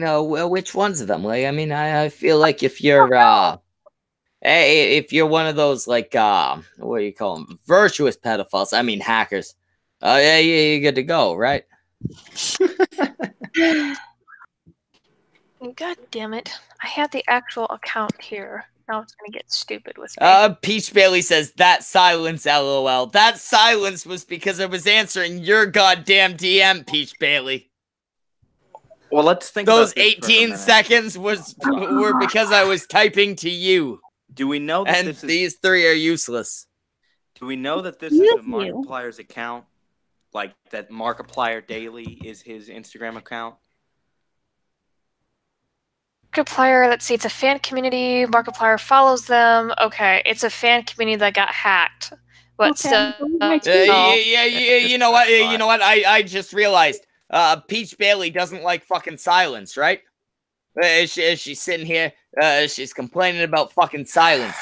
which ones of them? Like, I mean, I feel like if you're if you're one of those like what do you call them, virtuous pedophiles? I mean, hackers. Yeah, you're good to go, right? God damn it! I have the actual account here. Now it's gonna get stupid with me. Peach Bailey says that silence, LOL. That silence was because I was answering your goddamn DM, Peach Bailey. Well, let's think those about this 18 seconds were because I was typing to you. Do we know that and these three are useless? Do we know that this is a Markiplier's account? Like that Markiplier Daily is his Instagram account? Markiplier, let's see, it's a fan community. Markiplier follows them. Okay, it's a fan community that got hacked. But still, yeah, you know what? You know what? I just realized. Peach Bailey doesn't like fucking silence, right? She's sitting here. She's complaining about fucking silence.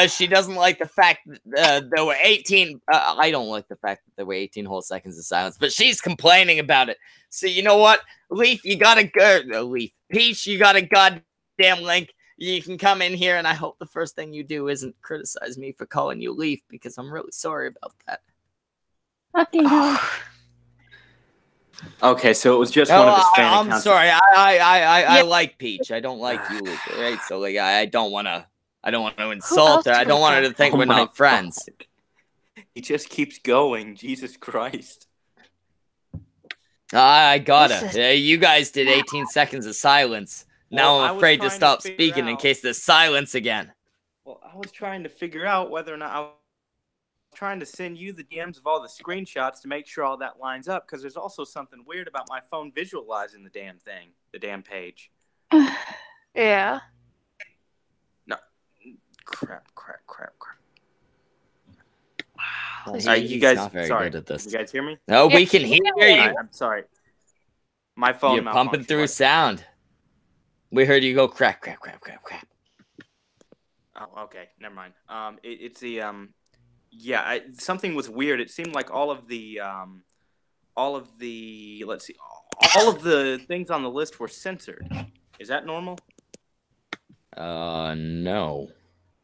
She doesn't like the fact that there were 18. I don't like the fact that there were 18 whole seconds of silence, but she's complaining about it. So you know what, Leaf, you got a Leaf. Peach, you got a goddamn link. You can come in here, and I hope the first thing you do isn't criticize me for calling you Leaf, because I'm really sorry about that. Fucking hell. Okay, so it was just one of his fan accounts. I'm sorry. I like Peach. I don't like you, Luke. Right? So like, I don't want to insult her. I don't want her to think we're not friends. He just keeps going. Jesus Christ. I gotta. You guys did 18 seconds of silence. Now I'm afraid to stop speaking in case there's silence again. Well, I was trying to figure out whether or not I was trying to send you the DMs of all the screenshots to make sure all that lines up, because there's also something weird about my phone visualizing the damn thing, the damn page. Yeah. No. Crap. You guys not very good at this. You guys hear me? No, we can hear you. I'm sorry. My phone. You're pumping through sound. We heard you go crap. Oh, okay. Never mind. It's the yeah, something was weird. It seemed like all of the things on the list were censored. Is that normal? No.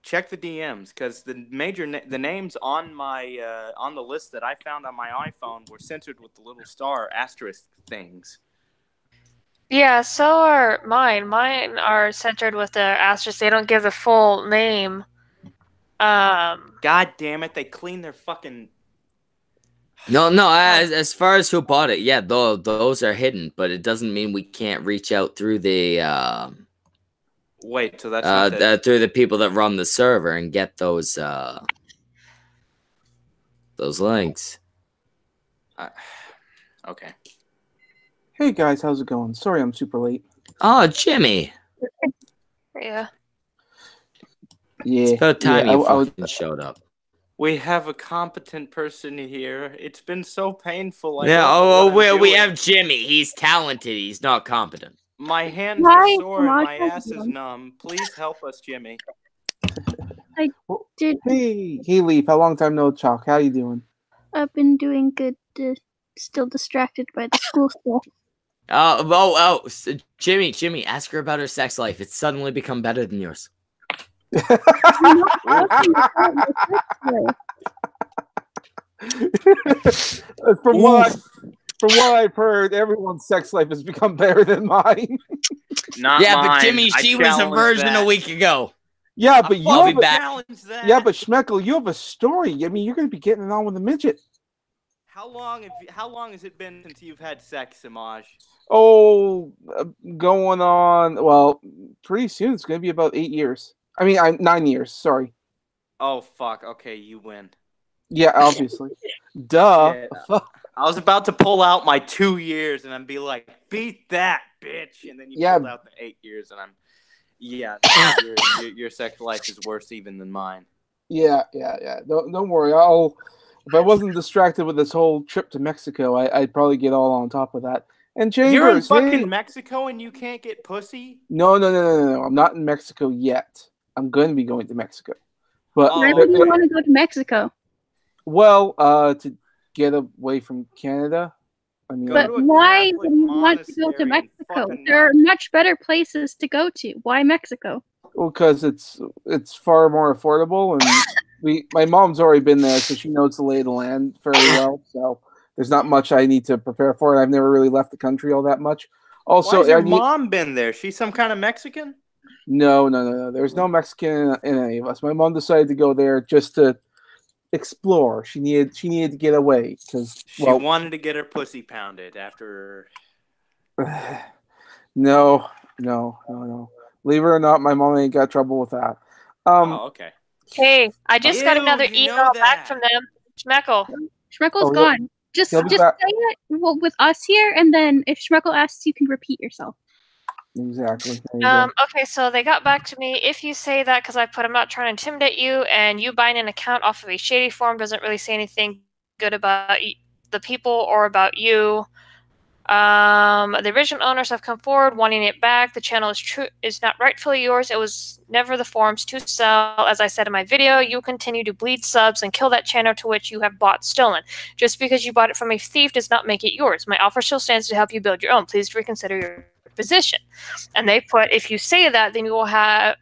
Check the DMs, because the names on my on the list that I found on my iPhone were censored with the little star asterisk things. Yeah, so are mine. Mine are centered with the asterisk. They don't give the full name. God damn it! They clean their fucking. No. As far as who bought it, yeah, those are hidden, but it doesn't mean we can't reach out through the. Wait, so that's through the people that run the server and get those links. Okay. Hey guys, how's it going? Sorry I'm super late. Oh, Jimmy. Yeah. Yeah. It's about time you fucking showed up. We have a competent person here. It's been so painful. We have Jimmy. He's talented. He's not competent. My hands are sore and my ass is numb. Please help us, Jimmy. I did. Hey, Leaf. How long time no talk? How you doing? I've been doing good. Still distracted by the school stuff. Jimmy, ask her about her sex life. It's suddenly become better than yours. From what I've heard, everyone's sex life has become better than mine. Not mine. But Jimmy, she was a virgin a week ago. Yeah, but Yeah, but Schmeckle, you have a story. I mean, you're going to be getting it on with a midget. How long has it been since you've had sex, Semaj? Oh, going on. Well, pretty soon it's going to be about 8 years. I mean, 9 years. Sorry. Oh fuck. Okay, you win. Yeah, obviously. Duh. Shit. I was about to pull out my 2 years and then be like, "Beat that, bitch!" And then you pulled out the 8 years, and I'm, your sex life is worse even than mine. Yeah. Don't worry. If I wasn't distracted with this whole trip to Mexico, I'd probably get all on top of that. And Chambers, you're in fucking Mexico and you can't get pussy? No. I'm not in Mexico yet. I'm going to be going to Mexico. But why would you want to go to Mexico? Well, to get away from Canada. I mean, but why would you want to go to Mexico? There are much better places to go to. Why Mexico? Well, because it's far more affordable, and my mom's already been there, so she knows the lay of the land fairly well. So there's not much I need to prepare for, and I've never really left the country all that much. Also, why has your mom been there? She's some kind of Mexican? No. There's no Mexican in any of us. My mom decided to go there just to explore. She needed to get away because she wanted to get her pussy pounded after. No. Believe it or not, my mom ain't got trouble with that. Okay. Hey, I just got another email back from them. Schmeckle. Schmeckle's gone. Just say it with us here, and then if Schmeckle asks, you can repeat yourself. Exactly. Okay, so they got back to me. If you say that because I put I'm not trying to intimidate you, and you buying an account off of a shady forum doesn't really say anything good about the people or about you. The original owners have come forward wanting it back. The channel is not rightfully yours. It was never the forum's to sell. As I said in my video, you continue to bleed subs and kill that channel to which you have bought stolen. Just because you bought it from a thief does not make it yours. My offer still stands to help you build your own. Please reconsider your position. And they put, if you say that, then we will have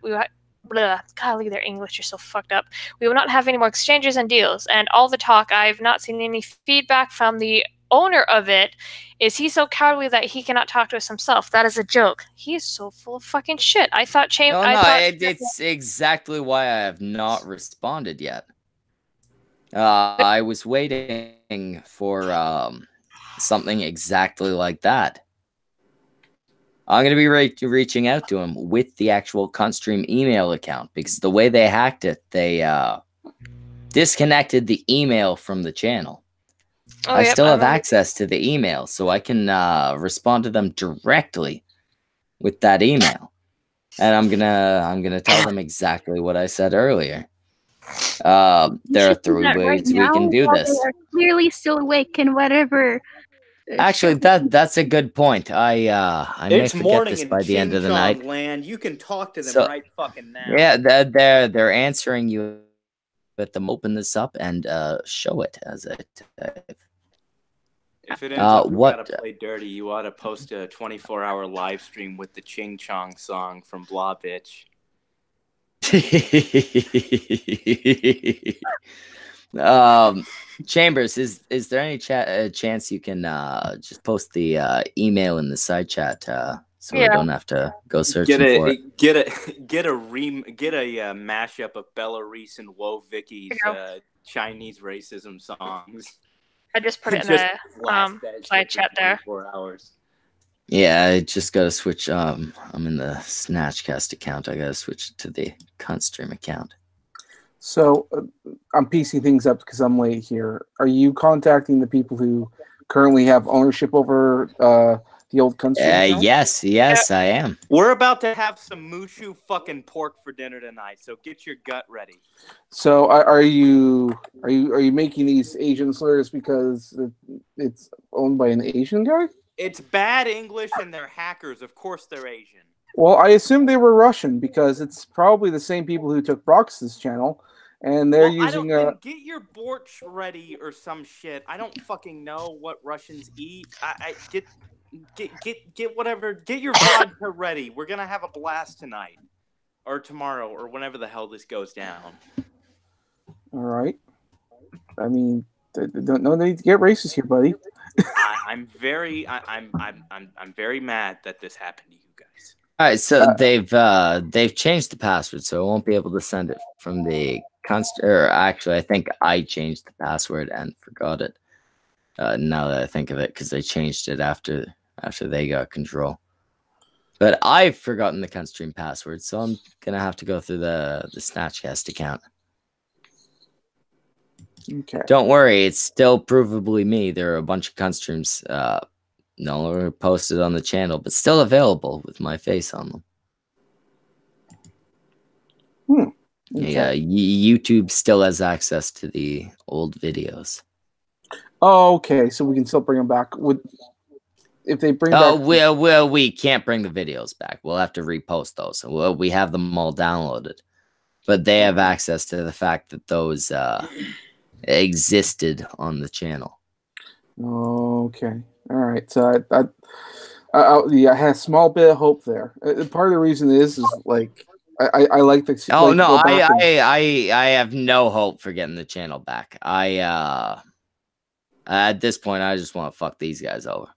golly, their English is so fucked up. We will not have any more exchanges and deals. And all the talk, I've not seen any feedback from the owner of it. Is he so cowardly that he cannot talk to us himself? That is a joke. He is so full of fucking shit. I thought it's exactly why I have not responded yet. I was waiting for something exactly like that. I'm going to be reaching out to him with the actual CuntStream email account, because the way they hacked it, they disconnected the email from the channel. I still have access to the email, so I can respond to them directly with that email. And I'm gonna tell them exactly what I said earlier. There are 3 ways we can do this. They are clearly still awake and whatever. Actually, that's a good point. I may forget this by the end of the night. Land. You can talk to them right fucking now. Yeah, they're answering you. Let them open this up and show it as it. If it ends up you gotta play dirty, you ought to post a 24-hour live stream with the Ching Chong song from Blah Bitch. Chambers, is there any chance you can just post the email in the side chat so I don't have to go searching for it? Get a mashup of Belarus and Woe Vicky's Chinese racism songs. I just put it in the side chat there. 4 hours. Yeah, I just gotta switch. I'm in the Snatchcast account. I gotta switch it to the CuntStream account. So I'm piecing things up because I'm late here. Are you contacting the people who currently have ownership over the old CuntStream account? Yes, I am. We're about to have some Mushu fucking pork for dinner tonight, so get your gut ready. So are you making these Asian slurs because it's owned by an Asian guy? It's bad English and they're hackers. Of course they're Asian. Well, I assume they were Russian because it's probably the same people who took Brox's channel, and they're using get your bortsch ready or some shit. I don't fucking know what Russians eat. Get whatever. Get your vodka ready. We're gonna have a blast tonight, or tomorrow, or whenever the hell this goes down. All right. I mean, no need to get racist here, buddy. I'm very mad that this happened to you guys. All right, so they've changed the password, so I won't be able to send it from the or actually, I think I changed the password and forgot it. Now that I think of it, because they changed it after after they got control. But I've forgotten the CuntStream password, so I'm gonna have to go through the Snatchcast account. Okay. Don't worry, it's still provably me. There are a bunch of CuntStreams no longer posted on the channel, but still available with my face on them. Okay. Yeah, YouTube still has access to the old videos. Oh, okay. So we can still bring them back. If they bring back... well, we can't bring the videos back. We'll have to repost those. Well, we have them all downloaded, but they have access to the fact that those existed on the channel. Okay. All right. So I had a small bit of hope there. Part of the reason is like I like the. Oh no, I have no hope for getting the channel back. At this point, I just want to fuck these guys over.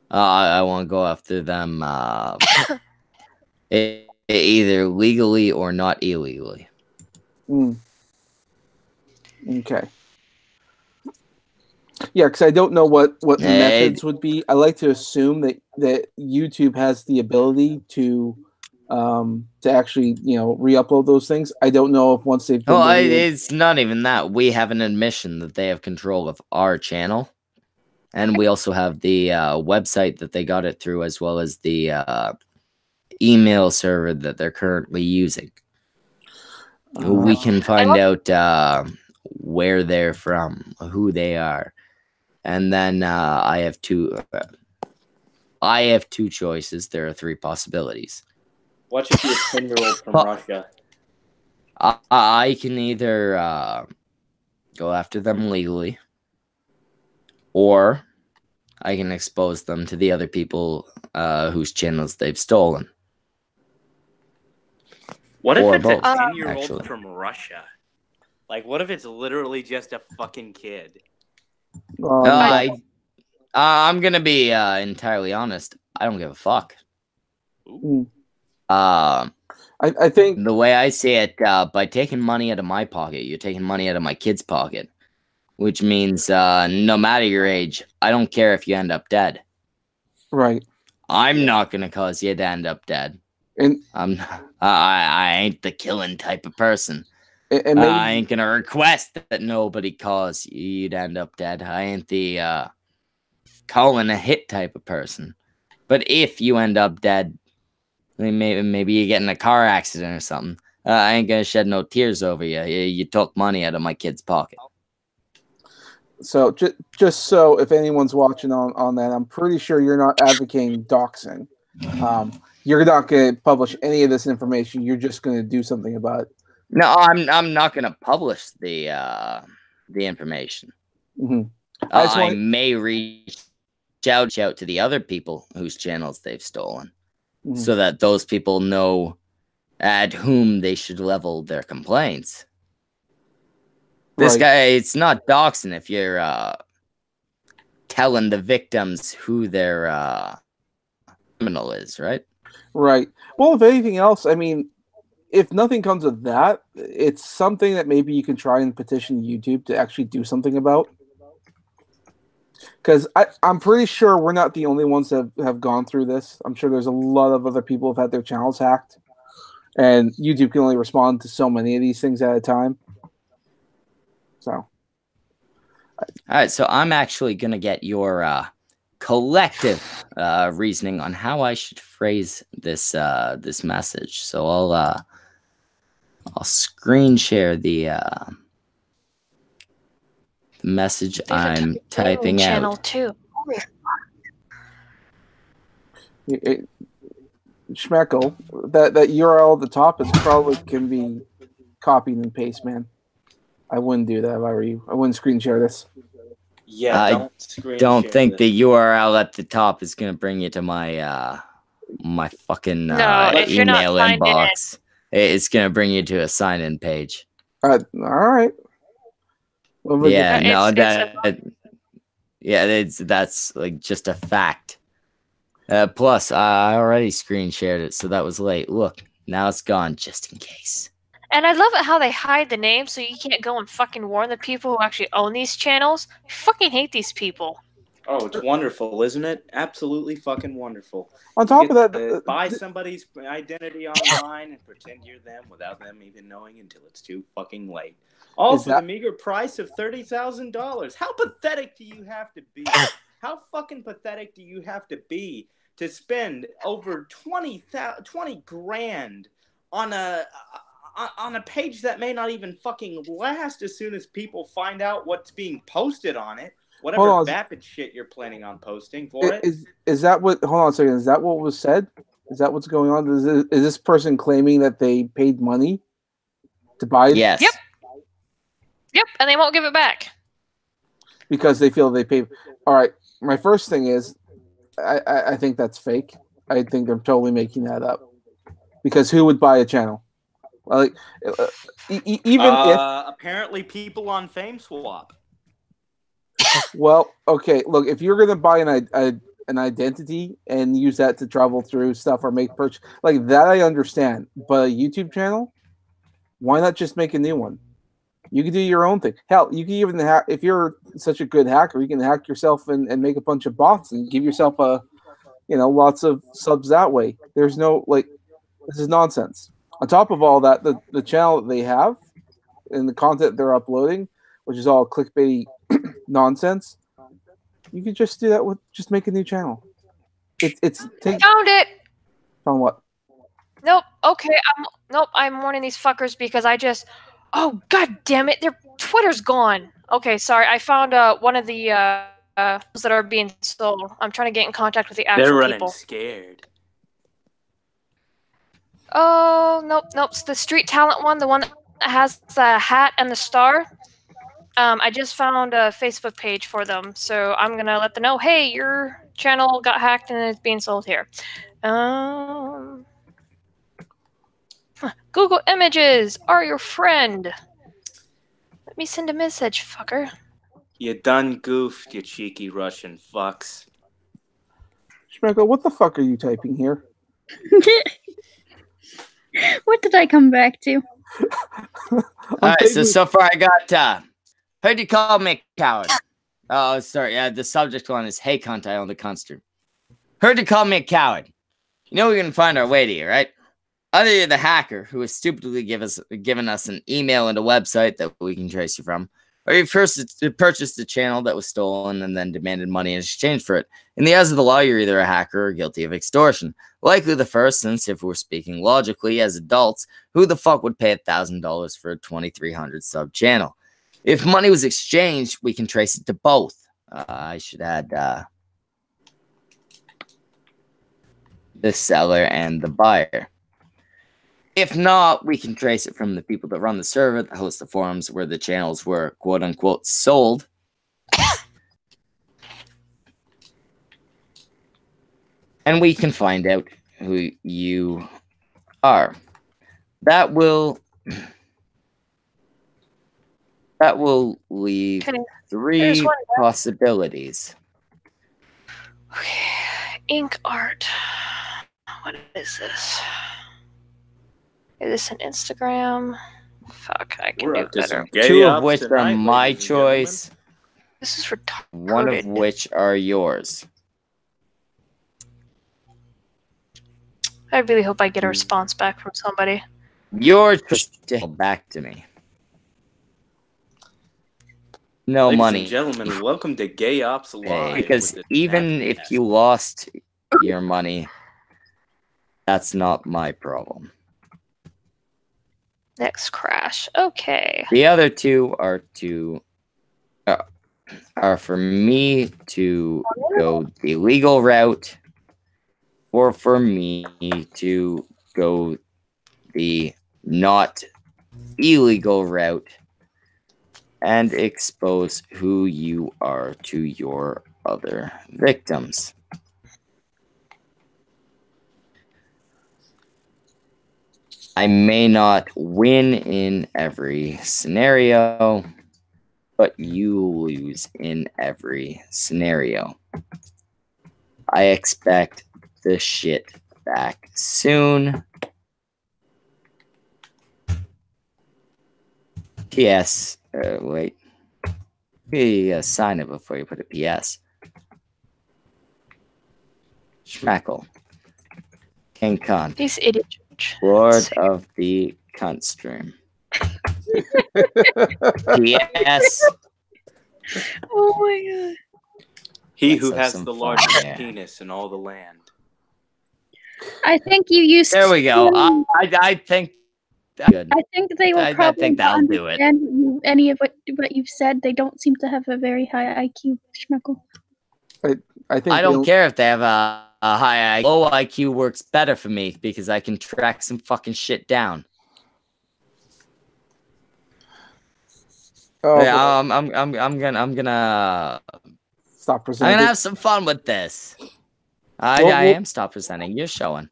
I want to go after them either legally or not illegally. Okay. Yeah, because I don't know what the methods would be. I like to assume that YouTube has the ability to actually re-upload those things. I don't know if once they've been it's not even that. We have an admission that they have control of our channel, and we also have the website that they got it through, as well as the email server that they're currently using. We can find out where they're from, who they are, and then I have two choices. There are 3 possibilities. What if you're a 10-year-old from Russia? I can either go after them legally, or I can expose them to the other people whose channels they've stolen. What if it's both, a 10-year-old from Russia? Like, what if it's literally just a fucking kid? I'm gonna be entirely honest. I don't give a fuck. I think the way I see it, by taking money out of my pocket, you're taking money out of my kid's pocket, which means no matter your age, I don't care if you end up dead. Right. I'm not gonna cause you to end up dead. And I ain't the killing type of person. And maybe, I ain't gonna request that nobody cause you'd end up dead. I ain't the calling a hit type of person. But if you end up dead, maybe you get in a car accident or something, I ain't gonna shed no tears over you. You took money out of my kid's pocket. So just so if anyone's watching on that, I'm pretty sure you're not advocating doxing. You're not going to publish any of this information. You're just going to do something about it. No, I'm not going to publish the information. I may reach out to the other people whose channels they've stolen, so that those people know at whom they should level their complaints. This guy, it's not doxing if you're telling the victims who their criminal is, right? Right. Well, if anything else, I mean, if nothing comes of that, it's something that maybe you can try and petition YouTube to actually do something about. Because I'm pretty sure we're not the only ones that have gone through this. I'm sure there's a lot of other people who have had their channels hacked. And YouTube can only respond to so many of these things at a time. So. All right, so I'm actually going to get your collective reasoning on how I should phrase this this message. So I'll screen share the message I'm typing channel out. Channel 2. Schmeckle, that URL at the top is probably can be copied and pasted, man. I wouldn't do that if I were you. I wouldn't screen share this. Yeah, don't think the URL at the top is gonna bring you to my my fucking email inbox. It's gonna bring you to a sign-in page. All right. Well, yeah, that's like just a fact. Plus, I already screen shared it, so that was late. Look, now it's gone, just in case. And I love it how they hide the name so you can't go and fucking warn the people who actually own these channels. I fucking hate these people. Oh, it's wonderful, isn't it? Absolutely fucking wonderful. On top of that, buy somebody's identity online and pretend you're them without them even knowing until it's too fucking late. All for the meager price of $30,000. How pathetic do you have to be? How fucking pathetic do you have to be to spend over 20 grand on a page that may not even fucking last as soon as people find out what's being posted on it? Whatever vapid shit you're planning on posting for it. Is that what? Hold on a second. Is that what was said? Is that what's going on? Is this person claiming that they paid money to buy it? Yes. Yep, and they won't give it back because they feel they paid. All right. My first thing is, I think that's fake. I think they're totally making that up. Because who would buy a channel? Like, even if apparently people on FameSwap. Well, okay. Look, if you're gonna buy an identity and use that to travel through stuff or make purchase like that, I understand. But a YouTube channel, why not just make a new one? You can do your own thing. Hell, you can even hack if you're such a good hacker. You can hack yourself and make a bunch of bots and give yourself lots of subs that way. There's no this is nonsense. On top of all that, the channel that they have and the content they're uploading, which is all clickbaity nonsense, you could just do that with just make a new channel. Found it. Found what? Nope. Okay. I'm warning these fuckers because oh god damn it, their Twitter's gone. Okay, sorry. I found one of the that are being sold. I'm trying to get in contact with the actual people. They're running scared. Oh nope. It's the street talent one, the one that has the hat and the star. I just found a Facebook page for them, so I'm gonna let them know, hey, your channel got hacked and it's being sold here. Google Images are your friend. Let me send a message, fucker. You done goofed, you cheeky Russian fucks. Schmeckle, what the fuck are you typing here? What did I come back to? Alright, so far I got heard you call me a coward. Oh, sorry. Yeah, the subject one is, hey, cunt, I own the Cunster. Heard you call me a coward. You know we're going to find our way to you, right? Either you're the hacker who has stupidly given us an email and a website that we can trace you from, or you've purchased a channel that was stolen and then demanded money in exchange for it. In the eyes of the law, you're either a hacker or guilty of extortion. Likely the first, since if we're speaking logically as adults, who the fuck would pay $1,000 for a 2,300 sub channel? If money was exchanged, we can trace it to both. I should add the seller and the buyer. If not, we can trace it from the people that run the server, that host the forums where the channels were quote-unquote sold. And we can find out who you are. That will leave three possibilities. Okay. Ink art. What is this? Is this an Instagram? Fuck, I can do better. Two of which are my choice. This is retarded. One of which are yours. I really hope I get a response back from somebody. Yours back to me. No Ladies money. and gentlemen, welcome to Gay Ops Live. Because even if you lost your money, that's not my problem. Next crash. Okay. The other two are for me to go the legal route, or for me to go the not illegal route and expose who you are to your other victims. I may not win in every scenario, but you lose in every scenario. I expect the shit back soon. P.S. Wait. You sign it before you put a P.S. Schmeckle. King Cunt. These idiots. Lord of the Cunt Stream. Yes. Oh my god. He Let's who have has some the fun largest here. penis in all the land. I think you used. There we go. to- I think. Good. I think they will I probably think that'll not do it. understand any of what you've said. They don't seem to have a very high IQ, Schmeckle. I think I don't care if they have a high IQ. Low IQ works better for me because I can track some fucking shit down. Oh, Yeah, boy. I'm gonna Stop I'm presenting. gonna have some fun with this. I am stop presenting. You're showing.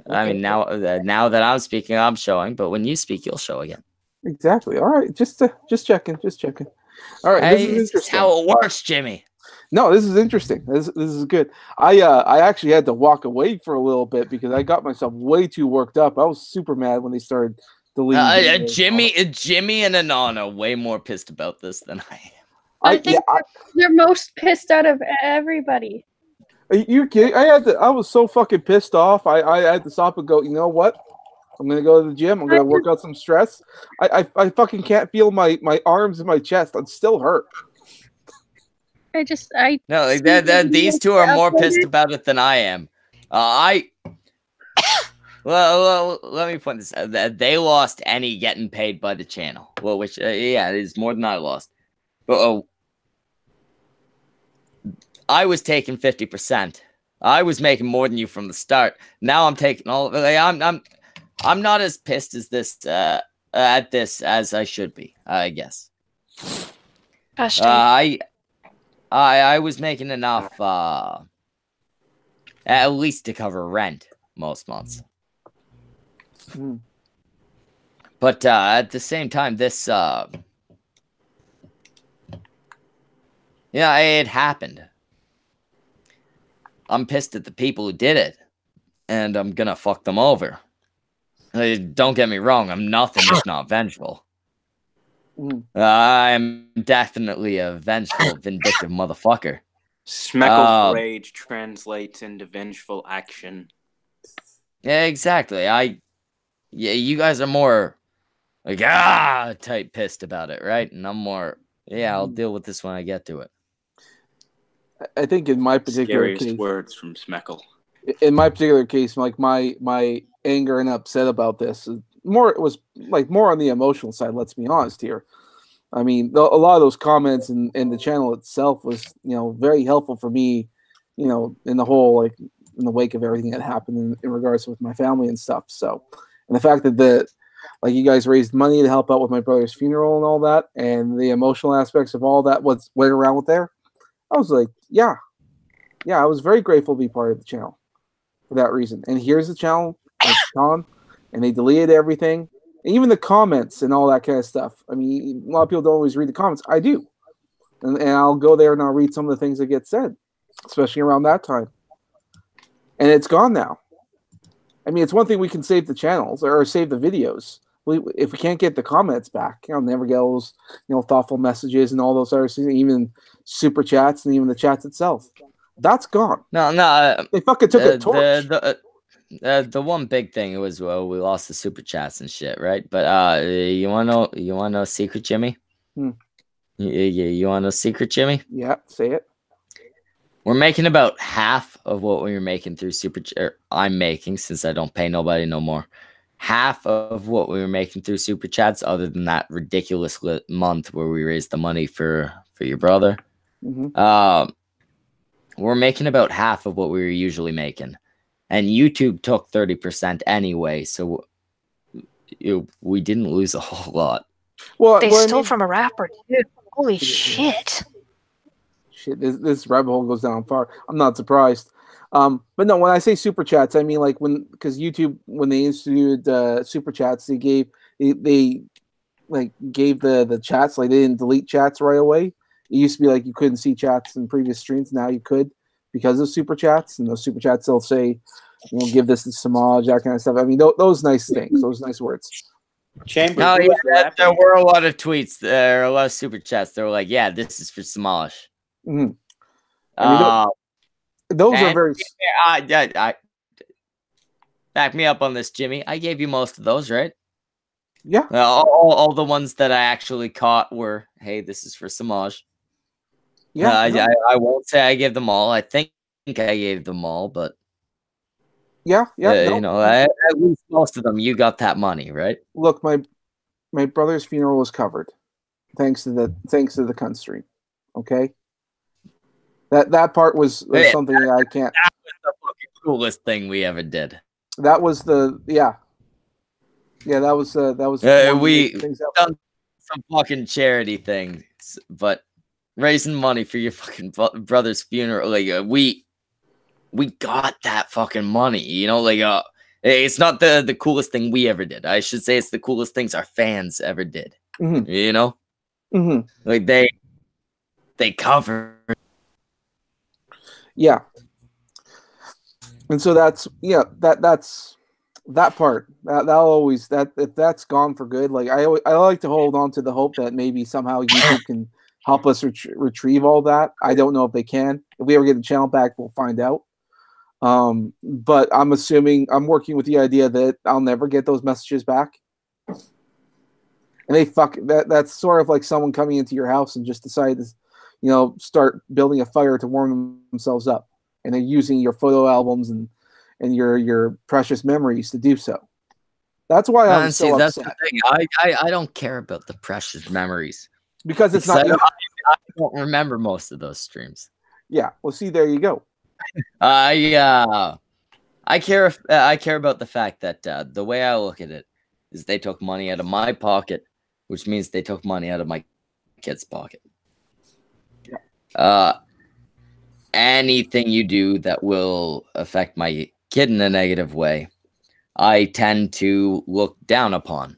I mean, now that I'm speaking, I'm showing. But when you speak, you'll show again. Exactly. All right. Just checking. All right. This is This is interesting. how it works, Jimmy. No, this is interesting. This is good. I actually had to walk away for a little bit because I got myself way too worked up. I was super mad when they started deleting videos. Jimmy and Anon are way more pissed about this than I am. I think they're most pissed out of everybody. Are you kidding? I was so fucking pissed off. I had to stop and go, you know what? I'm gonna go to the gym. I'm gonna work out some stress. I fucking can't feel my arms and my chest. I'm still hurt. No, these two are more pissed about it than I am. Well, let me point this out. They lost any getting paid by the channel. Well, which yeah, it is more than I lost. But I was taking 50%. I was making more than you from the start. Now I'm taking all of it. I'm not as pissed as this at this as I should be, I guess. I was making enough at least to cover rent most months. But at the same time, this yeah, it happened. I'm pissed at the people who did it, and I'm gonna fuck them over. Don't get me wrong, I'm nothing if not vengeful. I'm definitely a vengeful, vindictive motherfucker. Schmeckle's rage translates into vengeful action. Yeah, exactly. Yeah, you guys are more like type pissed about it, right? And I'm more, yeah, I'll deal with this when I get to it. I think in my particular Scariest case, words from Schmeckle. In my particular case, like my anger and upset about this was more on the emotional side. Let's be honest here. I mean, a lot of those comments and the channel itself was, very helpful for me, in the whole, in the wake of everything that happened in regards with my family and stuff. So, and the fact that you guys raised money to help out with my brother's funeral and all that, and the emotional aspects of all that, went around with there, I was like, yeah, I was very grateful to be part of the channel for that reason. And here's the channel, it's gone, and they deleted everything. And even the comments and all that kind of stuff. I mean, a lot of people don't always read the comments. I do. And I'll go there and I'll read some of the things that get said, especially around that time. And it's gone now. I mean, it's one thing we can save the channels or save the videos. If we can't get the comments back, never get all those, thoughtful messages and all those other things, even super chats and even the chats itself. That's gone. No. They fucking took a torch. The one big thing was, well, we lost the super chats and shit, right? But you wanna know secret, Jimmy? You wanna know secret, Jimmy? Yeah, say it. We're making about half of what we were making through super. I'm making, since I don't pay nobody no more. Half of what we were making through super chats, other than that ridiculous month where we raised the money for your brother. We're making about half of what we were usually making. And YouTube took 30% anyway, so we didn't lose a whole lot. Well, they stole from a rapper, dude. Holy shit! Shit, this rabbit hole goes down far. I'm not surprised. But no, when I say super chats, I mean because YouTube, when they instituted super chats, they gave the chats, they didn't delete chats right away. It used to be you couldn't see chats in previous streams. Now you could, because of super chats, and those super chats, they'll say, give this to Semaj, that kind of stuff. I mean, those nice things, those nice words. Chamber. No, yeah, there were a lot of tweets. There were a lot of super chats. They were like, "Yeah, this is for Semaj." Those are very. I back me up on this, Jimmy. I gave you most of those, right? Yeah. All the ones that I actually caught were, hey, this is for Semaj. Yeah. I won't say I gave them all. I think I gave them all, but yeah. you know, at least most of them. You got that money, right? Look, my brother's funeral was covered, thanks to the cunt stream. Okay. That part was something that I can't. That was the fucking coolest thing we ever did. That was the that was we done some fucking charity things, but raising money for your fucking brother's funeral, like we got that fucking money, you know, like it's not the coolest thing we ever did. I should say it's the coolest things our fans ever did. Mm-hmm. You know, like they covered. Yeah, and so that's that part that'll always if that's gone for good. Like I like to hold on to the hope that maybe somehow YouTube can help us retrieve all that. I don't know if they can. If we ever get the channel back, we'll find out. But I'm working with the idea that I'll never get those messages back. And that's sort of like someone coming into your house and just decide to, you know, start building a fire to warm themselves up. And they're using your photo albums and your precious memories to do so. That's why I'm so that's upset. The thing. I don't care about the precious memories. Because it's not. I don't remember most of those streams. Yeah. Well, see, there you go. I care about the fact that the way I look at it is they took money out of my pocket, which means they took money out of my kid's pocket. Yeah. Anything you do that will affect my kid in a negative way, I tend to look down upon.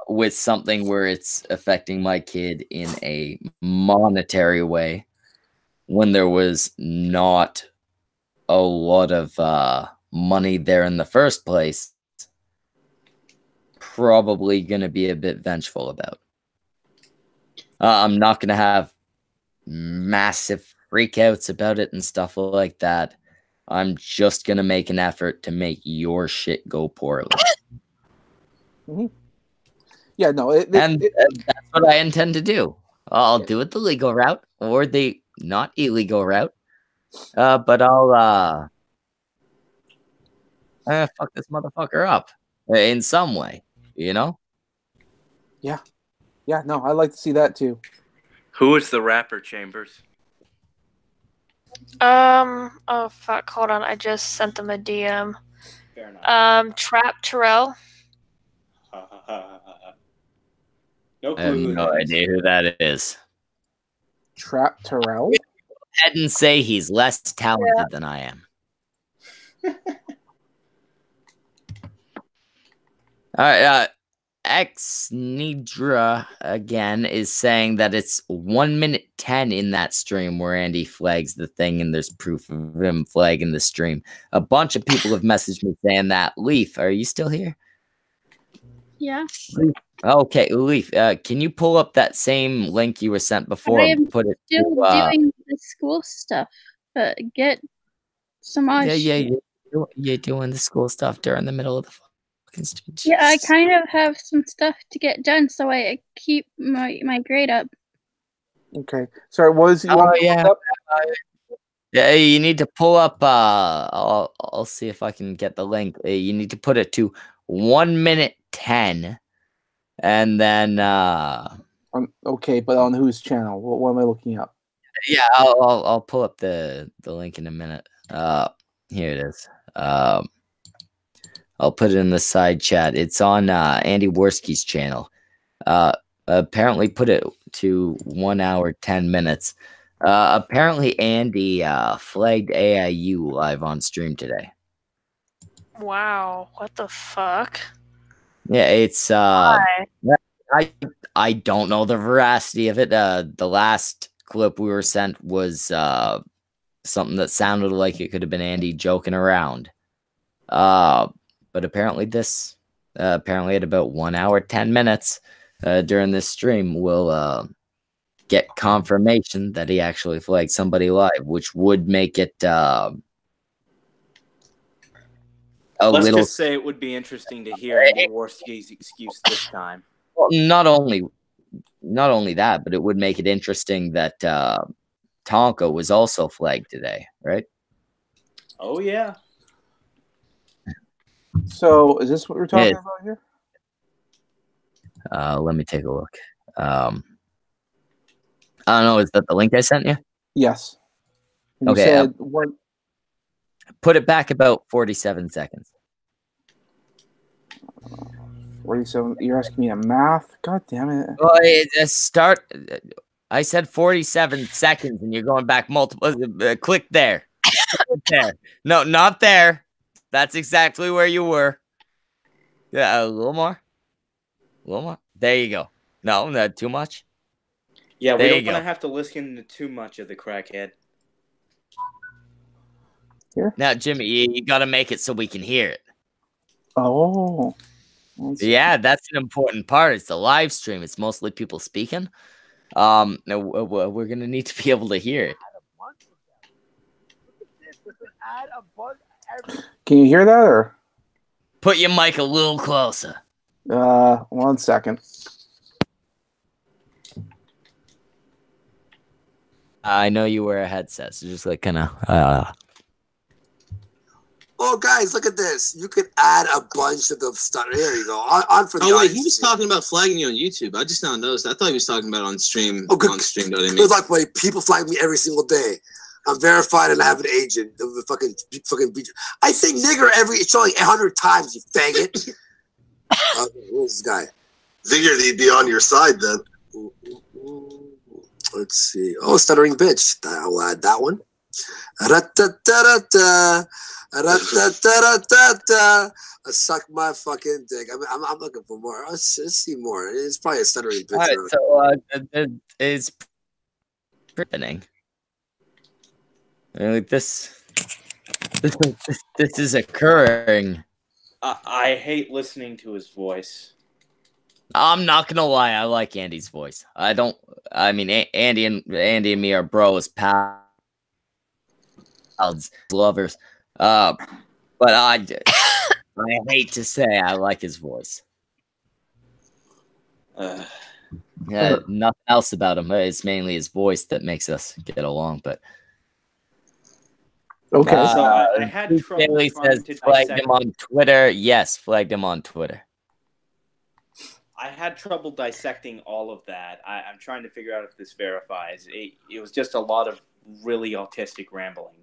With something where it's affecting my kid in a monetary way, when there was not a lot of money there in the first place, probably going to be a bit vengeful about. I'm not going to have massive freakouts about it and stuff like that. I'm just going to make an effort to make your shit go poorly. Yeah, no. That's what I intend to do. I'll do it the legal route or the not illegal route. But I'll fuck this motherfucker up in some way, you know? Yeah. Yeah, no, I'd like to see that too. Who is the rapper, Chambers? Oh fuck, hold on. I just sent them a DM. Fair enough. Trap Terrell. No clue. I have no idea who that is. Trap Terrell? Go ahead and say he's less talented than I am. All right, X Nidra again is saying that it's 1:10 in that stream where Andy flags the thing and there's proof of him flagging the stream. A bunch of people have messaged me saying that. Leaf, are you still here? Yeah. Okay, Leaf, can you pull up that same link you were sent before and put it still doing the school stuff. Get Semaj. You're doing the school stuff during the middle of the fucking stream. Yeah, I kind of have some stuff to get done, so I keep my grade up. Okay. Sorry, what is yeah, you need to pull up I'll see if I can get the link. You need to put it to 1:10 and then okay, but on whose channel? What am I looking up? Yeah, I'll pull up the link in a minute. Here it is. I'll put it in the side chat. It's on Andy Warski's channel. Apparently put it to 1 hour 10 minutes. Apparently Andy flagged AIU live on stream today. Wow, what the fuck? Yeah, it's Why? I don't know the veracity of it. The last clip we were sent was something that sounded like it could have been Andy joking around. But apparently this apparently at about 1 hour 10 minutes during this stream will get confirmation that he actually flagged somebody live, which would make it Let's just say it would be interesting to hear Andy Warski's excuse this time. Well, not only that, but it would make it interesting that Tonka was also flagged today, right? Oh yeah. So is this what we're talking about here? Let me take a look. I don't know. Is that the link I sent you? Yes. You Okay. said what? Put it back about 47 seconds. 47. You're asking me a math? God damn it. Well, I said 47 seconds, and you're going back multiple. Click there. Click there. No, not there. That's exactly where you were. Yeah, a little more. A little more. There you go. No, not too much. Yeah, we don't want to have to listen to too much of the crackhead. Here? Now, Jimmy, you got to make it so we can hear it. Oh. Yeah, that's an important part. It's a live stream. It's mostly people speaking. We're going to need to be able to hear it. Can you hear that, or? Put your mic a little closer. 1 second. I know you wear a headset, so just like kind of. Oh, guys, look at this. You could add a bunch of the stuff. Here you go. On for the Oh, wait, he was talking about flagging you on YouTube. I just now noticed. I thought he was talking about on stream. Oh, good. On stream, know what I mean? Good luck, buddy. People flag me every single day. I'm verified and I have an agent. The fucking. I say nigger it's only 100 times, you faggot. Who's this guy? Figured he'd be on your side then. Let's see. Oh, stuttering bitch. I'll add that one. I suck my fucking dick. I'm looking for more. Let's see more. It's probably a stuttering bitch. All right, so it's happening. This is occurring. I hate listening to his voice. I'm not gonna lie, I like Andy's voice. Andy and me are bros, pals, lovers. But I hate to say I like his voice. Nothing else about him. It's mainly his voice that makes us get along. But okay, so I had trouble. Bailey says flagged him on Twitter. Yes, flagged him on Twitter. I had trouble dissecting all of that. I'm trying to figure out if this verifies. It was just a lot of really autistic rambling.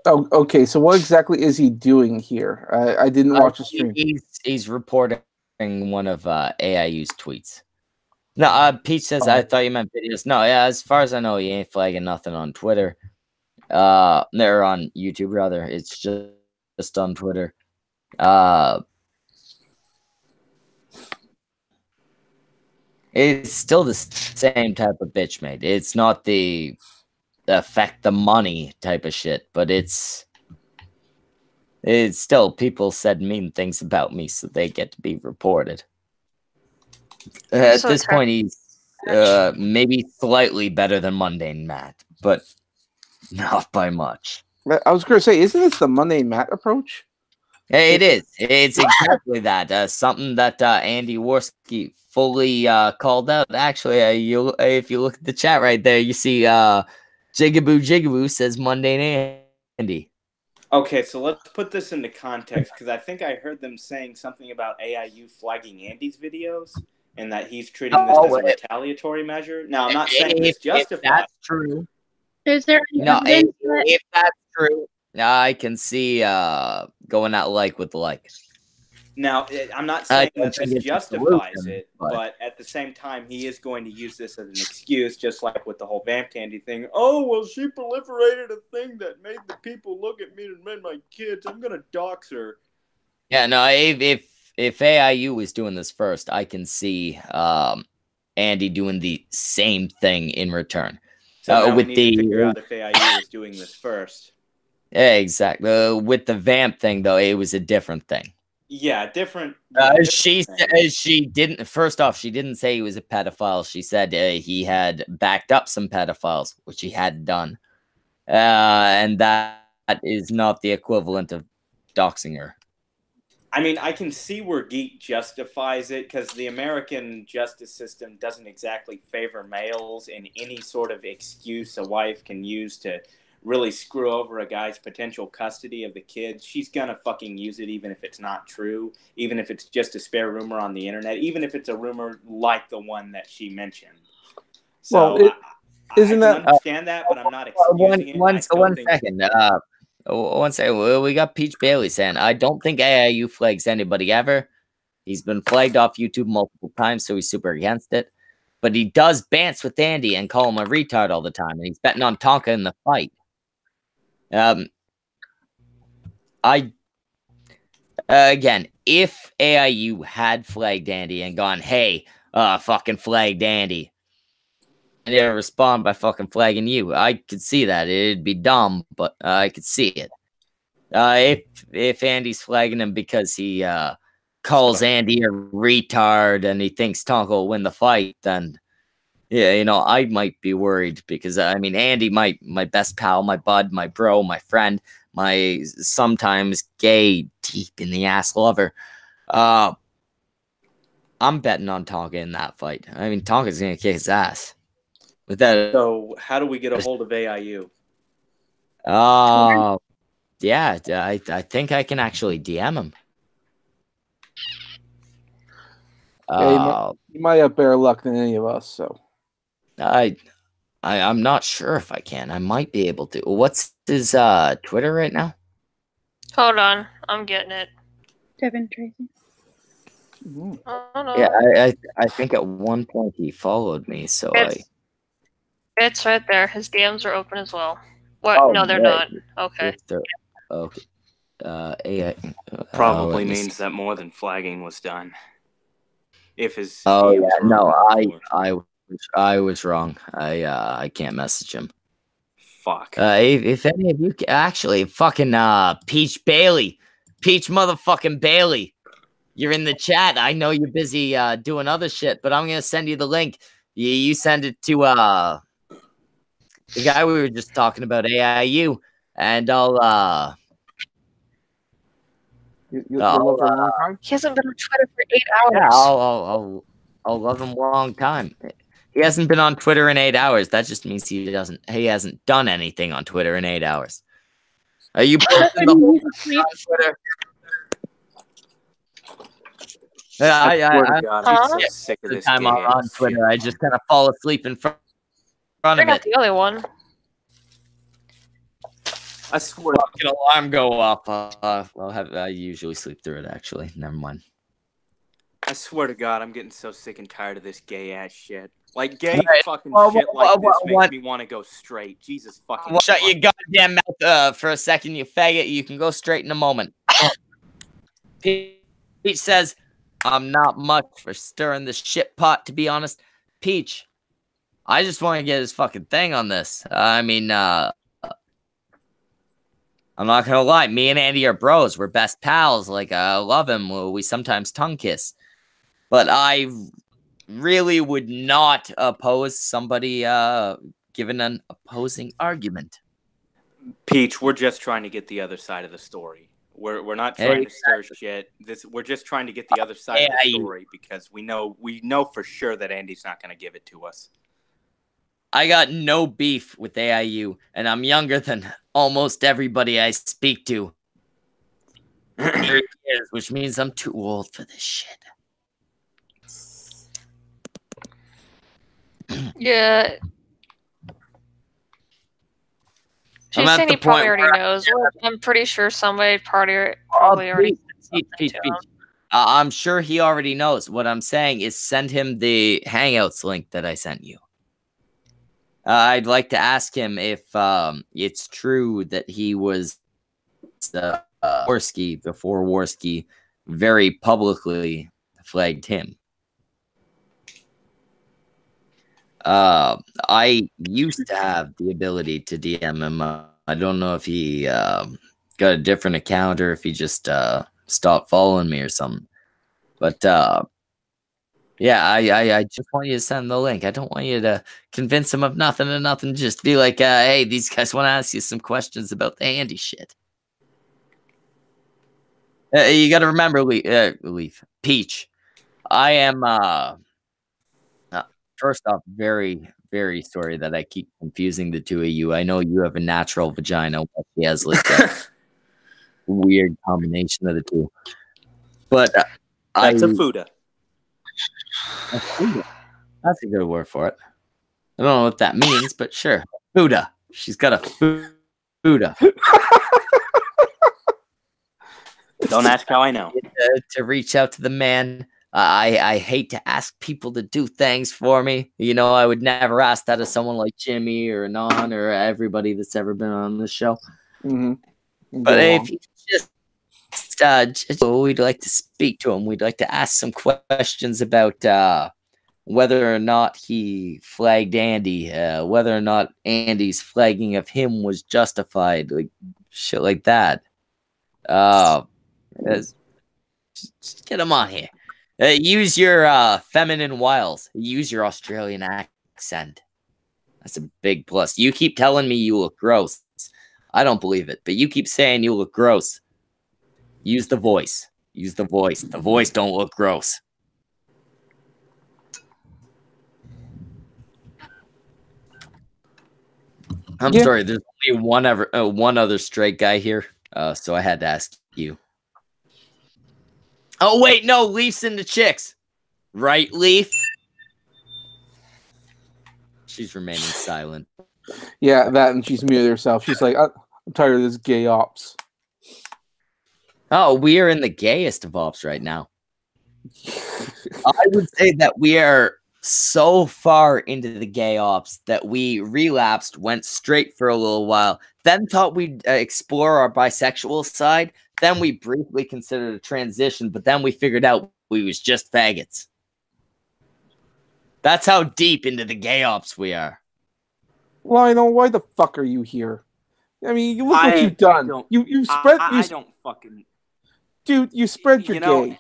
Oh, okay. So what exactly is he doing here? I didn't watch the stream. He's reporting one of AIU's tweets. No, Peach says, I thought you meant videos. No, yeah, as far as I know, he ain't flagging nothing on Twitter. They're on YouTube, rather. It's just on Twitter. It's still the same type of bitch made. It's not the affect the money type of shit, but it's still people said mean things about me, so they get to be reported. At this point, he's maybe slightly better than Mundane Matt, but not by much. I was going to say, isn't this the Mundane Matt approach? It is. It's exactly that. Something that Andy Warski fully called out. Actually, if you look at the chat right there, you see Jigaboo says Mundane Andy. Okay, so let's put this into context, because I think I heard them saying something about AIU flagging Andy's videos, and that he's treating this as a retaliatory measure. Now, I'm not saying this justifies. If that's true. Is there evidence if that's true, I can see going out like with the like. Now, I'm not saying that this justifies it, but at the same time, he is going to use this as an excuse, just like with the whole Vamp Candy thing. Oh, well, she proliferated a thing that made the people look at me and made my kids. I'm going to dox her. Yeah, no, if AIU was doing this first, I can see Andy doing the same thing in return. So we need to figure out if AIU is doing this first. Yeah, exactly. With the Vamp thing, though, it was a different thing. Yeah, different. She didn't. First off, she didn't say he was a pedophile. She said he had backed up some pedophiles, which he had done, and that is not the equivalent of doxing her. I mean, I can see where Geek justifies it because the American justice system doesn't exactly favor males, and any sort of excuse a wife can use to really screw over a guy's potential custody of the kids, she's gonna fucking use it, even if it's not true, even if it's just a spare rumor on the internet, even if it's a rumor like the one that she mentioned. So Well, I can understand that, but I'm not excusing it. One second. One second. Well, we got Peach Bailey saying, I don't think AIU flags anybody ever. He's been flagged off YouTube multiple times, so he's super against it. But he does bants with Andy and call him a retard all the time, and he's betting on Tonka in the fight. Again, if AIU had flagged Andy and gone, hey, fucking flagged Andy, and they respond by fucking flagging you, I could see that. It'd be dumb, but I could see it. If Andy's flagging him because he calls Andy a retard and he thinks Tonka will win the fight, then yeah, you know, I might be worried because I mean, Andy, my best pal, my bud, my bro, my friend, my sometimes gay deep in the ass lover. I'm betting on Tonka in that fight. I mean, Tonka's gonna kick his ass. With that, so how do we get a hold of AIU? Yeah, I think I can actually DM him. Yeah, you might have better luck than any of us. So I'm not sure if I can. I might be able to. What's his Twitter right now? Hold on, I'm getting it. Devin Tracy. Oh, no. Yeah, I think at one point he followed me, so it's right there. His DMs are open as well. What? Oh, no, they're right. not. Okay. Okay. Probably means that more than flagging was done. If his I was wrong. I can't message him. Fuck. If any of you actually fucking Peach Bailey, Peach motherfucking Bailey, you're in the chat. I know you're busy doing other shit, but I'm gonna send you the link. You send it to the guy we were just talking about, AIU, and I'll He hasn't been on Twitter for 8 hours. Yeah, I'll love him a long time. He hasn't been on Twitter in 8 hours. That just means he hasn't done anything on Twitter in 8 hours. Are you posting the whole thing on Twitter? I'm so sick of this time on Twitter. I just kind of fall asleep in front of You're not it. the only one. I swear, fucking alarm go off. I usually sleep through it. Actually, never mind. I swear to God, I'm getting so sick and tired of this gay ass shit. Like gay fucking shit like this makes me want to go straight. Jesus fucking. Shut your goddamn mouth for a second, you faggot. You can go straight in a moment. Peach says, "I'm not much for stirring this shit pot, to be honest." Peach, I just want to get his fucking thing on this. I mean, I'm not gonna lie, me and Andy are bros. We're best pals. Like, I love him. We sometimes tongue kiss. But I really would not oppose somebody giving an opposing argument. Peach, we're just trying to get the other side of the story. We're not trying to stir shit. We're just trying to get the other side of the story because we know for sure that Andy's not gonna give it to us. I got no beef with AIU, and I'm younger than almost everybody I speak to. Which means I'm too old for this shit. Yeah. She's saying he probably already knows. I'm pretty sure somebody probably already Peach. I'm sure he already knows. What I'm saying is send him the Hangouts link that I sent you. I'd like to ask him if it's true that he was Warski before Warski very publicly flagged him. I used to have the ability to DM him. I don't know if he got a different account or if he just stop following me or something. But yeah, I just want you to send the link. I don't want you to convince them of nothing and nothing. Just be like, hey, these guys want to ask you some questions about the handy shit. You got to remember, Leaf, Peach. I am first off very, very sorry that I keep confusing the two of you. I know you have a natural vagina, but he has like that weird combination of the two. But that's a fuda. That's a good word for it. I don't know what that means, but sure. Fuda. She's got a fuda. Don't ask how I know. To reach out to the man. I hate to ask people to do things for me. You know, I would never ask that of someone like Jimmy or Anon or everybody that's ever been on the show. Mm-hmm. But if you just we'd like to speak to him. We'd like to ask some questions about whether or not he flagged Andy, whether or not Andy's flagging of him was justified, like shit like that. Just get him on here. Use your feminine wiles. Use your Australian accent. That's a big plus. You keep telling me you look gross. I don't believe it, but you keep saying you look gross. Use the voice. Use the voice. The voice don't look gross. I'm sorry. There's only one other straight guy here, so I had to ask you. Oh wait, no, Leaf's into chicks, right, Leaf? She's remaining silent. Yeah, that, and she's muted herself. She's like, I'm tired of this gay ops. Oh, we are in the gayest of ops right now. I would say that we are so far into the gay ops that we relapsed, went straight for a little while, then thought we'd explore our bisexual side. Then we briefly considered a transition, but then we figured out we was just faggots. That's how deep into the gay ops we are. Lionel, why the fuck are you here? I mean, look what you've done. You spread. I don't fucking. Dude, you spread your gay.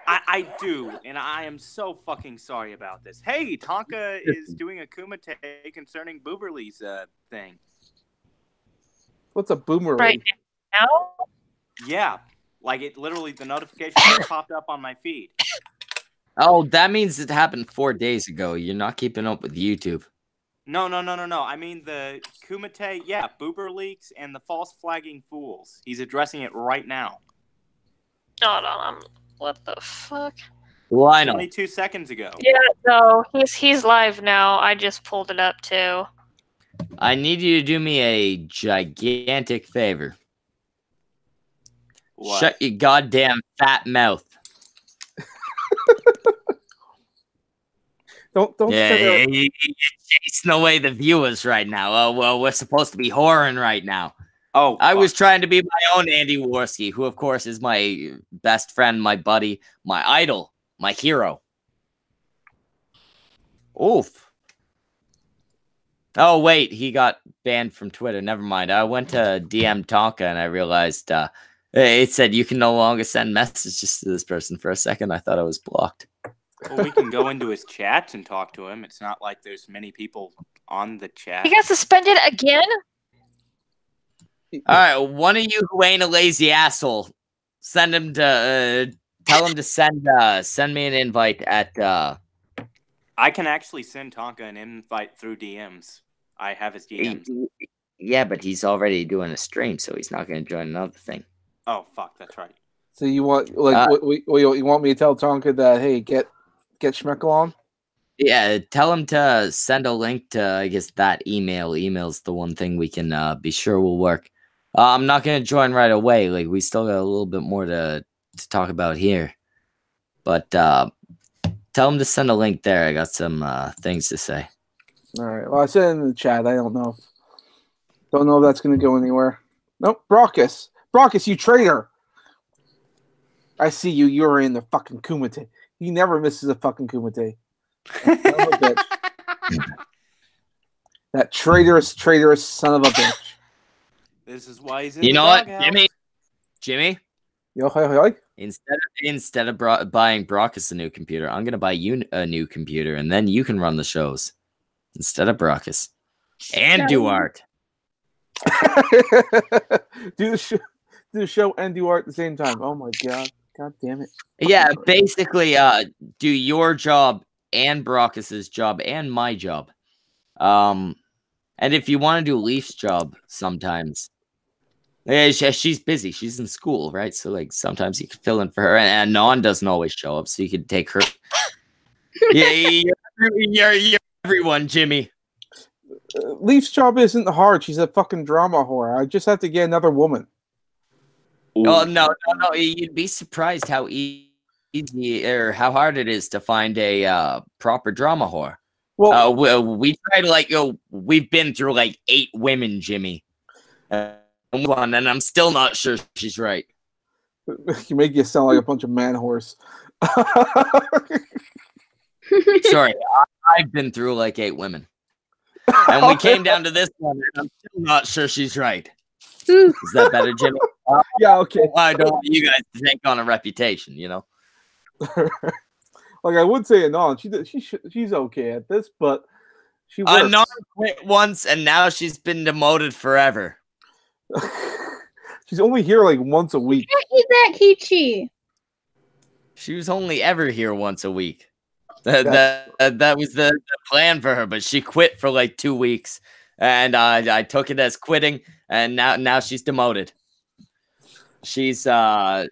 I do, and I am so fucking sorry about this. Hey, Tonka is doing a kumite concerning Booberly's thing. What's a boomerang? Right now? Yeah, like it literally, the notification just popped up on my feed. Oh, that means it happened 4 days ago. You're not keeping up with YouTube. No. I mean the kumite, yeah, Boober leaks and the false flagging fools. He's addressing it right now. Hold on, what the fuck? Lionel. 22 seconds ago. Yeah, no, he's live now. I just pulled it up too. I need you to do me a gigantic favor. What? Shut your goddamn fat mouth. Don't you're chasing away the viewers right now. Oh, well, we're supposed to be whoring right now. Oh, I was trying to be my own Andy Warski, who, of course, is my best friend, my buddy, my idol, my hero. Oof. Oh, wait, he got banned from Twitter. Never mind. I went to DM Tonka, and I realized it said you can no longer send messages to this person. For a second, I thought I was blocked. Well, we can go into his chats and talk to him. It's not like there's many people on the chat. He got suspended again? All right, one of you who ain't a lazy asshole, send him to tell him to send me an invite at. I can actually send Tonka an invite through DMs. I have his DMs. Yeah, but he's already doing a stream, so he's not going to join another thing. Oh fuck, that's right. So you want you want me to tell Tonka that hey, get Schmeckle on? Yeah, tell him to send a link to, I guess, that email. Email's the one thing we can be sure will work. I'm not going to join right away. Like, we still got a little bit more to talk about here. But tell him to send a link there. I got some things to say. All right. Well, I said it in the chat. I don't know. Don't know if that's going to go anywhere. Nope. Brockus, you traitor. I see you. You're in the fucking Kumite. He never misses a fucking Kumite. That traitorous son of a bitch. This is why he's in you the know what, doghouse. Jimmy? Yo, hi. Instead of buying Brockus a new computer, I'm gonna buy you a new computer, and then you can run the shows instead of Brockus and do art. do the show and do art at the same time. Oh my god damn it. Yeah, basically, do your job and Brockus's job and my job. And if you want to do Leaf's job, sometimes. Yeah, she's busy. She's in school, right? So, like, sometimes you can fill in for her. And Non doesn't always show up, so you could take her. Yeah, you're everyone, Jimmy. Leaf's job isn't hard. She's a fucking drama whore. I just have to get another woman. Oh, no. You'd be surprised how easy or how hard it is to find a proper drama whore. Well, we tried, like, we've been through, like, 8 women, Jimmy. And I'm still not sure she's right. You make you sound like a bunch of man whores. Sorry, I've been through like 8 women. And we came down to this one, and I'm still not sure she's right. Is that better, Jimmy? Yeah, okay. I don't want you guys to take on a reputation, you know? Like, I would say Anon. She's okay at this, but she works. Anon quit once, and now she's been demoted forever. She's only here like once a week. Is that Kichi? She was only ever here once a week. That was the plan for her, but she quit for like 2 weeks, and I took it as quitting, and now she's demoted. She's I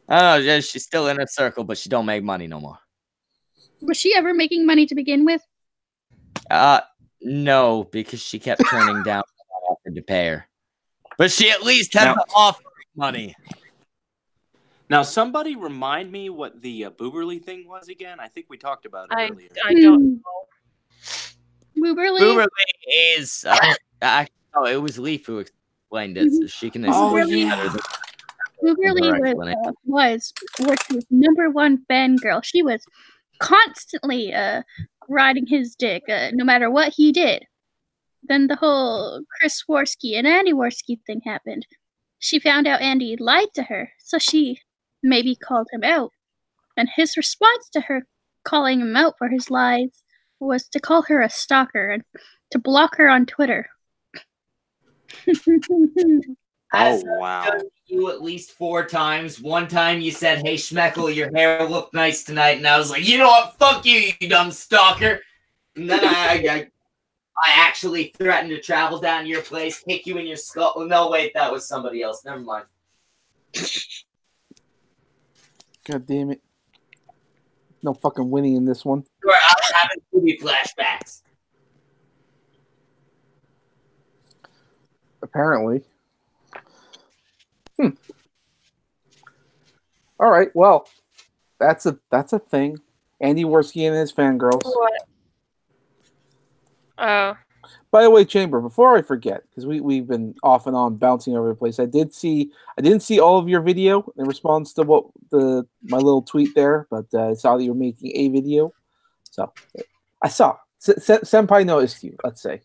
don't know, she's still in a circle, but she don't make money no more. Was she ever making money to begin with? No, because she kept turning down offered to pay her. But she at least had to offer money. Now, somebody remind me what the Booberly thing was again. I think we talked about it earlier. I don't know. Booberly is it was Leaf who explained it, so she can explain better. Booberly was Warski's #1 fangirl. She was constantly riding his dick, no matter what he did. Then the whole Chris Warski and Andy Warski thing happened. She found out Andy lied to her, so she maybe called him out. And his response to her calling him out for his lies was to call her a stalker and to block her on Twitter. Oh, wow. You at least 4 times. One time you said, "Hey, Schmeckle, your hair looked nice tonight." And I was like, "You know what? Fuck you, you dumb stalker." And then I actually threatened to travel down to your place, kick you in your skull. Oh, no, wait, that was somebody else. Never mind. God damn it. No fucking winning in this one. I'm having movie flashbacks. Apparently. All right, well, that's a thing. Andy Warski and his fangirls. What? Oh. By the way, Chamber, before I forget, because we've been off and on bouncing over the place, I didn't see all of your video in response to my little tweet there, but I saw that you were making a video. So I saw. Senpai noticed you, let's say.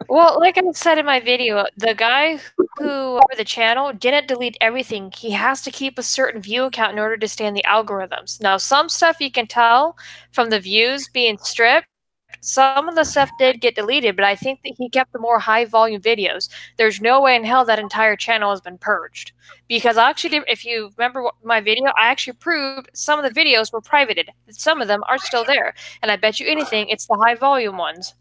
Well, like I said in my video, the guy who over the channel didn't delete everything. He has to keep a certain view count in order to stay in the algorithms. Now, some stuff you can tell from the views being stripped. Some of the stuff did get deleted, but I think that he kept the more high-volume videos. There's no way in hell that entire channel has been purged. Because actually, if you remember my video, I actually proved some of the videos were privated. Some of them are still there. And I bet you anything, it's the high-volume ones.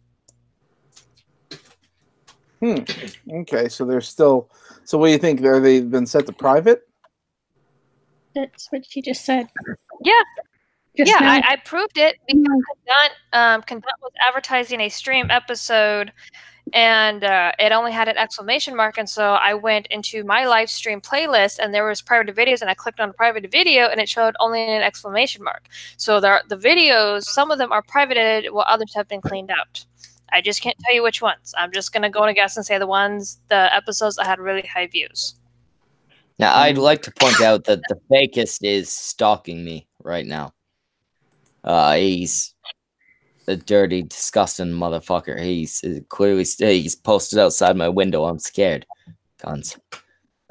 Okay, so they're still... So what do you think? Are they been set to private? That's what she just said. Yeah. I proved it because Condut was advertising a stream episode, and it only had an exclamation mark, and so I went into my live stream playlist, and there was private videos, and I clicked on private video, and it showed only an exclamation mark. So the videos, some of them are privated, while others have been cleaned out. I just can't tell you which ones. I'm just going to go on a guess and say the episodes that had really high views. Now, I'd like to point out that the fakest is stalking me right now. He's a dirty, disgusting motherfucker. He's clearly he's posted outside my window. I'm scared. Cunts.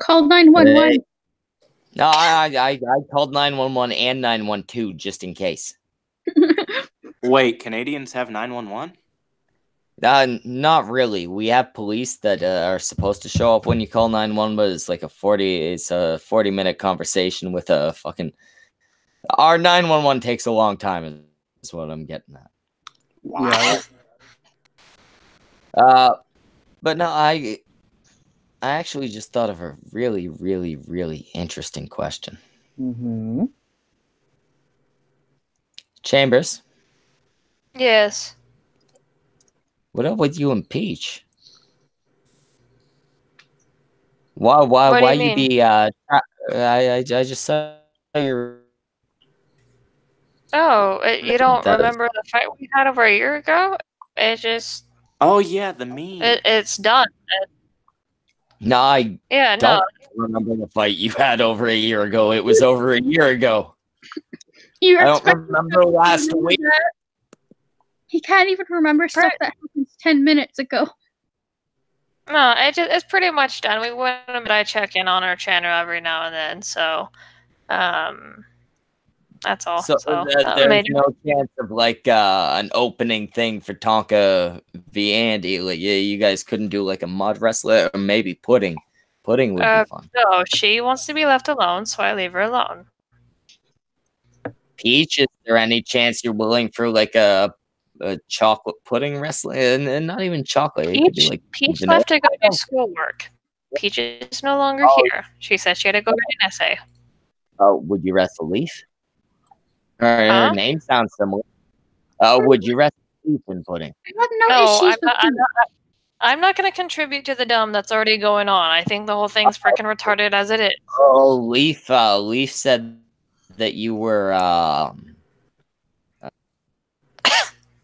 Call 911. No, I called 911 and 912 just in case. Wait, Canadians have 911? Not really. We have police that are supposed to show up when you call 911, but it's like a 40-minute conversation with a fucking. Our 911 takes a long time, is what I'm getting at. Wow. But no, I actually just thought of a really, really, really interesting question. Mm-hmm. Chambers, Yes. what up with you and Peach? Why What do you you mean? be I just saw your Oh, you don't that- remember the fight we had over a year ago? It just Oh yeah, the meme. it's done. No, I Yeah, don't no. remember the fight you had over a year ago. It was over a year ago. You I don't expect remember last week. that? He can't even remember stuff that happened 10 minutes ago. No, it's pretty much done. We went but I check in on our channel every now and then, so that's all. So there's no chance of like an opening thing for Tonka v Andy. Like, yeah, you guys couldn't do like a mud wrestler or maybe pudding. Pudding would be fun. No, she wants to be left alone, so I leave her alone. Peach, is there any chance you're willing for like a chocolate pudding wrestling? And not even chocolate. It could be like Peach left to go do schoolwork. Peach is no longer here. She said she had to go write an essay. Oh, would you wrestle Leaf? Her name sounds similar. Would you wrestle Leaf in pudding? I have no issues I'm not going to contribute to the dumb that's already going on. I think the whole thing's freaking retarded as it is. Oh, Leaf said that you were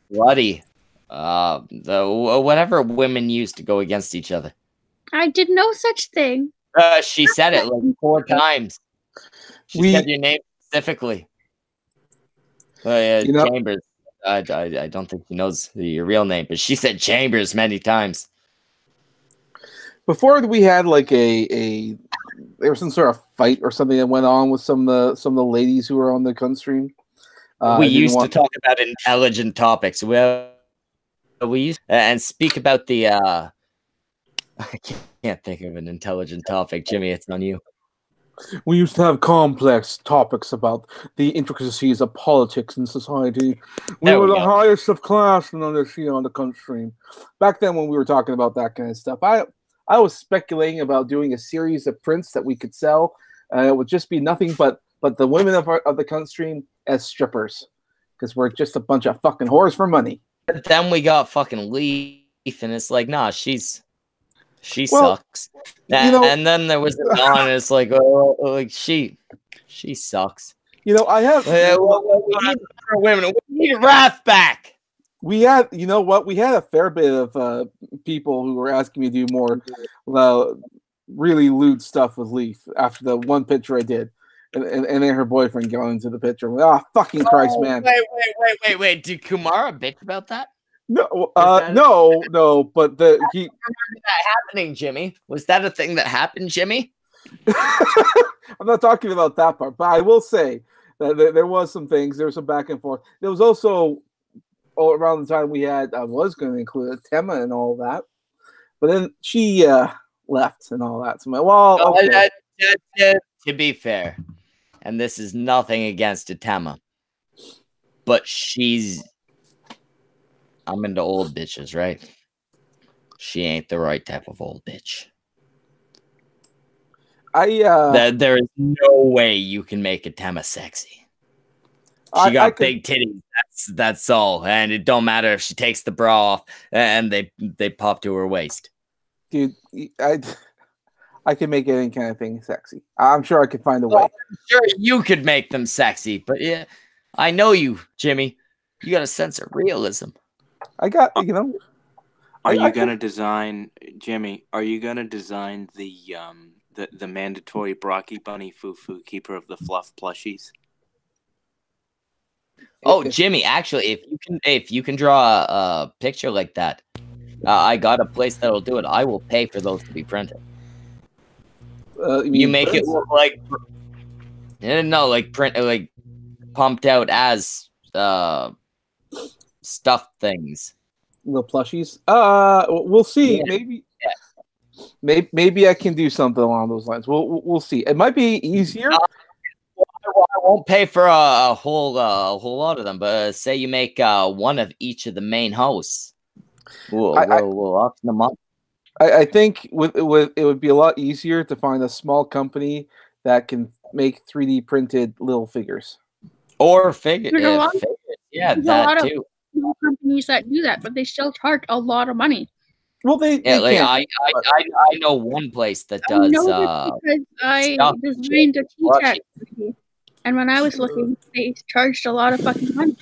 bloody. Whatever women use to go against each other. I did no such thing. She said it like 4 times. She said your name specifically. Chambers. I don't think she knows your real name, but she said Chambers many times. Before we had like there was some sort of fight or something that went on with some of the ladies who were on the cunt stream. We used to talk about intelligent topics. We used and speak about the. I can't think of an intelligent topic, Jimmy. It's on you. We used to have complex topics about the intricacies of politics and society. We were the highest of class and on the cunt stream. Back then, when we were talking about that kind of stuff, I was speculating about doing a series of prints that we could sell. It would just be nothing but the women of the cunt stream as strippers, because we're just a bunch of fucking whores for money. But then we got fucking Leaf, and it's like, nah, she sucks. And then there was and it's like, oh, like she sucks. I have women. We need Wrath back. We had, we had a fair bit of people who were asking me to do more really lewd stuff with Leaf after the one picture I did. And then her boyfriend got into the picture. Fucking Christ, man. Wait. Did Kumara bitch about that? No, no. But remember that happening, Jimmy. Was that a thing that happened, Jimmy? I'm not talking about that part, but I will say that there was some things. There was some back and forth. There was also around the time I was going to include Tema and all that, but then she left and all that. So okay. To be fair, and this is nothing against Tema, but I'm into old bitches, right? She ain't the right type of old bitch. There is no way you can make a Tema sexy. She got big titties. That's all, and it don't matter if she takes the bra off and they pop to her waist. Dude, I can make any kind of thing sexy. I'm sure I could find a way. I'm sure you could make them sexy, but yeah, I know you, Jimmy. You got a sense of realism. I got, Are you gonna design, Jimmy? Are you gonna design the mandatory Brocky Bunny Foo keeper of the fluff plushies? Oh, Jimmy, actually, if you can draw a picture like that, I got a place that'll do it. I will pay for those to be printed. You make it look like no, like print, like pumped out as stuffed things. Little plushies. We'll see. Yeah. Maybe I can do something along those lines. We'll see. It might be easier. I won't pay for a whole lot of them, but say you make one of each of the main hosts. We'll auction them up. I think with it would be a lot easier to find a small company that can make 3D printed little figures. Or figures. Yeah, there's that a lot too. Of small companies that do that, but they still charge a lot of money. Well, they like can't. I know one place that does. I know this because I designed a T-Tech, and when I was looking, they charged a lot of fucking money.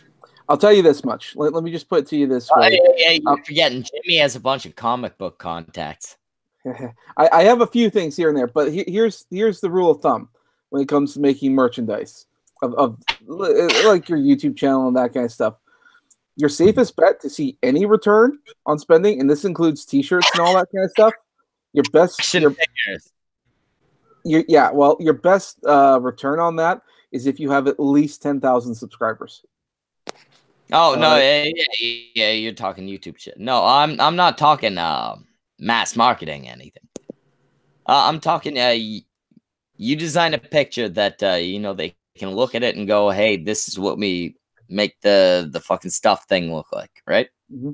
I'll tell you this much. Let me just put it to you this way. You're forgetting Jimmy has a bunch of comic book contacts. I have a few things here and there, but here's the rule of thumb when it comes to making merchandise of like your YouTube channel and that kind of stuff. Your safest bet to see any return on spending, and this includes T-shirts and all that kind of stuff. Your best, your best return on that is if you have at least 10,000 subscribers. Oh no, yeah, you're talking YouTube shit. No, I'm not talking mass marketing anything. I'm talking you design a picture that they can look at it and go, hey, this is what we make the fucking stuff thing look like, right? Mm-hmm.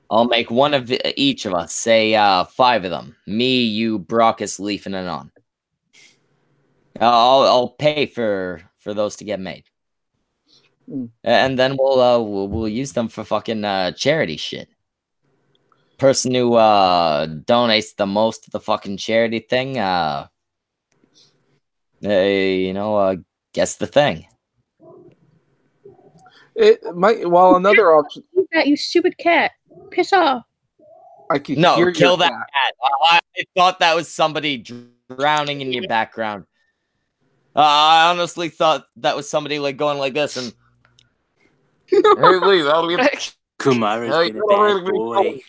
I'll make one of each of us, say 5 of them. Me, you, Brockus, Leaf, and Anon. I'll pay for those to get made. And then we'll use them for fucking charity shit. Person who donates the most to the fucking charity thing, gets the thing. It might. Well, another option. That you stupid cat, piss off. I can kill that cat. I thought that was somebody drowning in your background. I honestly thought that was somebody like going like this and. Hey, Lee, that'll be. Kumara's been a bad boy.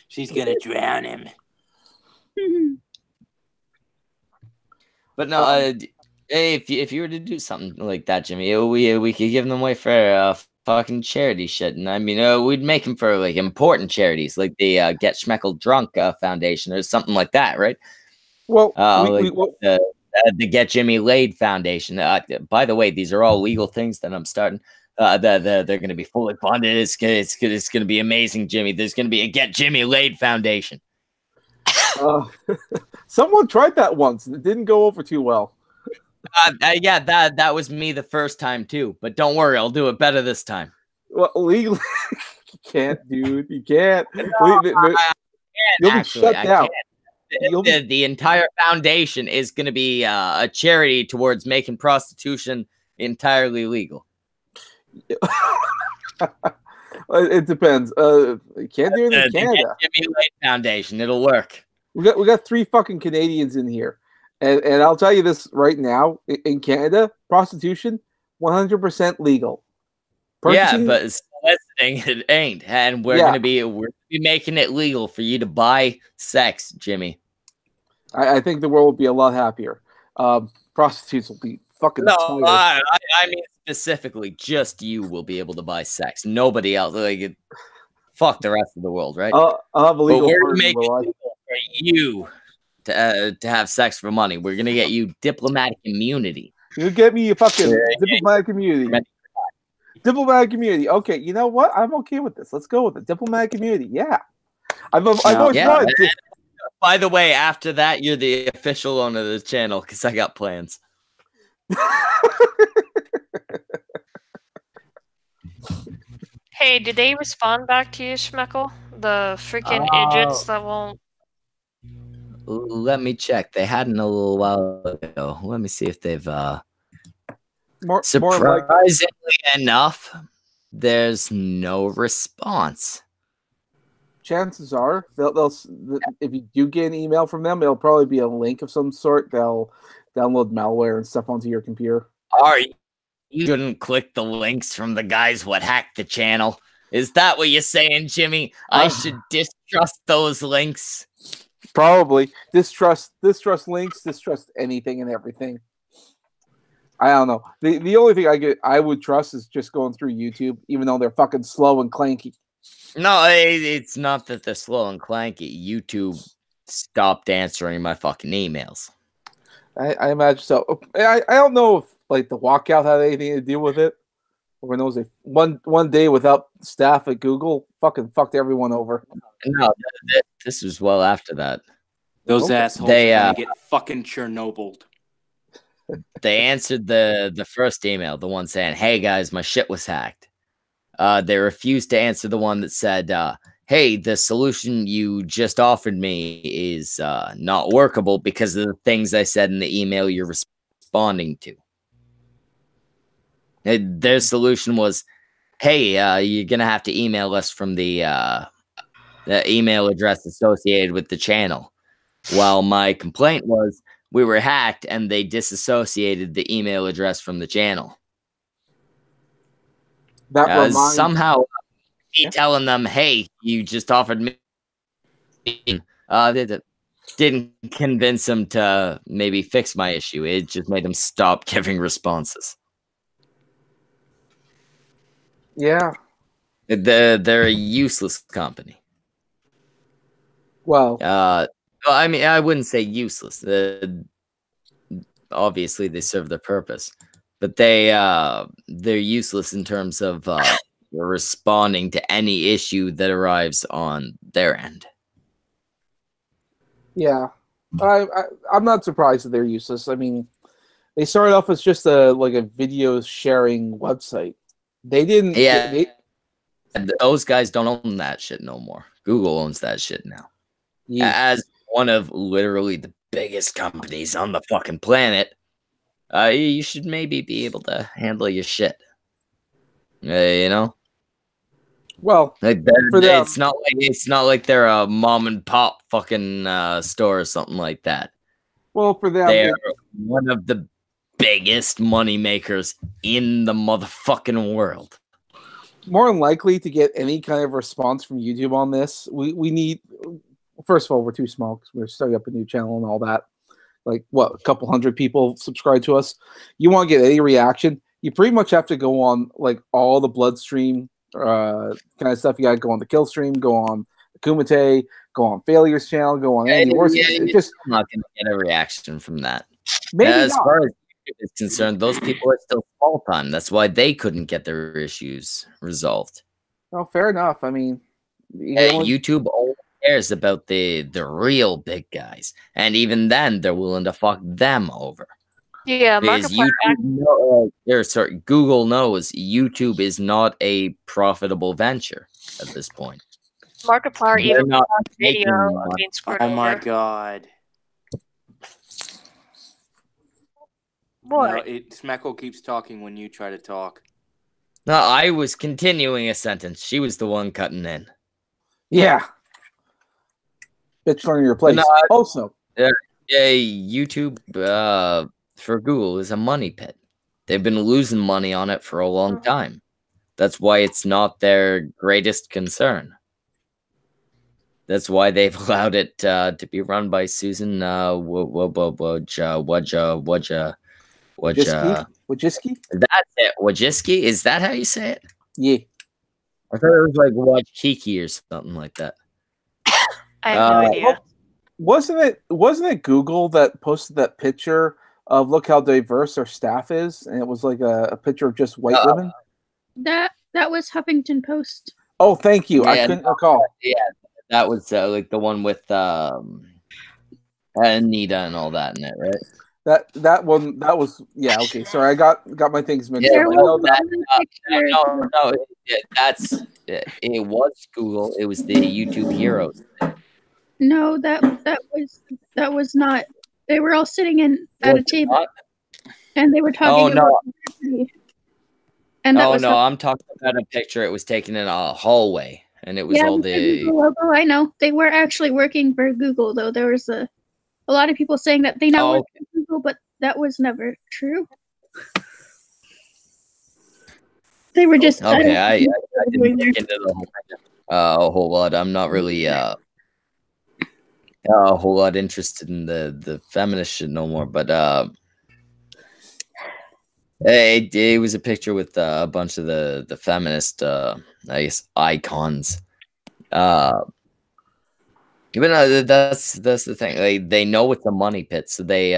She's gonna drown him. But no, if you were to do something like that, Jimmy, we could give them away for fucking charity shit, and I mean, we'd make them for like important charities, like the Get Schmeckle Drunk Foundation or something like that, right? Well, the Get Jimmy Laid Foundation. By the way, these are all legal things that I'm starting. They're going to be fully funded. It's going to be amazing, Jimmy. There's going to be a Get Jimmy Laid Foundation. Someone tried that once. It didn't go over too well. Yeah, that was me the first time too. But don't worry, I'll do it better this time. Well, legally, you can't, dude. You can't. You'll be shut down. The entire foundation is going to be a charity towards making prostitution entirely legal. It depends. You can't do it in Canada. Jimmy Lake Foundation, it'll work. We got 3 fucking Canadians in here, and I'll tell you this right now: in Canada, prostitution 100% legal. Yeah, but soliciting it ain't, and we're gonna be making it legal for you to buy sex, Jimmy. I think the world will be a lot happier. Prostitutes will be fucking. No, I mean specifically, just you will be able to buy sex. Nobody else. Like, fuck the rest of the world, right? I'll have a legal. But we're making it legal for you to have sex for money. We're gonna get you diplomatic immunity. You get me a fucking diplomatic immunity. Diplomatic immunity. Okay, you know what? I'm okay with this. Let's go with it. Diplomatic immunity. Yeah, I've always wanted to. By the way, after that, you're the official owner of the channel because I got plans. Hey, did they respond back to you, Schmeckle? The freaking idiots that won't. Let me check. They hadn't a little while ago. Let me see if they've. Surprisingly enough, there's no response. Chances are they'll if you do get an email from them, it'll probably be a link of some sort. They'll download malware and stuff onto your computer. You shouldn't click the links from the guys what hacked the channel. Is that what you're saying, Jimmy? I should distrust those links. Probably distrust links, distrust anything and everything. I don't know. The only thing I would trust is just going through YouTube, even though they're fucking slow and clanky. No, it's not that they're slow and clanky. YouTube stopped answering my fucking emails. I imagine so. I don't know if like the walkout had anything to do with it. Or knows if one day without staff at Google fucking fucked everyone over. No, this was well after that. Those assholes are gonna get fucking Chernobyled. They answered the first email, the one saying, "Hey guys, my shit was hacked." They refused to answer the one that said, "Hey, the solution you just offered me is not workable because of the things I said in the email you're responding to." Their solution was, "Hey, you're gonna have to email us from the email address associated with the channel." While my complaint was, we were hacked and they disassociated the email address from the channel. That somehow me telling them, "Hey, you just offered me," didn't convince them to maybe fix my issue. It just made them stop giving responses. Yeah. They're a useless company. Well, I mean, I wouldn't say useless. Obviously, they serve their purpose, but they're useless in terms of responding to any issue that arrives on their end. Yeah, I'm not surprised that they're useless. I mean, they started off as just a video sharing website. They didn't. Yeah, those guys don't own that shit no more. Google owns that shit now. Yeah. As one of literally the biggest companies on the fucking planet, you should maybe be able to handle your shit. You know. Well, it's not like they're a mom and pop fucking store or something like that. Well, for them, they're one of the biggest money makers in the motherfucking world. More than likely to get any kind of response from YouTube on this, we need. First of all, we're too small because we're starting up a new channel and all that. Like, what, a couple hundred people subscribe to us. You want to get any reaction, you pretty much have to go on like all the Bloodstream kind of stuff. You got to go on the Kill Stream, go on the Kumite, go on Failure's channel, go on Andy Warski. Just I'm not going to get a reaction from that. Maybe as far as YouTube is concerned, those people are still small time. That's why they couldn't get their issues resolved. Oh, fair enough. I mean, YouTube only cares about the real big guys, and even then, they're willing to fuck them over. Yeah, Google knows YouTube is not a profitable venture at this point. Markiplier even not video being screwed over. Oh my god. What? No, Schmeckle keeps talking when you try to talk. No, I was continuing a sentence. She was the one cutting in. Yeah. Bitch learning your place. Also. YouTube for Google is a money pit. They've been losing money on it for a long time. That's why it's not their greatest concern. That's why they've allowed it to be run by Susan Wojcicki? That's it. Wojcicki? Is that how you say it? Yeah. I thought it was like Wojcicki or something like that. I have no idea. Wasn't it Google that posted that picture of look how diverse our staff is, and it was like a picture of just white women? That was Huffington Post. Oh, thank you. I couldn't recall. Yeah, that was like the one with Anita and all that in it, right? That one was okay. Sorry, I got my things mixed up. It was Google. It was the YouTube heroes. No, that was not. They were all sitting at a table, and they were talking. I'm talking about a picture. It was taken in a hallway, and it was all the logo. I know they were actually working for Google, though. There was a lot of people saying that they now work for Google, but that was never true. They were just okay. I didn't look into the whole lot. I'm not really a whole lot interested in the feminist shit no more. But it was a picture with a bunch of the feminist, I guess, icons. But no, that's the thing. They know it's a money pit, so they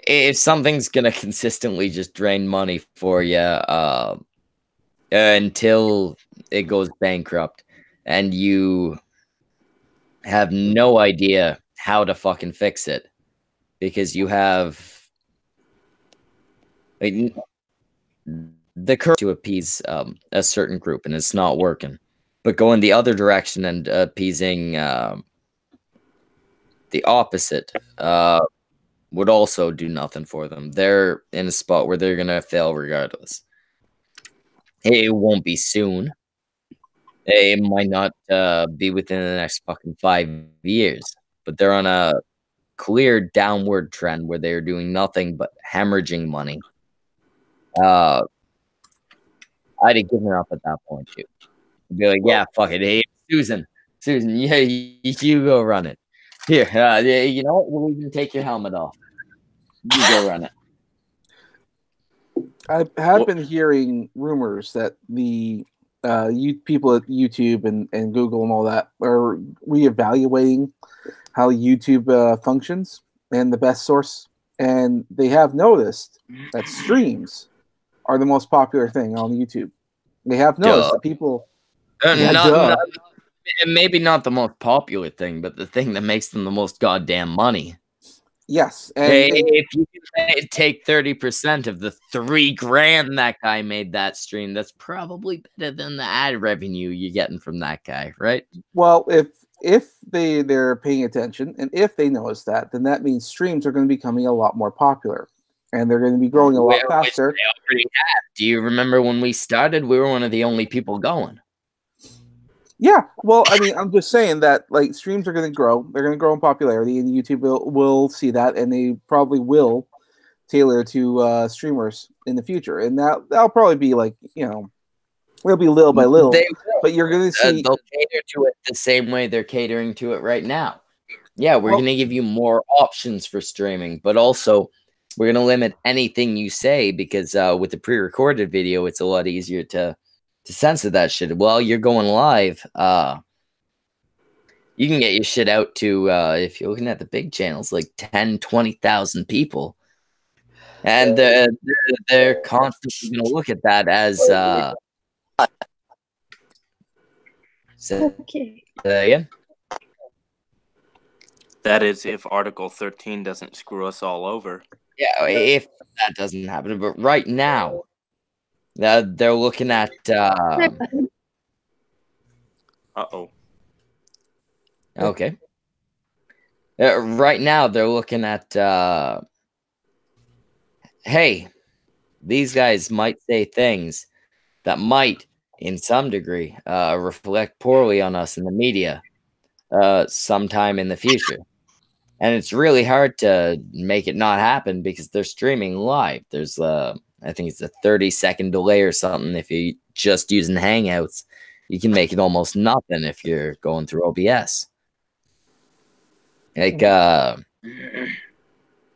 if something's gonna consistently just drain money for you until it goes bankrupt, and you have no idea how to fucking fix it because you have the courage to appease a certain group and it's not working, but going the other direction and appeasing the opposite would also do nothing for them. They're in a spot where they're gonna fail regardless. It won't be soon. It might not be within the next fucking 5 years, but they're on a clear downward trend where they're doing nothing but hemorrhaging money. I'd have given up at that point too. I'd be like, yeah, fuck it. Hey, Susan, yeah, you go run it. Here, you know what? We'll even take your helmet off. You go run it. I have been hearing rumors that the people at YouTube and Google and all that are reevaluating how YouTube functions and the best source. And they have noticed that streams are the most popular thing on YouTube. They have noticed that people... maybe not the most popular thing, but the thing that makes them the most goddamn money. Yes. And if you can take 30% of the $3,000 that guy made that stream, that's probably better than the ad revenue you're getting from that guy, right? Well, if they're paying attention and if they notice that, then that means streams are going to be becoming a lot more popular and they're going to be growing a lot faster. Which they already have. Do you remember when we started? We were one of the only people going. Yeah, well, I mean, I'm just saying that like streams are going to grow. They're going to grow in popularity, and YouTube will see that, and they probably will tailor to streamers in the future. And that'll probably be like, you know, it'll be little by little. But you're going to see they'll cater to it the same way they're catering to it right now. Yeah, we're going to give you more options for streaming, but also we're going to limit anything you say because with the pre-recorded video, it's a lot easier to censor that shit. While you're going live, you can get your shit out to, if you're looking at the big channels, like 10, 20,000 people. And they're constantly going to look at that as... okay. Again? That is if Article 13 doesn't screw us all over. Yeah, if that doesn't happen. But right now, they're looking at... Uh-oh. Okay. Right now, they're looking at... hey, these guys might say things that might, in some degree, reflect poorly on us in the media sometime in the future. And it's really hard to make it not happen because they're streaming live. There's, I think it's a 30-second delay or something. If you're just using Hangouts, you can make it almost nothing if you're going through OBS. Like,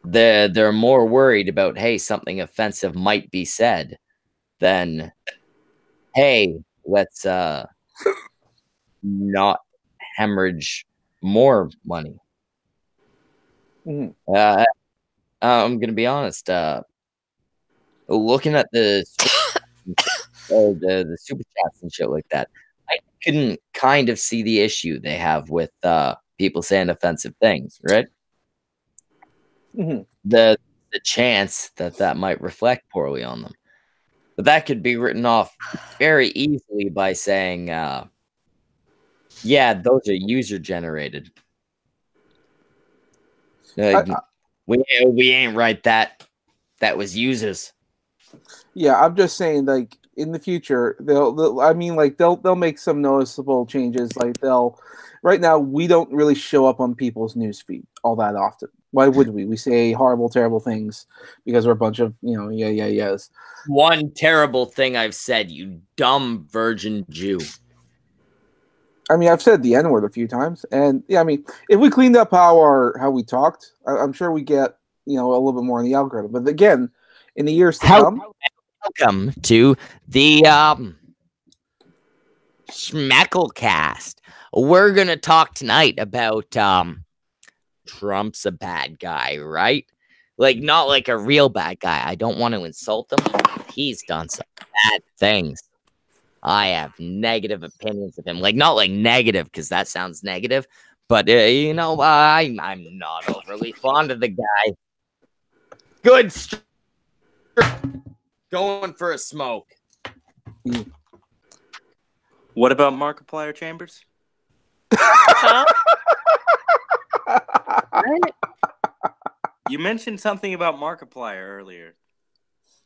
they're more worried about, hey, something offensive might be said than, hey, let's not hemorrhage more money. I'm gonna be honest. Looking at the super chats and shit like that, I can kind of see the issue they have with people saying offensive things, right? The chance that might reflect poorly on them, but that could be written off very easily by saying, "Yeah, those are user generated." We ain't right. That was users. Yeah, I'm just saying, like in the future, they'll make some noticeable changes. Like right now, we don't really show up on people's newsfeed all that often. Why would we? We say horrible, terrible things because we're a bunch of yes. One terrible thing I've said, you dumb virgin Jew. I mean, I've said the N word a few times, and yeah, I mean, if we cleaned up how we talked, I'm sure we get a little bit more in the algorithm. But again, in the years to come, welcome to the Schmeckle cast. We're gonna talk tonight about Trump's a bad guy, right? Like, not like a real bad guy. I don't want to insult him. He's done some bad things. I have negative opinions of him. Like, not like negative, because that sounds negative. But, I'm not overly fond of the guy. Good. Going for a smoke. What about Markiplier Chambers? Huh? You mentioned something about Markiplier earlier.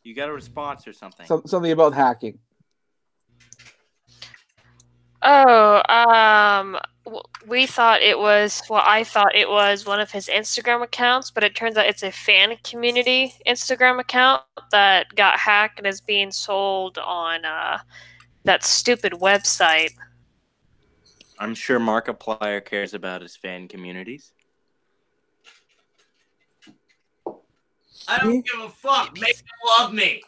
You got a response or something? Something about hacking. Oh, I thought it was one of his Instagram accounts, but it turns out it's a fan community Instagram account that got hacked and is being sold on that stupid website. I'm sure Markiplier cares about his fan communities. I don't give a fuck. Make them love me.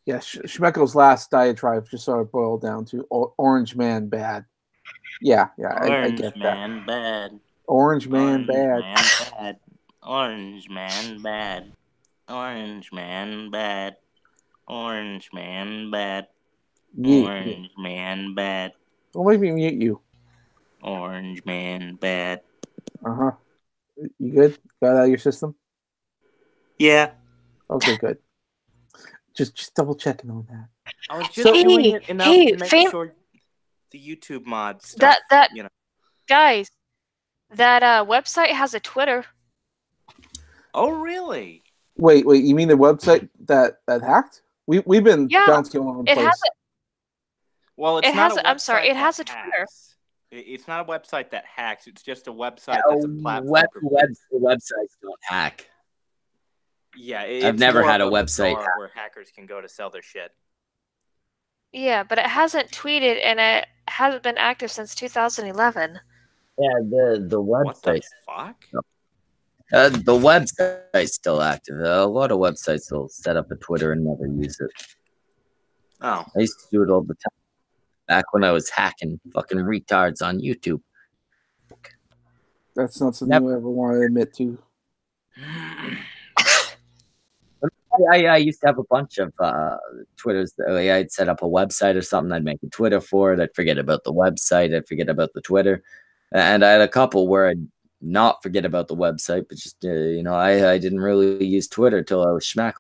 Yeah, Schmeckle's last diatribe just sort of boiled down to Orange Man bad. Yeah, I get that. Man bad. Orange Man bad. Orange Man bad. Orange Man bad. Orange Man bad. Orange Man bad. Don't make me mute you. Orange Man bad. Uh-huh. You good? Got it out of your system? Yeah. Okay, good. Just double checking on that. I was just doing it enough to make sure the YouTube mods stuff, Guys, that website has a Twitter. Oh, really? Wait, you mean the website that hacked? We've been bouncing all over the place. Well, it's not. I'm sorry. It has a Twitter. It's not a website that hacks. It's just a website that's a platform. Websites don't hack. Yeah, I've never had a website where hackers can go to sell their shit. Yeah, but it hasn't tweeted and it hasn't been active since 2011. Yeah, the website. What the fuck? The website's still active. A lot of websites will set up a Twitter and never use it. Oh. I used to do it all the time. Back when I was hacking fucking retards on YouTube. That's not something you ever want to admit to. I used to have a bunch of Twitters. I'd set up a website or something. I'd make a Twitter for it. I'd forget about the website. I'd forget about the Twitter. And I had a couple where I'd not forget about the website, but just, I didn't really use Twitter till I was Schmeckle.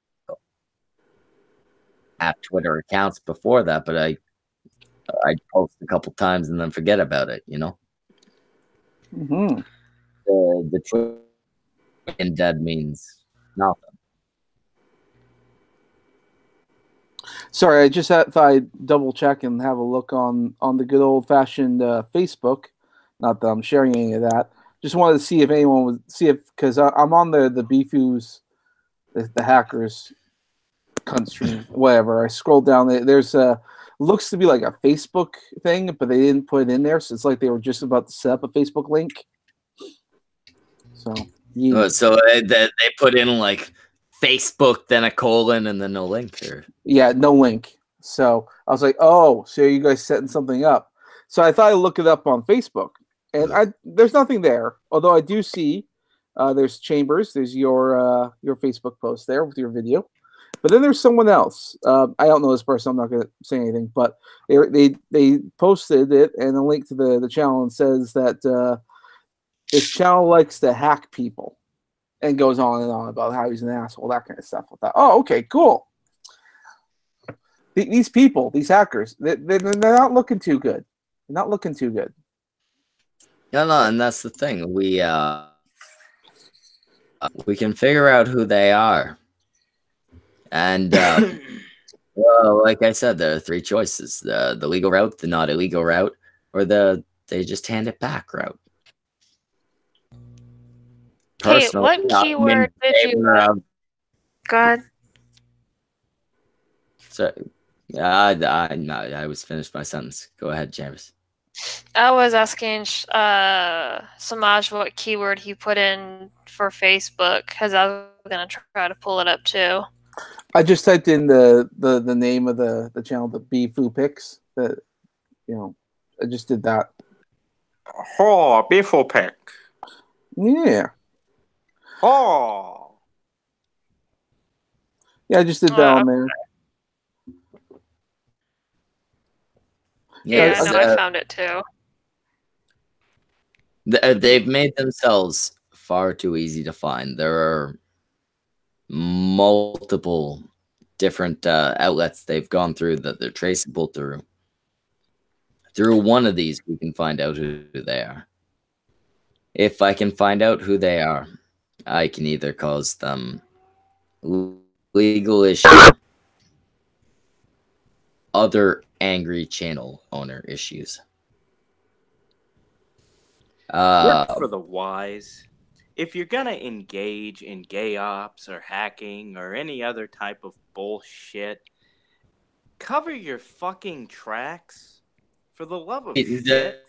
I have Twitter accounts before that, but I'd post a couple times and then forget about it, Mm-hmm. The Twitter and dead means nothing. Sorry, I just thought I'd double check and have a look on the good old fashioned Facebook. Not that I'm sharing any of that. Just wanted to see if anyone would see if, because I'm on the BFUs, the hackers, cunt stream, whatever. I scrolled down. There's looks to be like a Facebook thing, but they didn't put it in there, so it's like they were just about to set up a Facebook link. So yeah. So they put in like Facebook, then a colon, and then no link. Or yeah, no link. So I was like, oh, so you guys setting something up? So I thought I'd look it up on Facebook, and there's nothing there. Although I do see there's Chambers, there's your Facebook post there with your video, but then there's someone else. I don't know this person. I'm not going to say anything, but they posted it and a link to the channel and says that this channel likes to hack people. And goes on and on about how he's an asshole, that kind of stuff. I thought, oh, okay, cool. These people, these hackers, they're not looking too good. They're not looking too good. No, and that's the thing. We can figure out who they are, and well, like I said, there are three choices: the legal route, the not illegal route, or they just hand it back route. Personally, hey, what keyword did you... Go ahead. So, I was finished my sentence. Go ahead, James. I was asking Semaj what keyword he put in for Facebook, because I was gonna try to pull it up too. I just typed in the name of the channel, the Beefoo Pics. That I just did that. Oh, Beefoo Pic. Yeah. Oh. Yeah, I just did that on there. Yeah, I know. I found it too. They've made themselves far too easy to find. There are multiple different outlets they've gone through that they're traceable through. Through one of these, we can find out who they are. If I can find out who they are, I can either cause them legal issues, other angry channel owner issues. Work for the wise. If you're gonna engage in gay ops or hacking or any other type of bullshit, cover your fucking tracks. For the love of shit.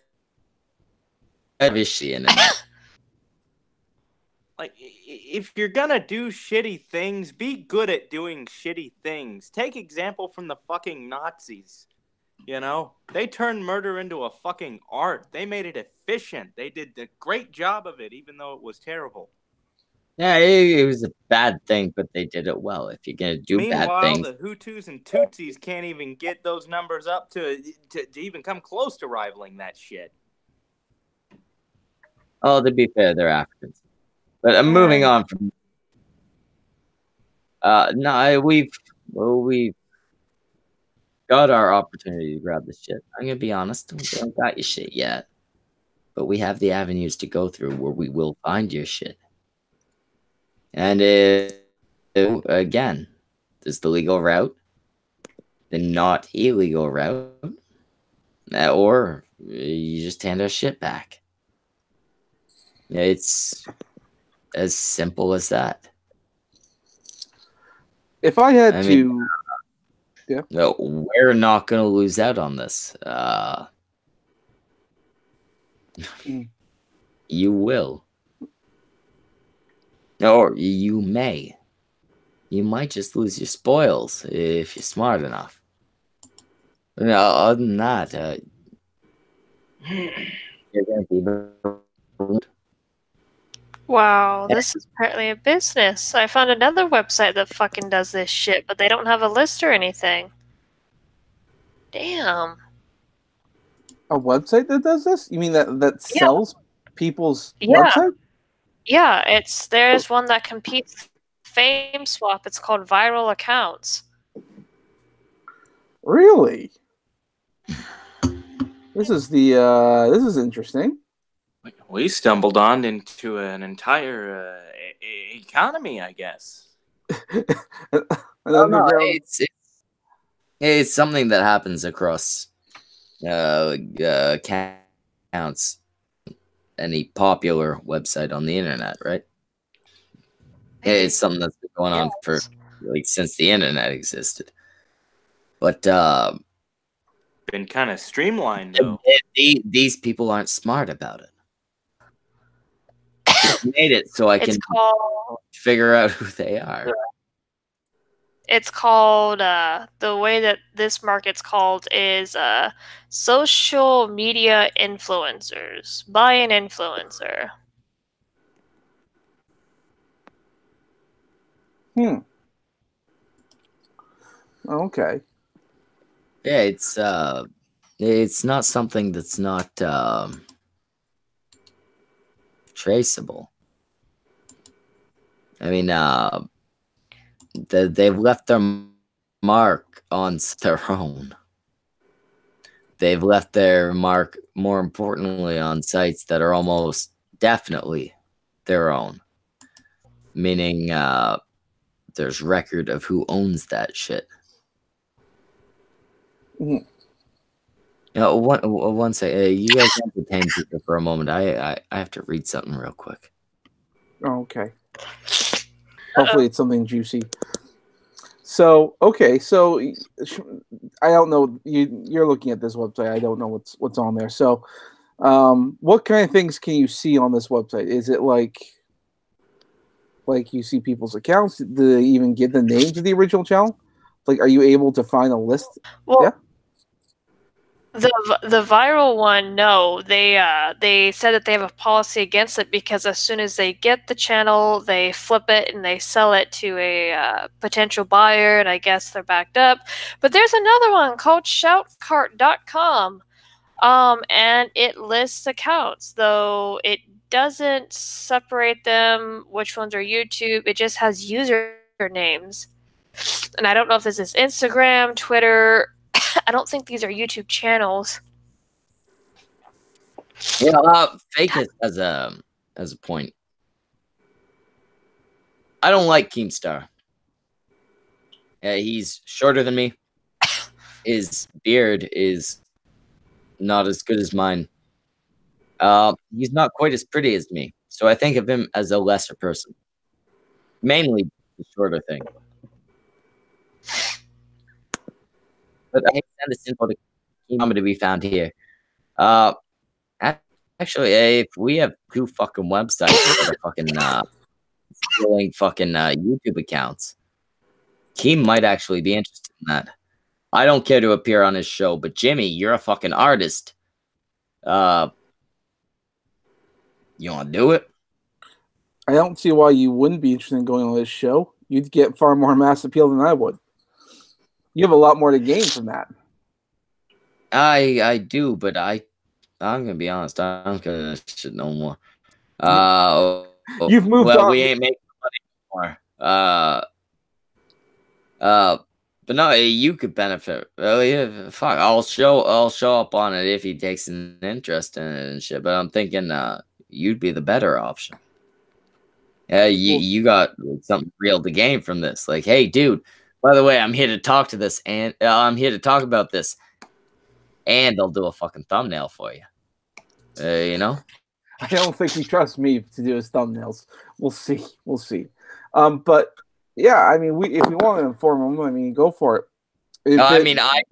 Like, if you're gonna do shitty things, be good at doing shitty things. Take example from the fucking Nazis. You know, they turned murder into a fucking art. They made it efficient. They did a great job of it, even though it was terrible. Yeah, it was a bad thing, but they did it well. If you're gonna do bad things, the Hutus and Tutsis can't even get those numbers up to even come close to rivaling that shit. Oh, to be fair, they're Africans. But I'm moving on from. No, we've got our opportunity to grab this shit. I'm gonna be honest, we don't got your shit yet, but we have the avenues to go through where we will find your shit. And again, there's the legal route, the not illegal route, or you just hand our shit back. It's as simple as that. If I had to... Yeah. No, we're not going to lose out on this. You will. Or you may. You might just lose your spoils if you're smart enough. No, other than that, you're going to be... Wow, this is apparently a business. I found another website that fucking does this shit, but they don't have a list or anything. Damn. A website that does this? You mean that sells people's Yeah. website? Yeah, there's one that competes Fame Swap. It's called Viral Accounts. Really? This is interesting. We stumbled on into an entire economy, I guess. It's something that happens across accounts, any popular website on the internet, right? It's something that's been going on for since the internet existed. But been kind of streamlined though. These people aren't smart about it. Just made it so I can figure out who they are. It's called the way that this market's called is social media influencers. By an influencer. Okay. Yeah, it's not something that's not traceable. I mean, they've left their mark on their own. They've left their mark, more importantly, on sites that are almost definitely their own. Meaning, there's record of who owns that shit. You know, one second, you guys entertain people for a moment. I have to read something real quick. Oh, okay. Hopefully it's something juicy. So okay, so I don't know. You're looking at this website. I don't know what's on there. So, what kind of things can you see on this website? Is it like you see people's accounts? Do they even give the names of the original channel? Like, are you able to find a list? Well, Yeah. the viral one, no, they said that they have a policy against it because as soon as they get the channel, they flip it and they sell it to a potential buyer, and I guess they're backed up. But there's another one called shoutcart.com, and it lists accounts, though it doesn't separate them which ones are YouTube. It just has usernames, and I don't know if this is Instagram, Twitter. I don't think these are YouTube channels. Yeah, Fakis as a point. I don't like Keemstar. He's shorter than me. His beard is not as good as mine. He's not quite as pretty as me, so I think of him as a lesser person. Mainly the shorter thing. But I send this info to Keem to be found here. Actually, if we have 2 fucking websites that are fucking stealing fucking YouTube accounts, Keem might actually be interested in that. I don't care to appear on his show, but Jimmy, you're a fucking artist. You want to do it? I don't see why you wouldn't be interested in going on this show. You'd get far more mass appeal than I would. You have a lot more to gain from that. I do, but I'm gonna be honest. I don't care that shit no more. You've moved on. We ain't making money anymore. But no, you could benefit. Yeah, fuck, I'll show up on it if he takes an interest in it and shit. But I'm thinking, you'd be the better option. Yeah, you got something real to gain from this. Like, hey, dude. By the way, I'm here to talk to this, and I'm here to talk about this, and I'll do a fucking thumbnail for you. You know. I don't think he trusts me to do his thumbnails. We'll see. We'll see. But yeah, I mean, if we want to inform him, I mean, go for it. I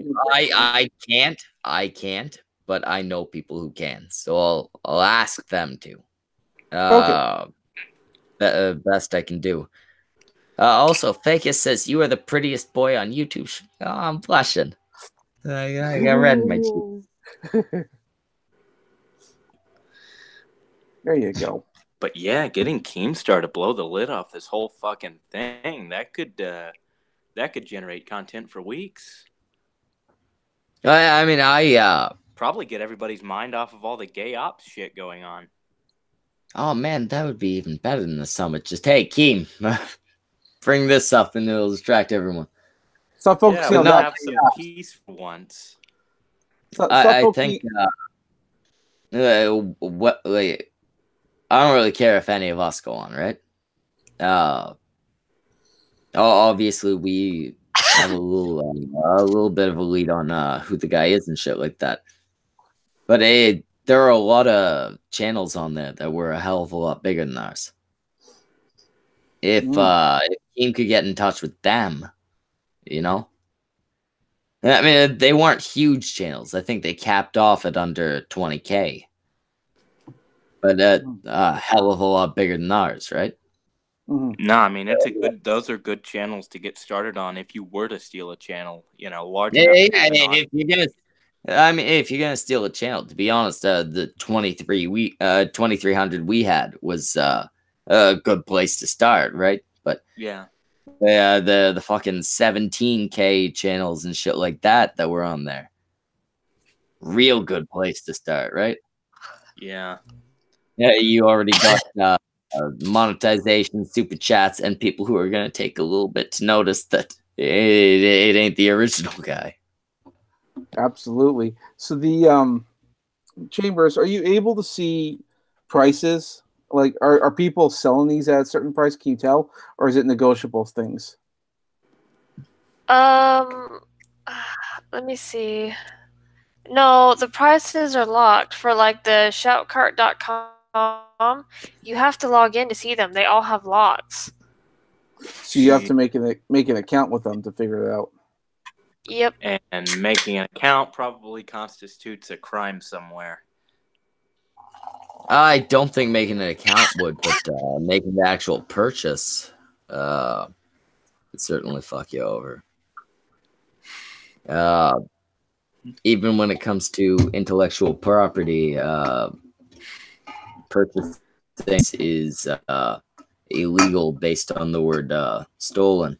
can't, but I know people who can, so I'll ask them to. Okay. Best I can do. Also, Fakis says you are the prettiest boy on YouTube. Oh, I'm blushing. I got red in my cheeks. There you go. But yeah, getting Keemstar to blow the lid off this whole fucking thing, that could generate content for weeks. I probably get everybody's mind off of all the gay ops shit going on. Oh man, that would be even better than the summit. Just hey, Keem, bring this up and it'll distract everyone. Stop focusing on that. Have some peace for once. I think what like I don't really care if any of us go on, right? Obviously we have a little bit of a lead on who the guy is and shit like that. But there are a lot of channels on there that were a hell of a lot bigger than ours. If Keem could get in touch with them, you know? I mean, they weren't huge channels. I think they capped off at under 20K. But a hell of a lot bigger than ours, right? No, I mean those are good channels to get started on if you were to steal a channel, you know, large enough. If you're gonna steal a channel, to be honest, the 2300 we had was a good place to start, right? But yeah, the fucking 17K channels and shit like that were on there. Real good place to start, right? Yeah. Yeah, you already got monetization, super chats, and people who are gonna take a little bit to notice that it ain't the original guy. Absolutely. So the Chambers, are you able to see prices? Like, are people selling these at a certain price? Can you tell, or is it negotiable things? Let me see. No, the prices are locked for like the shoutcart.com. You have to log in to see them. They all have locks. So you have to make an account with them to figure it out. Yep. And making an account probably constitutes a crime somewhere. I don't think making an account would, but making the actual purchase would certainly fuck you over. Even when it comes to intellectual property, purchase things is illegal based on the word stolen.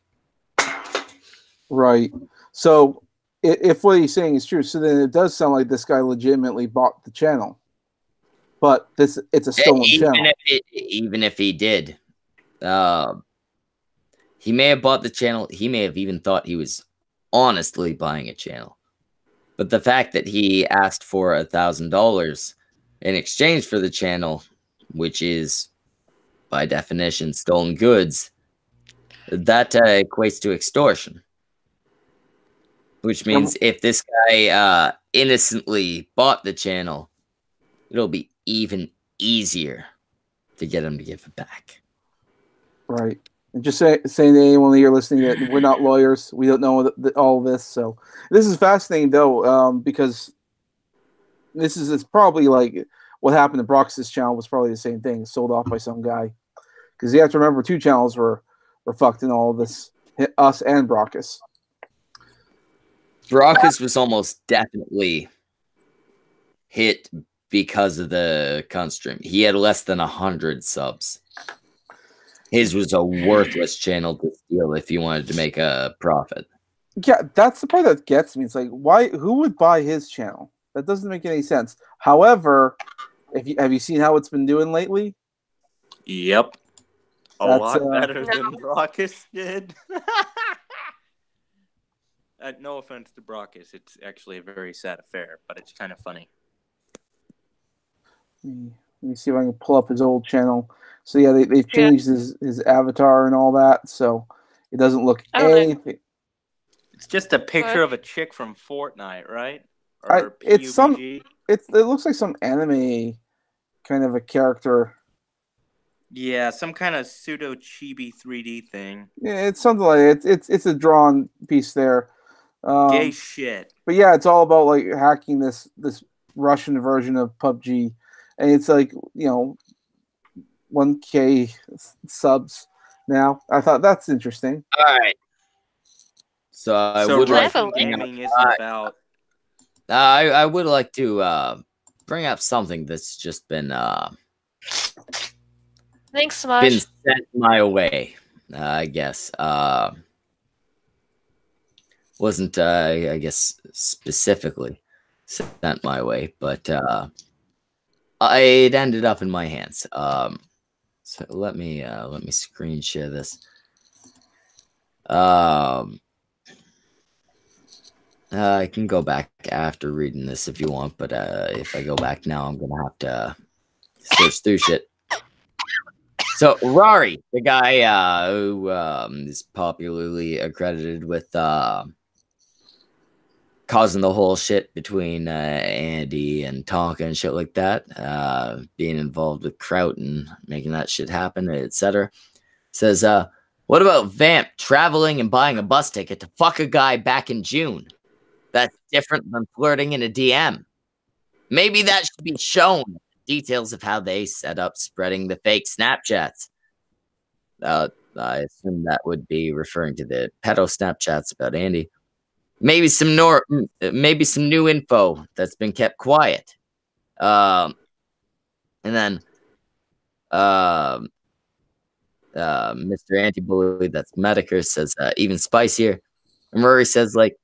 Right. So if what he's saying is true, so then it does sound like this guy legitimately bought the channel. But it's a stolen channel. Even if he did, he may have bought the channel. He may have even thought he was honestly buying a channel. But the fact that he asked for $1,000 in exchange for the channel, which is by definition stolen goods, that equates to extortion. Which means if this guy innocently bought the channel, it'll be even easier to get him to give it back. Right. And just saying to anyone here listening that we're not lawyers. We don't know all this. So this is fascinating, though, because it's probably like what happened to Brox's channel was probably the same thing. Sold off by some guy. Because you have to remember 2 channels were fucked in all of this. Us and Brockus. Brockus was almost definitely hit because of the cunt stream. He had less than 100 subs. His was a worthless channel to steal if you wanted to make a profit. Yeah, that's the part that gets me. It's like, who would buy his channel? That doesn't make any sense. However, have you seen how it's been doing lately? Yep. A lot better than Brockus did. No offense to Brockus. It's actually a very sad affair, but it's kind of funny. Let me see if I can pull up his old channel. So yeah, they've changed his avatar and all that, so it doesn't look anything. It's just a picture of a chick from Fortnite, right? It looks like some anime kind of a character. Yeah, some kind of pseudo chibi 3D thing. Yeah, it's something like it's a drawn piece there. Gay shit. But yeah, it's all about like hacking this Russian version of PUBG, and it's like 1K subs now. I thought that's interesting. All right. So I would like gaming is about. I would like to bring up something that's just been thanks so much. Been sent my way. I guess wasn't I guess specifically sent my way, but it ended up in my hands. So let me screen share this. I can go back after reading this if you want, but if I go back now, I'm gonna have to search through shit. So Rory, the guy who is popularly accredited with causing the whole shit between Andy and Tonka and shit like that, being involved with Kraut and making that shit happen, etc. Says, what about Vamp traveling and buying a bus ticket to fuck a guy back in June? That's different than flirting in a DM. Maybe that should be shown. Details of how they set up spreading the fake Snapchats. I assume that would be referring to the pedo Snapchats about Andy. Maybe some new info that's been kept quiet. And then Mr. Anti-Bully, that's Medicare, says even spicier. And Murray says like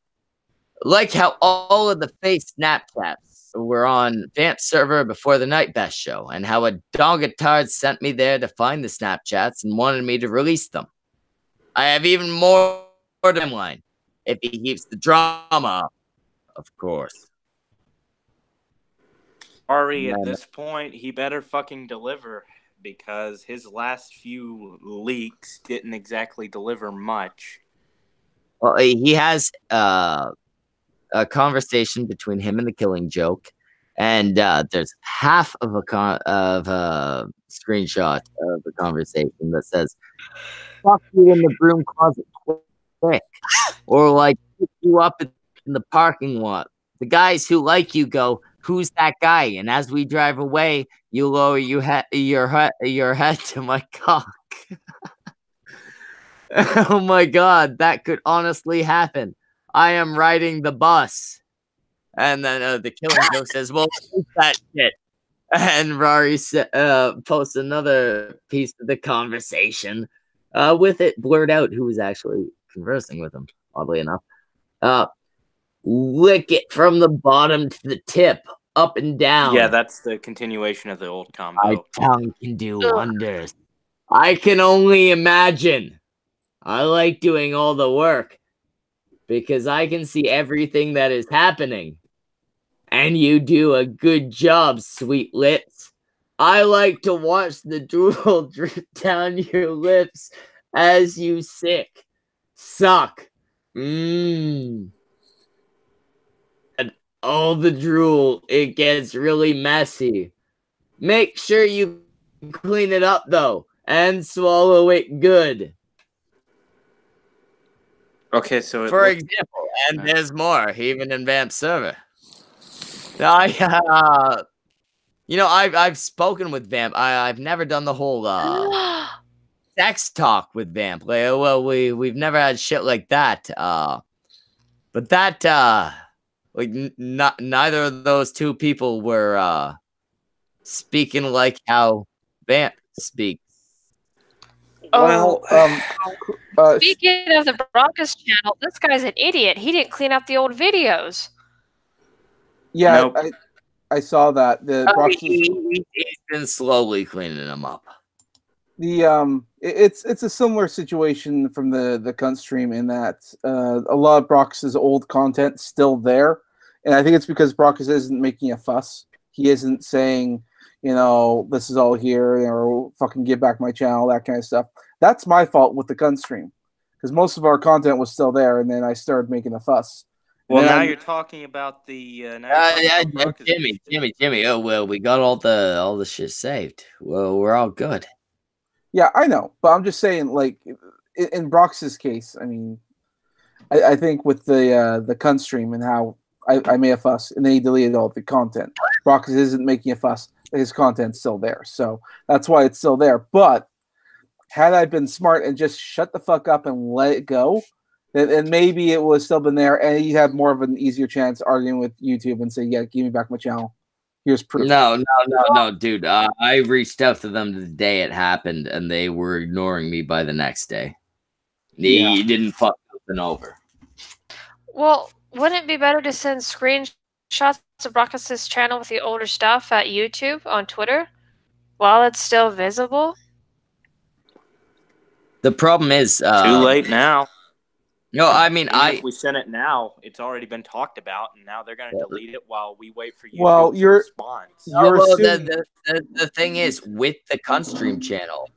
how all of the fake Snapchats were on Vamp's server before the Night Best show, and how a dongatard sent me there to find the Snapchats and wanted me to release them. I have even more timeline. If he keeps the drama up, of course. Ari, at this point, he better fucking deliver, because his last few leaks didn't exactly deliver much. Well, he has a conversation between him and the Killing Joke, and there's half of a screenshot of the conversation that says, fuck you in the broom closet quick, or like pick you up in the parking lot. The guys who like you go, "Who's that guy?" And as we drive away, you lower your head to my cock. Oh my god, that could honestly happen. I am riding the bus. And then the Killing Joke says, "Well, who's that shit?" And Rory posts another piece of the conversation with it blurred out who was actually conversing with him, oddly enough. Lick it from the bottom to the tip, up and down. Yeah, that's the continuation of the old combo. My tongue can do wonders. I can only imagine. I like doing all the work because I can see everything that is happening. And you do a good job, sweet lips. I like to watch the drool drip down your lips as you suck. And all the drool, it gets really messy. Make sure you clean it up, though, and swallow it good. Okay, so for example, and there's more, even in Vamp's server. I've spoken with Vamp. I've never done the whole sex talk with Vamp. Well, we've never had shit like that. But that neither of those two people were speaking like how Vamp speaks. Well, speaking of the Broncos channel, this guy's an idiot. He didn't clean up the old videos. Yeah, Nope. I saw that. He's been slowly cleaning them up. It's a similar situation from the cunt stream in that a lot of Brox's old content still there, and I think it's because Brox isn't making a fuss. He isn't saying, this is all here, or fucking give back my channel, that kind of stuff. That's my fault with the cunt stream, because most of our content was still there, and then I started making a fuss. Well, now you're talking about the Jimmy. Oh well, we got all the shit saved. Well, we're all good. Yeah, I know, but I'm just saying, like in Brox's case, I mean, I think with the cunt stream and how I made a fuss, and then he deleted all the content. Brox isn't making a fuss; his content's still there, so that's why it's still there. But had I been smart and just shut the fuck up and let it go, then maybe it would have still been there, and you had more of an easier chance arguing with YouTube and say, "Yeah, give me back my channel. Here's proof." No, dude. I reached out to them the day it happened, and they were ignoring me by the next day. They didn't fuck nothing over. Well, wouldn't it be better to send screenshots of Brock's channel with the older stuff at YouTube on Twitter while it's still visible? The problem is too late now. No, I mean, if we send it now, it's already been talked about, and now they're going to delete it while we wait for you to respond. The thing is, with the cunt stream channel,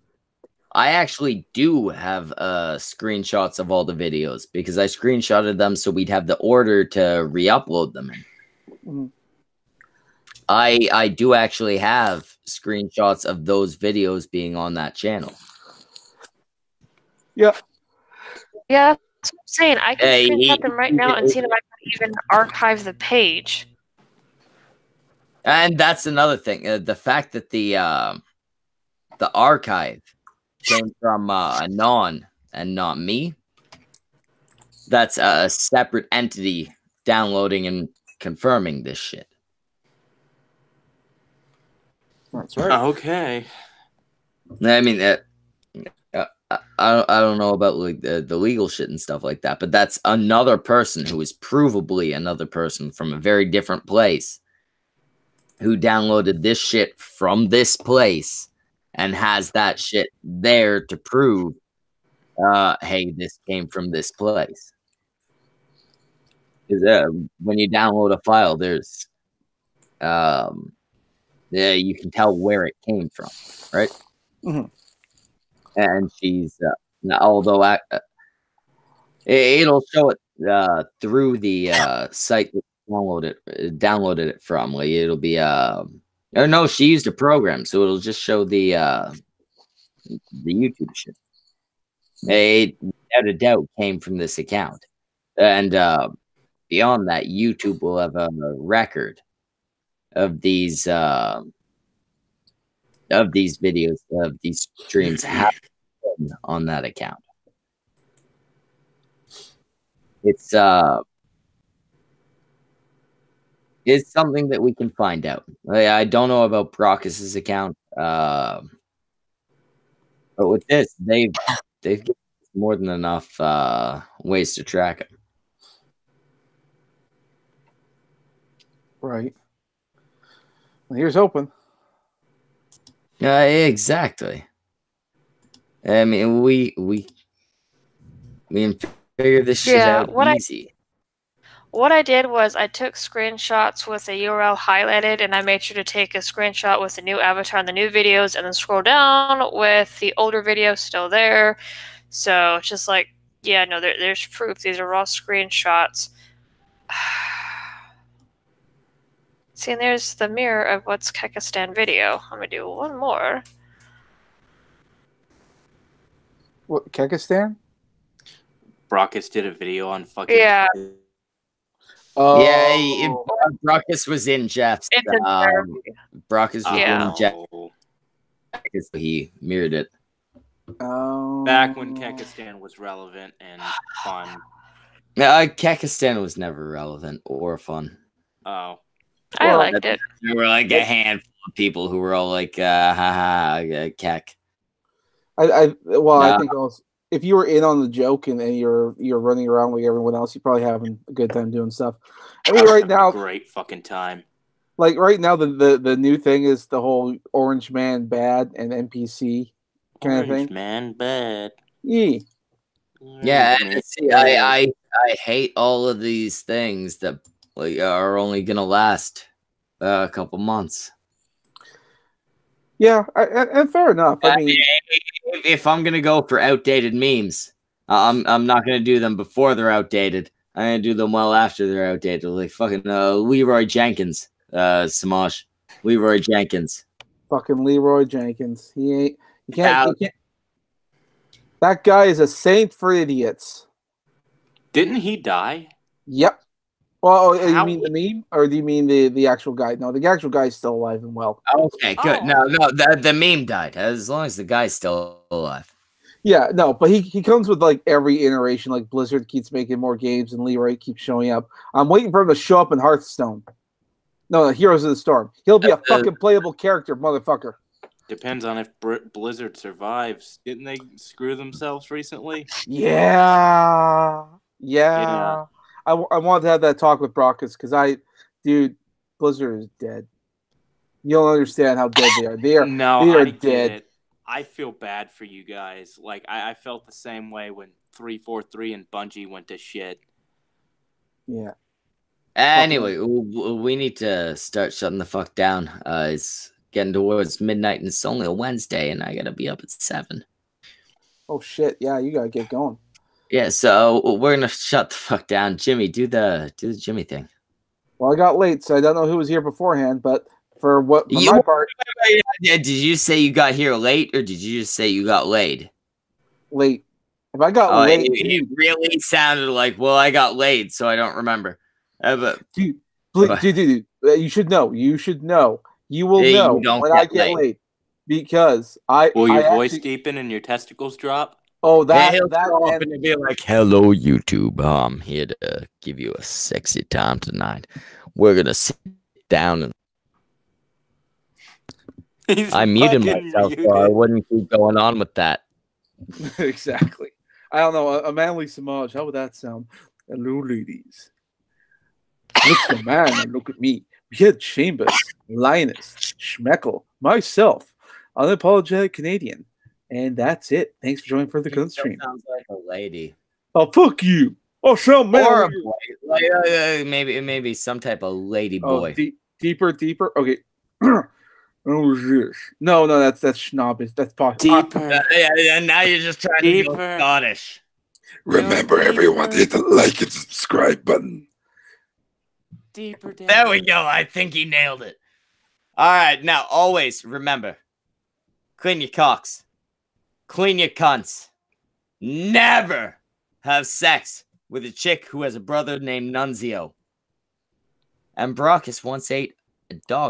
I actually do have screenshots of all the videos because I screenshotted them so we'd have the order to re-upload them in. Mm-hmm. I do actually have screenshots of those videos being on that channel. Yeah. Yeah, that's what I'm saying. I can screenshot them right now and see if I can even archive the page. And that's another thing. The fact that the archive came from Anon and not me. That's a separate entity downloading and confirming this shit. That's right. Okay. I mean, I don't know about like the legal shit and stuff like that, but that's another person who is provably another person from a very different place who downloaded this shit from this place and has that shit there to prove, hey, this came from this place. Because when you download a file, there's, you can tell where it came from, right? Mm-hmm. And she's, although it'll show it through the site that downloaded it from. Like it'll be, or no, she used a program, so it'll just show the YouTube shit. It, without a doubt, came from this account. And beyond that, YouTube will have a record of these videos, of these streams happening on that account. It's something that we can find out. I don't know about Brockus's account, but with this, they've given us more than enough ways to track it. Right. Well, here's hoping. Exactly. I mean, we can figure this shit out easy. What I did was I took screenshots with the URL highlighted, and I made sure to take a screenshot with the new avatar and the new videos, and then scroll down with the older videos still there. So it's just like, yeah, no, there's proof. These are raw screenshots. See, and there's the mirror of what's Kekistan video. I'm gonna do one more. What, Kekistan? Brockus did a video on fucking. Yeah. Oh. Yeah, Brockus was in Jeff's. Brockus was in Jeff. He mirrored it. Back when Kekistan was relevant and fun. Kekistan was never relevant or fun. Oh. I liked it. There were like a handful of people who were all like, haha, Kek. I think also, if you were in on the joke and you're running around like everyone else, you're probably having a good time doing stuff. I mean, right now, great fucking time. Like right now, the new thing is the whole Orange Man bad and NPC kind of thing. Orange Man bad. Yeah. Yeah, and see, I hate all of these things that are only gonna last a couple months. Yeah, and fair enough. I mean, if I'm gonna go for outdated memes, I'm not gonna do them before they're outdated. I'm gonna do them well after they're outdated. Like fucking Leroy Jenkins, Semaj, Leroy Jenkins. Fucking Leroy Jenkins. He ain't. You can't. That guy is a saint for idiots. Didn't he die? Yep. Well, you mean the meme, or do you mean the actual guy? No, the actual guy's still alive and well. Okay, good. No, the meme died. As long as the guy's still alive. Yeah, no, but he comes with like every iteration. Like Blizzard keeps making more games, and Leroy keeps showing up. I'm waiting for him to show up in Hearthstone. No, Heroes of the Storm. He'll be a fucking playable character, motherfucker. Depends on if Blizzard survives. Didn't they screw themselves recently? Yeah. I wanted to have that talk with Brockus because Blizzard is dead. You don't understand how dead they are. They are dead. It. I feel bad for you guys. Like I felt the same way when 343 and Bungie went to shit. Yeah. Anyway, we need to start shutting the fuck down. It's getting towards midnight, and it's only a Wednesday, and I gotta be up at 7. Oh shit! Yeah, you gotta get going. Yeah, so we're gonna shut the fuck down. Jimmy, do the Jimmy thing. Well, I got late, so I don't know who was here beforehand, but for my part, did you say you got here late, or did you just say you got laid? Late. If I got late, you really sounded like, well, I got laid, so I don't remember. Dude, you should know. You should know. You will know when I get laid, because Will your voice deepen and your testicles drop? Oh, he'll go up and be like, "Hello, YouTube. I'm here to give you a sexy time tonight. We're gonna sit down and." I muted myself so I wouldn't keep going on with that. Exactly. I don't know. A manly Semaj. How would that sound? Hello, ladies. Look at the man and look at me. We had Chambers, Linus, Schmeckle, myself, unapologetic Canadian. And that's it. Thanks for joining for the cunts stream. Sounds like a lady. Oh, fuck you. Oh, some man. Or a boy. Maybe some type of lady boy. Deeper. Okay. Oh, this. No, that's snobbish. That's pop. Deeper. Yeah, now you're just trying to go Scottish. Remember, everyone, hit the like and subscribe button. Deeper. There we go. I think he nailed it. All right. Now, always remember, clean your cocks. Clean your cunts. never have sex with a chick who has a brother named Nunzio. And Brockus once ate a dog.